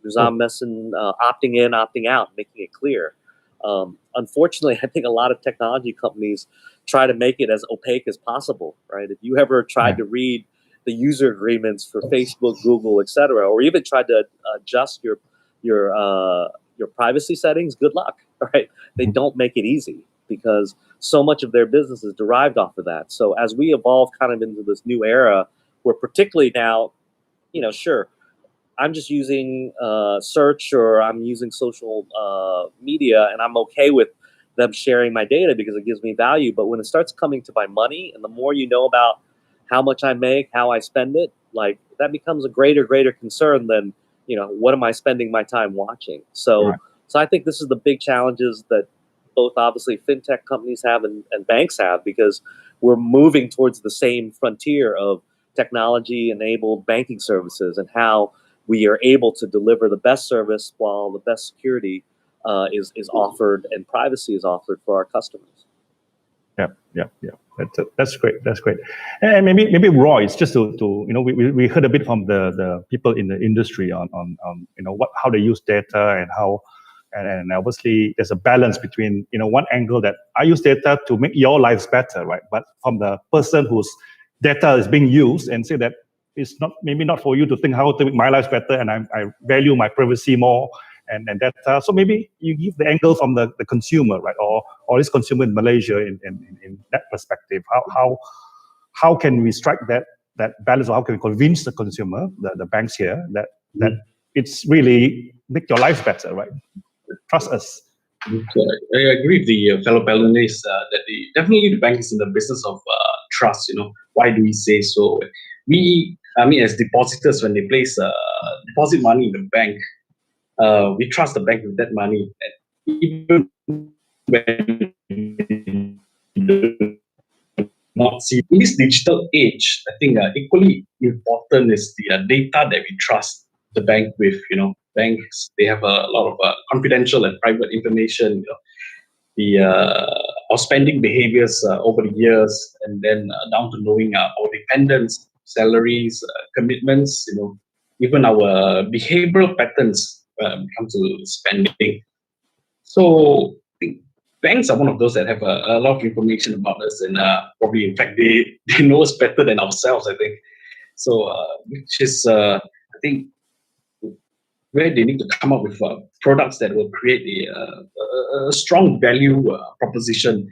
Muzam mentioned opting in, opting out, making it clear. Unfortunately, I think a lot of technology companies try to make it as opaque as possible, right? If you ever tried to read the user agreements for Facebook, Google, et cetera, or even tried to adjust your privacy settings, good luck, right? They don't make it easy, because so much of their business is derived off of that. So as we evolve kind of into this new era where particularly now, sure, I'm just using search or I'm using social media, and I'm okay with them sharing my data because it gives me value. But when it starts coming to my money, and the more you know about how much I make, how I spend it, like that becomes a greater concern than, what am I spending my time watching? So, so I think this is the big challenges that both obviously fintech companies have and banks have, because we're moving towards the same frontier of technology-enabled banking services and how we are able to deliver the best service while the best security is offered and privacy is offered for our customers. Yeah. That's great. And maybe Royce, just to we heard a bit from the people in the industry on how they use data and how, and obviously there's a balance between one angle that I use data to make your lives better, right? But from the person whose data is being used, and say that it's maybe not for you to think how to make my life better, and I value my privacy more and data. So maybe you give the angle from the consumer, right, or this consumer in Malaysia in that perspective. How can we strike that balance, or how can we convince the consumer, the banks here, that it's really make your life better, right? Trust us. I agree with the fellow panelists that definitely the bank is in the business of trust. Why do we say so? As depositors, when they place deposit money in the bank, we trust the bank with that money. And even when not see in this digital age, I think equally important is the data that we trust the bank with. Banks, they have a lot of confidential and private information. Our spending behaviors over the years, and then down to knowing our dependents, salaries, commitments. Even our behavioral patterns when it comes to spending. So I think banks are one of those that have a lot of information about us, and probably, in fact, they know us better than ourselves, I think. So, which is, I think, where they need to come up with products that will create a strong value proposition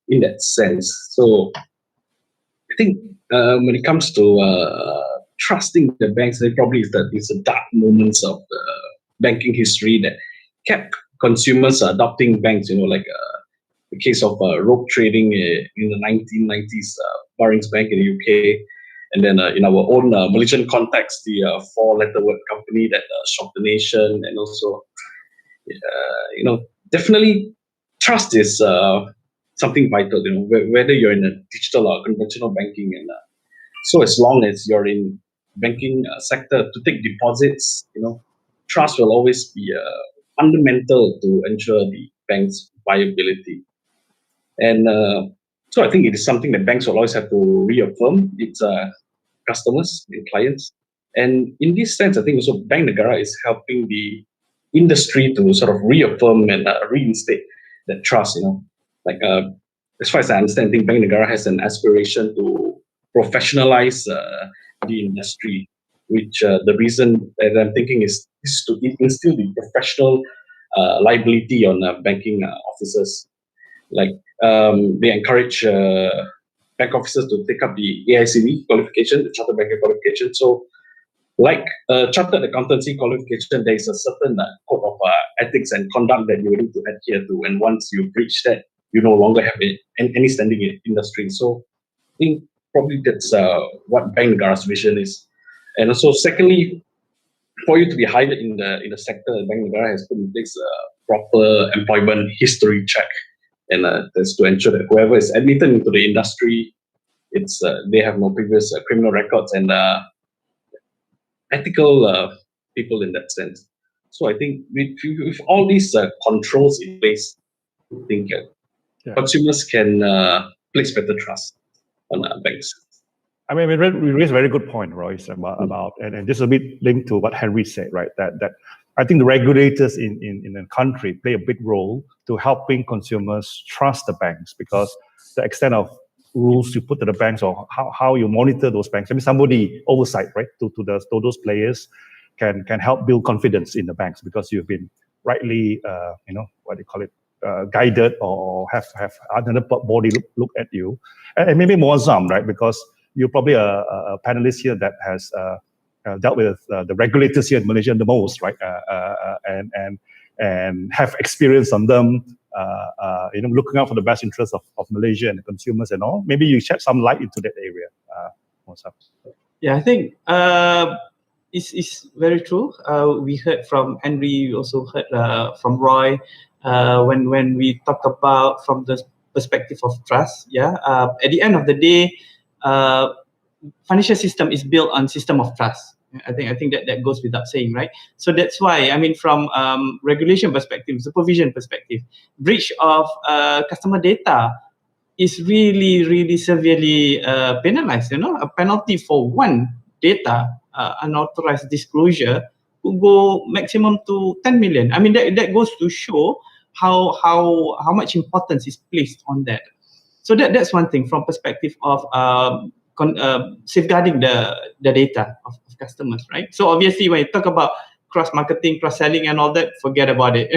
in that sense. So, I think when it comes to trusting the banks, there probably is the dark moments of banking history that kept consumers adopting banks. Like the case of rogue trading in the 1990s, Barings Bank in the UK. And then in our own Malaysian context, the four-letter word company that shocked the nation. And also, definitely trust is something vital, whether you're in a digital or conventional banking. And so as long as you're in banking sector to take deposits, trust will always be fundamental to ensure the bank's viability. And so I think it is something that banks will always have to reaffirm its customers and clients. And in this sense, I think also Bank Negara is helping the industry to sort of reaffirm and reinstate that trust. As far as I understand, I think Bank Negara has an aspiration to professionalize the industry, which the reason that I'm thinking is to instill the professional liability on banking officers. They encourage bank officers to take up the AICD qualification, the Chartered Banker qualification. So, like Chartered Accountancy qualification, there is a certain code of ethics and conduct that you need to adhere to. And once you breach that, you no longer have any standing in industry. So, I think probably that's what Bank Negara's vision is. And also, secondly, for you to be hired in the sector, Bank Negara has put in place a proper employment history check. And that's to ensure that whoever is admitted into the industry, they have no previous criminal records and ethical people in that sense. So I think with all these controls in place, I think consumers can place better trust on banks. I mean, we raised a very good point, Royce, about and this is a bit linked to what Henry said, right? That I think the regulators in the country play a big role to helping consumers trust the banks, because the extent of rules you put to the banks or how you monitor those banks. I mean, somebody oversight, right, to those players can help build confidence in the banks, because you've been rightly, guided or have another body look at you. And maybe Muazzam, right, because you're probably a panelist here that has dealt with the regulators here in Malaysia the most, right? And have experience on them, looking out for the best interests of Malaysia and the consumers and all. Maybe you shed some light into that area. Yeah, I think it's very true. We heard from Henry, we also heard from Roy when we talk about from the perspective of trust. Yeah, at the end of the day, financial system is built on system of trust. I think that goes without saying, right? So that's why, I mean, from regulation perspective, supervision perspective, breach of customer data is really severely penalized. A penalty for one data unauthorized disclosure could go maximum to 10 million. I mean, that goes to show how much importance is placed on that. So that's one thing from perspective of safeguarding the data of customers, right? So obviously, when you talk about cross-marketing, cross-selling and all that, forget about it.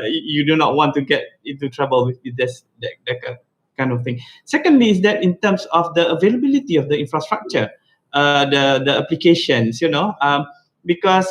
You do not want to get into trouble with this that kind of thing. Secondly, is that in terms of the availability of the infrastructure, the applications, because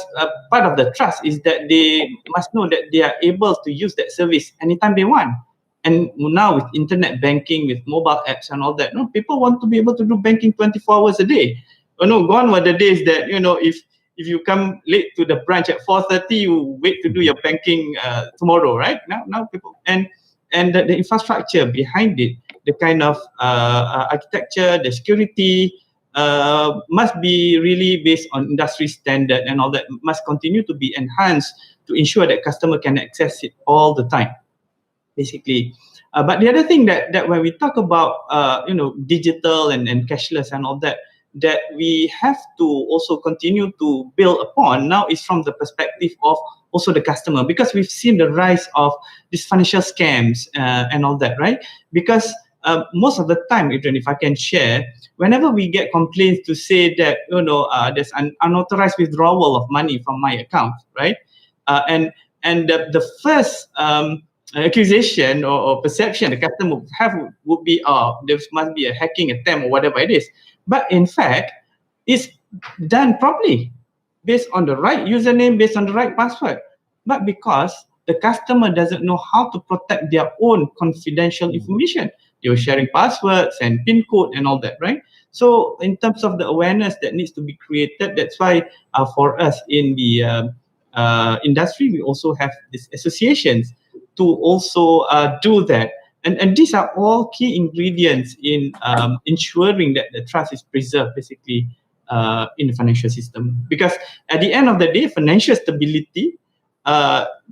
part of the trust is that they must know that they are able to use that service anytime they want. And now with internet banking, with mobile apps and all that, people want to be able to do banking 24 hours a day. Gone were the days that, if you come late to the branch at 4:30, you wait to do your banking tomorrow, right? Now people, and the infrastructure behind it, the kind of architecture, the security, must be really based on industry standard and all that, must continue to be enhanced to ensure that customer can access it all the time, basically. But the other thing that when we talk about digital and cashless and all that we have to also continue to build upon now is from the perspective of also the customer, because we've seen the rise of these financial scams and all that, right? Because most of the time, Adrian, if I can share, whenever we get complaints to say that there's an unauthorized withdrawal of money from my account, right? And the first accusation or perception the customer would have would be, there must be a hacking attempt or whatever it is. But in fact, it's done properly, based on the right username, based on the right password. But because the customer doesn't know how to protect their own confidential information, they were sharing passwords and PIN code and all that, right? So in terms of the awareness that needs to be created, that's why for us in the industry, we also have these associations to also do that. And these are all key ingredients in ensuring that the trust is preserved, basically, in the financial system. Because at the end of the day, financial stability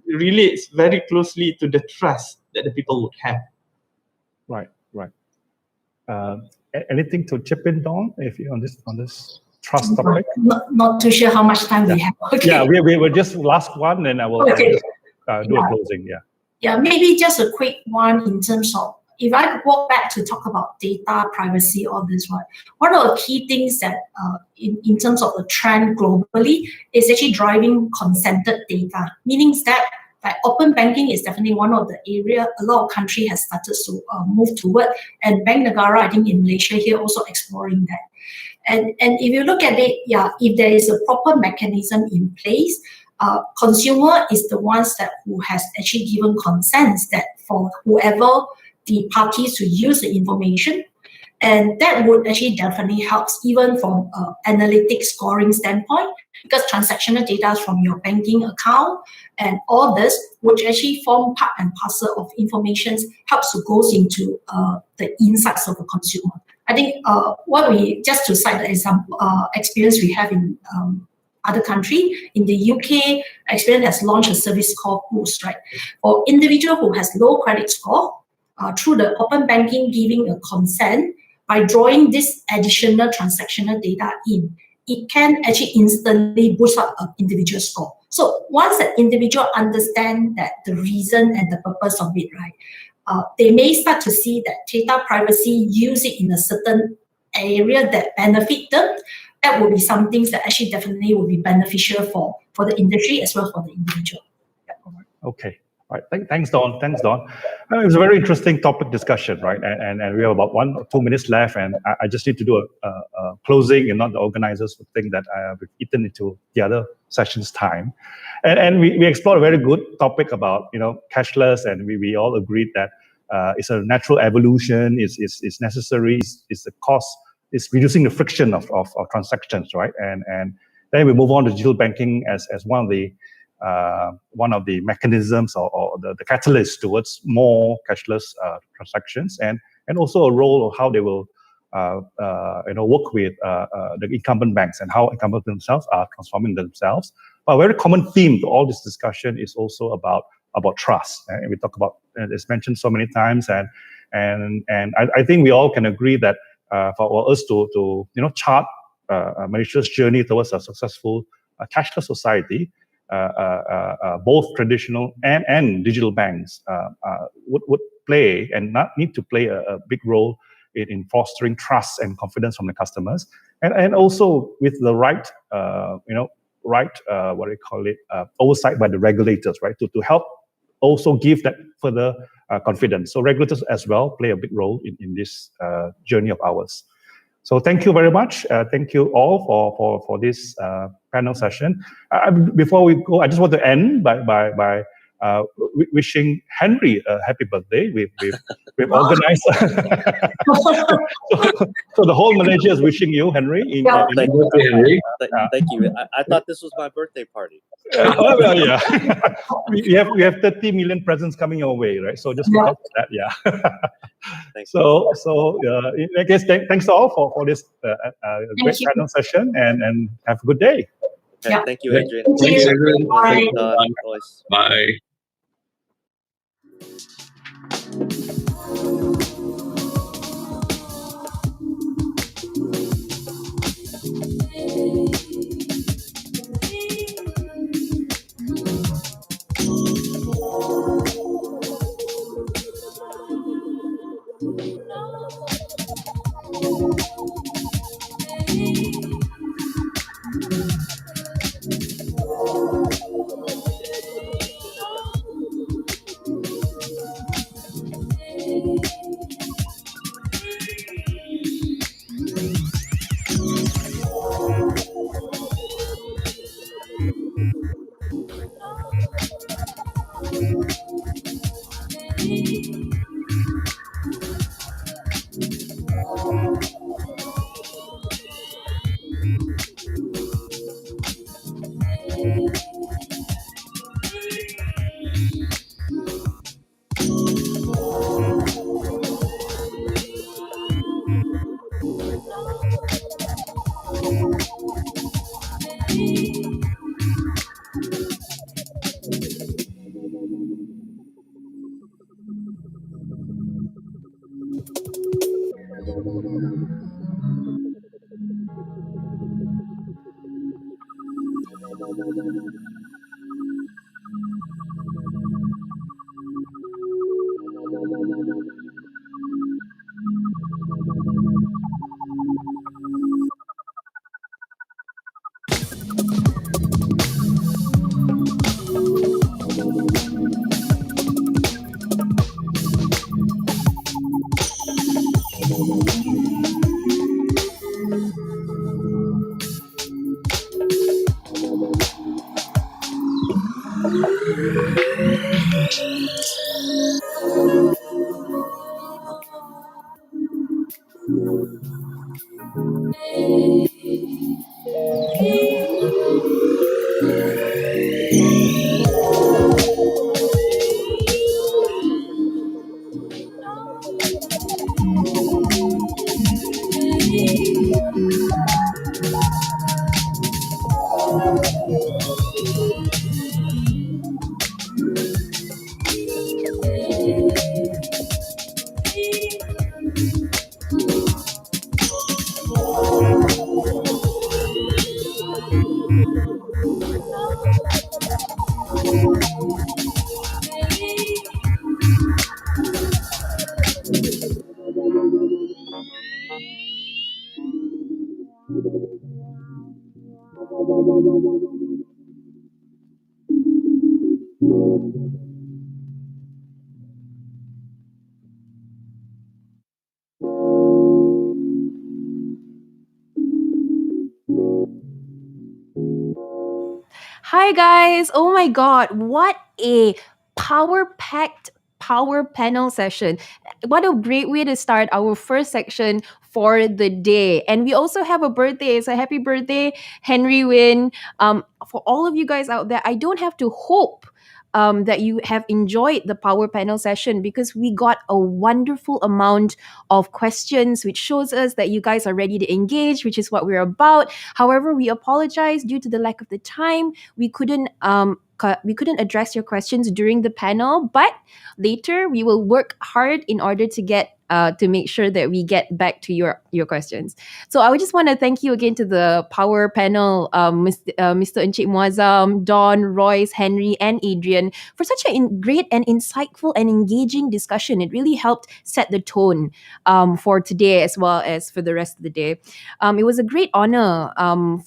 relates very closely to the trust that the people would have. Right. Anything to chip in, Dawn, if you on this trust topic? Not too sure how much time we have. Okay. Yeah, we will just last one, and I will do a closing. Yeah, maybe just a quick one in terms of, if I walk back to talk about data privacy, all this, right? One of the key things that in terms of the trend globally is actually driving consented data, meaning that like open banking is definitely one of the area a lot of countries has started to move toward, and Bank Negara, I think in Malaysia here, also exploring that. And if you look at it, if there is a proper mechanism in place, consumer is the ones who has actually given consent that for whoever the parties to use the information, and that would actually definitely helps even from analytics scoring standpoint, because transactional data from your banking account and all this, which actually form part and parcel of information, helps to goes into the insights of the consumer. I think just to cite the example experience we have in other country, in the UK, Experian has launched a service called Boost, right? For individual who has low credit score, through the open banking giving a consent, by drawing this additional transactional data in, it can actually instantly boost up an individual score. So once the individual understand that the reason and the purpose of it, right, they may start to see that data privacy, use it in a certain area that benefit them. That will be some things that actually definitely will be beneficial for the industry as well as for the individual. Okay. Right. Thanks, Don. Thanks, Don. It was a very interesting topic discussion, right? And we have about 1 or 2 minutes left, and I just need to do a closing, and not the organizers would think that I have eaten into the other session's time. And we explored a very good topic about cashless, and we all agreed that it's a natural evolution, it's necessary, it's the cost, it's reducing the friction of transactions, right? And then we move on to digital banking as one of the mechanisms or the catalyst towards more cashless transactions, and also a role of how they will work with the incumbent banks and how incumbents themselves are transforming themselves. But a very common theme to all this discussion is also about trust. And we talk about it's mentioned so many times, and I think we all can agree that for us to chart Malaysia's journey towards a successful cashless society, both traditional and digital banks would play and not need to play a big role in fostering trust and confidence from the customers, and also with the right oversight by the regulators, right, to help also give that further confidence. So regulators as well play a big role in this journey of ours. So thank you very much. Thank you all for this panel session. Before we go, I just want to end by wishing Henry a happy birthday. We've organized. so the whole Malaysia is wishing you, Henry. Thank you, Henry. Thank you. I thought this was my birthday party. Well, yeah. we have 30 million presents coming your way, right? So just look out for that, yeah. So I guess thanks all for this great panel session, and have a good day. Okay, thank you, Adrian. Thanks, Adrian. Bye. Hi guys! Oh my god, what a power-packed power panel session. What a great way to start our first section for the day. And we also have a birthday. So happy birthday, Henry Win. For all of you guys out there, I don't have to hope that you have enjoyed the power panel session because we got a wonderful amount of questions, which shows us that you guys are ready to engage, which is what we're about. However, we apologize due to the lack of the time. We couldn't address your questions during the panel, but later we will work hard in order to get to make sure that we get back to your questions. So I would just want to thank you again to the power panel, Mr. Encik Muazzam, Don, Royce, Henry, and Adrian for such a great and insightful and engaging discussion. It really helped set the tone for today as well as for the rest of the day. It was a great honor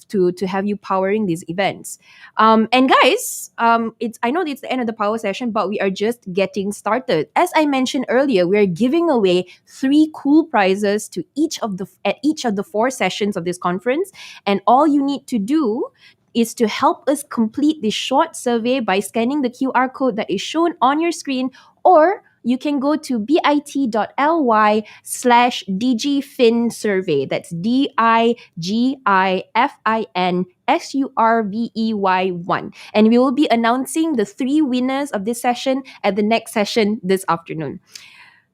to have you powering these events. And guys, I know it's the end of the power session, but we are just getting started. As I mentioned earlier, we are giving away 3 cool prizes to each of the 4 sessions of this conference, and all you need to do is to help us complete this short survey by scanning the QR code that is shown on your screen, or you can go to bit.ly/DGFin survey. That's DIGIFINSURVEY1. And we will be announcing the 3 winners of this session at the next session this afternoon.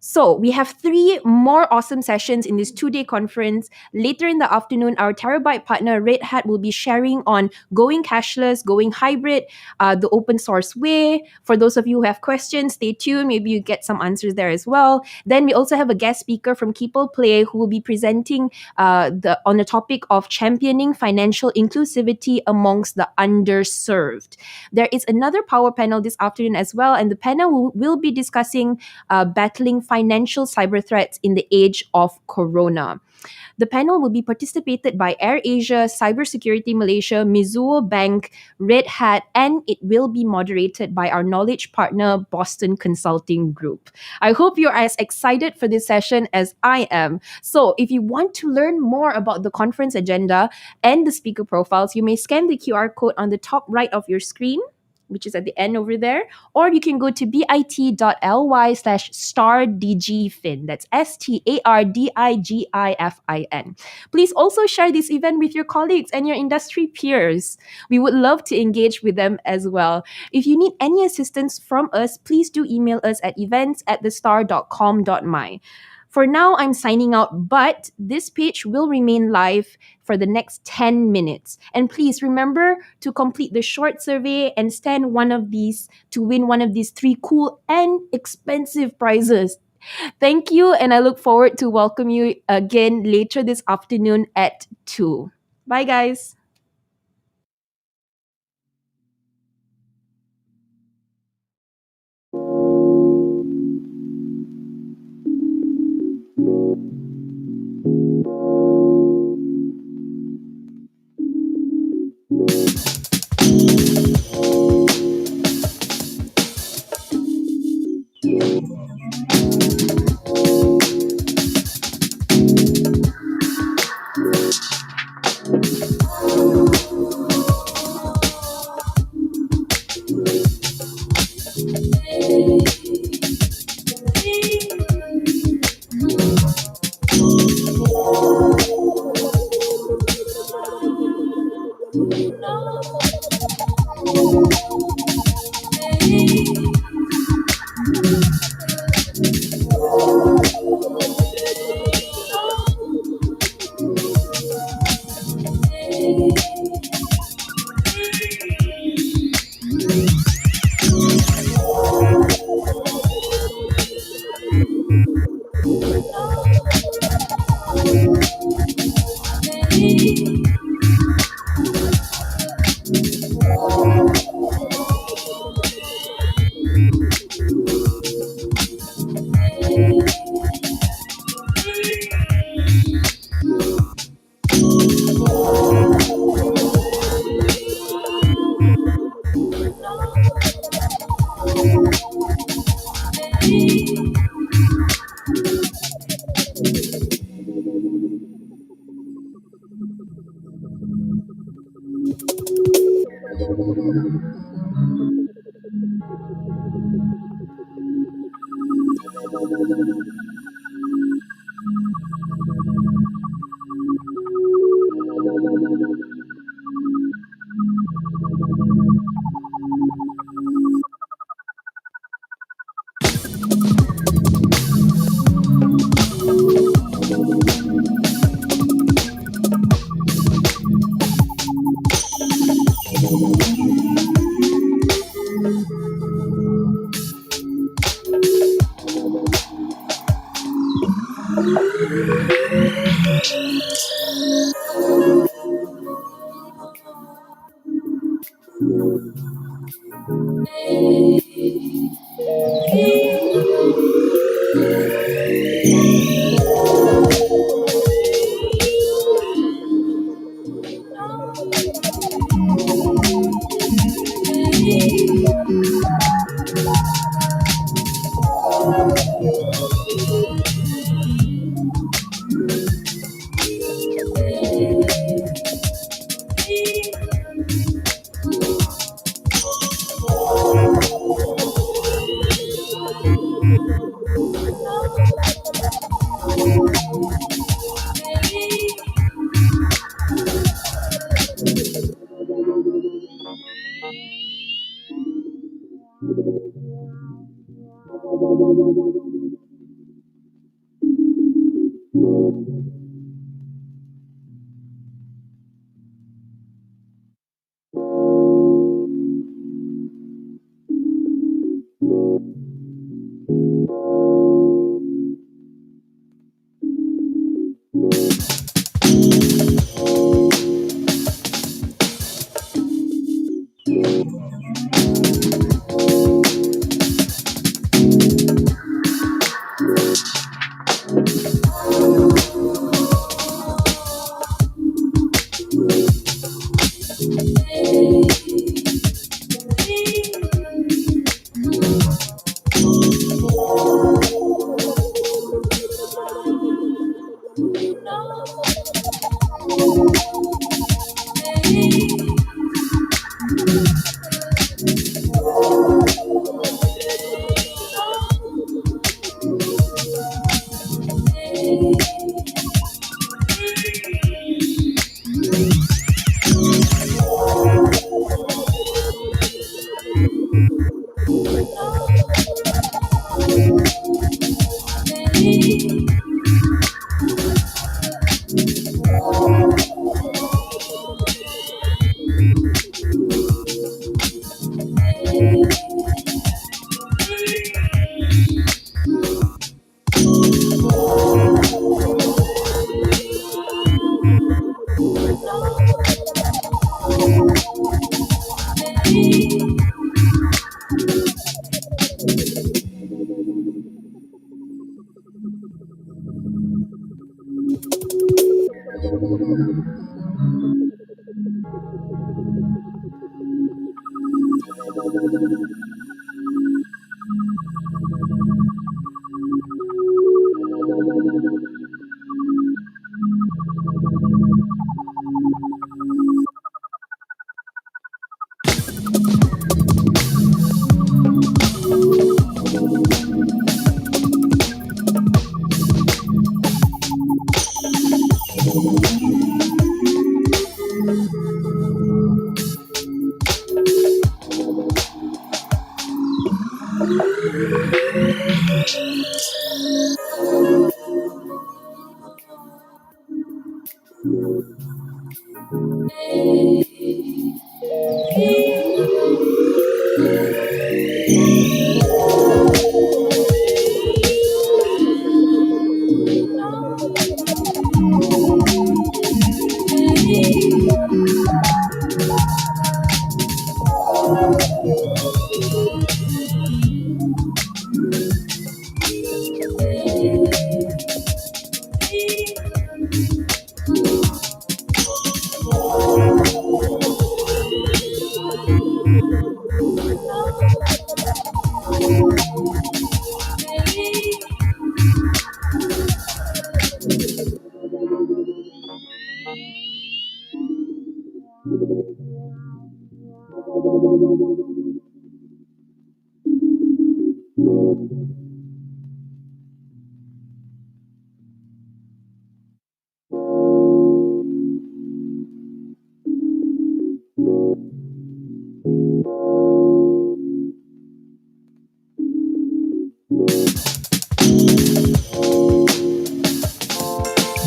So we have 3 more awesome sessions in this 2-day conference. Later in the afternoon, our Terabyte partner Red Hat will be sharing on going cashless, going hybrid, the open source way. For those of you who have questions, stay tuned. Maybe you get some answers there as well. Then we also have a guest speaker from Keeple Play who will be presenting on the topic of championing financial inclusivity amongst the underserved. There is another power panel this afternoon as well, and the panel will be discussing battling financial cyber threats in the age of Corona. The panel will be participated by AirAsia, Cybersecurity Malaysia, Mizuho Bank, Red Hat, and it will be moderated by our knowledge partner, Boston Consulting Group. I hope you're as excited for this session as I am. So if you want to learn more about the conference agenda and the speaker profiles, you may scan the QR code on the top right of your screen, which is at the end over there, or you can go to bit.ly/StarDGFin. That's STARDIGIFIN. Please also share this event with your colleagues and your industry peers. We would love to engage with them as well. If you need any assistance from us, please do email us at events@thestar.com.my. For now, I'm signing out, but this page will remain live for the next 10 minutes. And please remember to complete the short survey and stand one of these to win one of these 3 cool and expensive prizes. Thank you, and I look forward to welcome you again later this afternoon at 2. Bye, guys.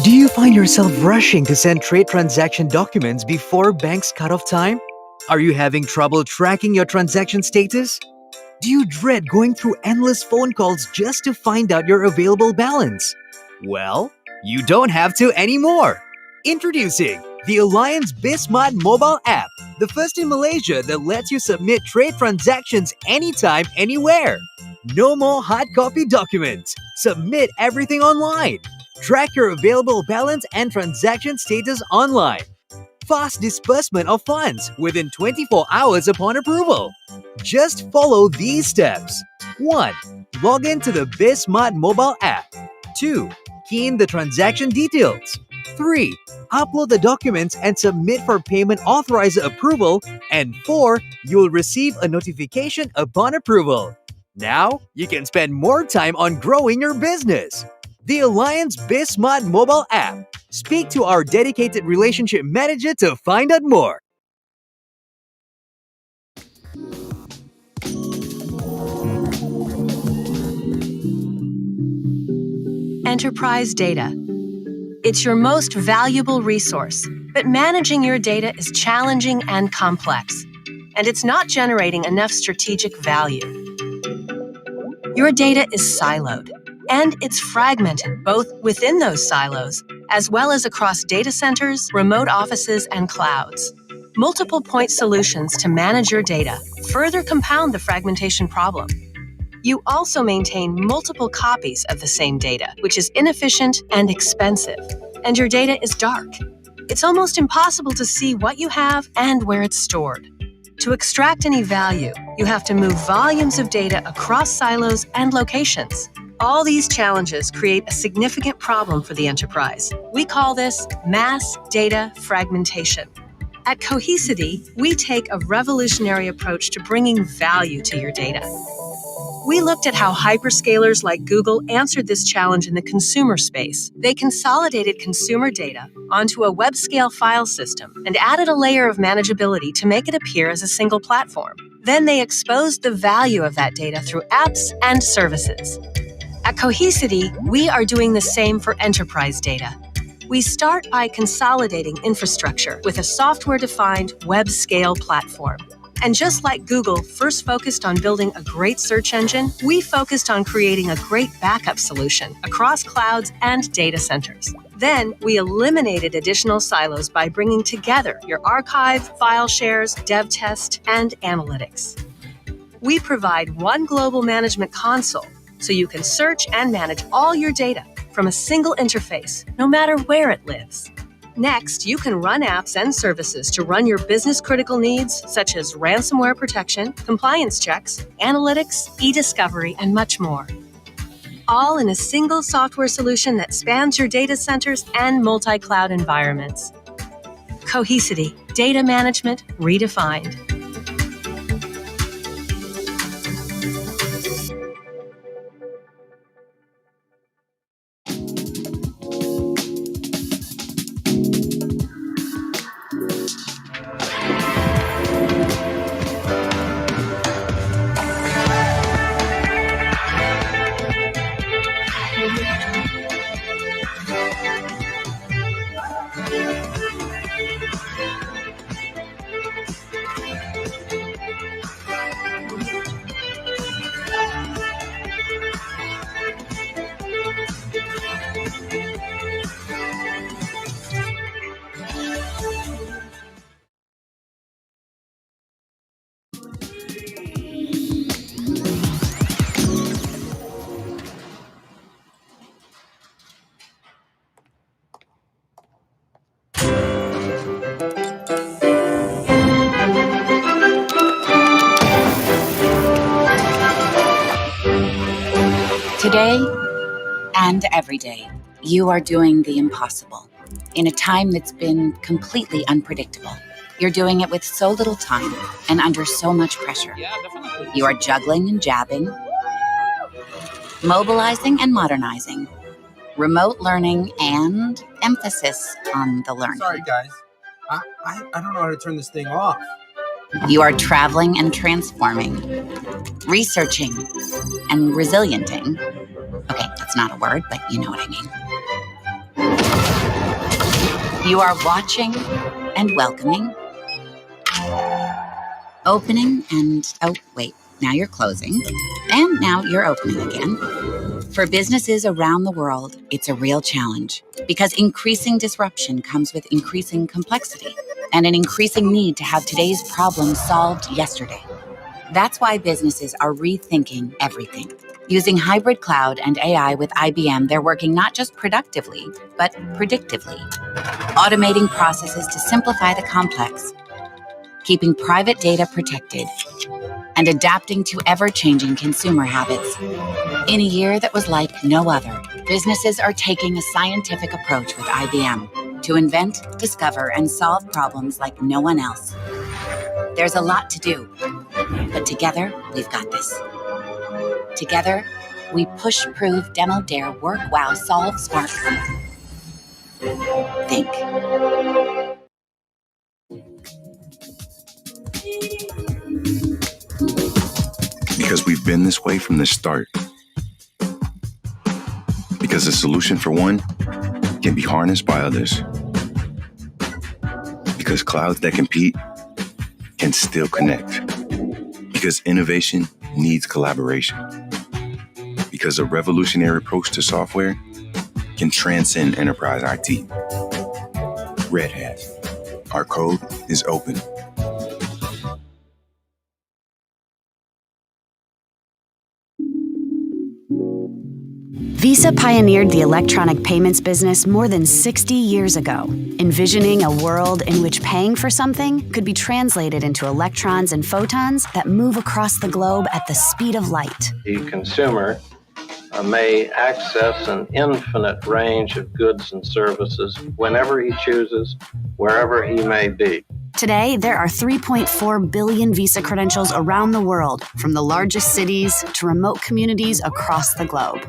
Do you find yourself rushing to send trade transaction documents before bank's cutoff time? Are you having trouble tracking your transaction status? Do you dread going through endless phone calls just to find out your available balance? Well, You don't have to anymore. Introducing the Alliance BizSmart mobile app, the first in Malaysia that lets you submit trade transactions anytime, anywhere. No more hard copy documents. Submit everything online. Track your available balance and transaction status online. Fast disbursement of funds within 24 hours upon approval. Just follow these steps. 1. Log in to the BizSmart mobile app. 2. Key in the transaction details. 3. Upload the documents and submit for payment authorizer approval. And 4. You will receive a notification upon approval. Now, you can spend more time on growing your business. The Alliance BizSmart mobile app. Speak to our dedicated relationship manager to find out more. Enterprise data. It's your most valuable resource, but managing your data is challenging and complex, and it's not generating enough strategic value. Your data is siloed, and it's fragmented both within those silos as well as across data centers, remote offices, and clouds. Multiple point solutions to manage your data further compound the fragmentation problem. You also maintain multiple copies of the same data, which is inefficient and expensive, and your data is dark. It's almost impossible to see what you have and where it's stored. To extract any value, you have to move volumes of data across silos and locations. All these challenges create a significant problem for the enterprise. We call this mass data fragmentation. At Cohesity, we take a revolutionary approach to bringing value to your data. We looked at how hyperscalers like Google answered this challenge in the consumer space. They consolidated consumer data onto a web-scale file system and added a layer of manageability to make it appear as a single platform. Then they exposed the value of that data through apps and services. At Cohesity, we are doing the same for enterprise data. We start by consolidating infrastructure with a software-defined web-scale platform. And just like Google first focused on building a great search engine, we focused on creating a great backup solution across clouds and data centers. Then we eliminated additional silos by bringing together your archive, file shares, dev test, and analytics. We provide one global management console so you can search and manage all your data from a single interface, no matter where it lives. Next, you can run apps and services to run your business-critical needs, such as ransomware protection, compliance checks, analytics, e-discovery, and much more. All in a single software solution that spans your data centers and multi-cloud environments. Cohesity, data management redefined. Today and every day, you are doing the impossible in a time that's been completely unpredictable. You're doing it with so little time and under so much pressure. You are juggling and jabbing, mobilizing and modernizing, remote learning and emphasis on the learning. Sorry, guys. I don't know how to turn this thing off. You are traveling and transforming, researching and resilienting. Okay, that's not a word, but you know what I mean. You are watching and welcoming, opening and, oh, wait, now you're closing, and now you're opening again. For businesses around the world, it's a real challenge because increasing disruption comes with increasing complexity and an increasing need to have today's problems solved yesterday. That's why businesses are rethinking everything. Using hybrid cloud and AI with IBM, they're working not just productively, but predictively, automating processes to simplify the complex, keeping private data protected, and adapting to ever-changing consumer habits. In a year that was like no other, businesses are taking a scientific approach with IBM to invent, discover, and solve problems like no one else. There's a lot to do, but together, we've got this. Together, we push, prove, demo, dare, work, wow, solve, spark, think. Because we've been this way from the start. Because a solution for one can be harnessed by others. Because clouds that compete can still connect. Because innovation needs collaboration. Because a revolutionary approach to software can transcend enterprise IT. Red Hat. Our code is open. Visa pioneered the electronic payments business more than 60 years ago, envisioning a world in which paying for something could be translated into electrons and photons that move across the globe at the speed of light. The consumer may access an infinite range of goods and services whenever he chooses, wherever he may be. Today, there are 3.4 billion Visa credentials around the world, from the largest cities to remote communities across the globe.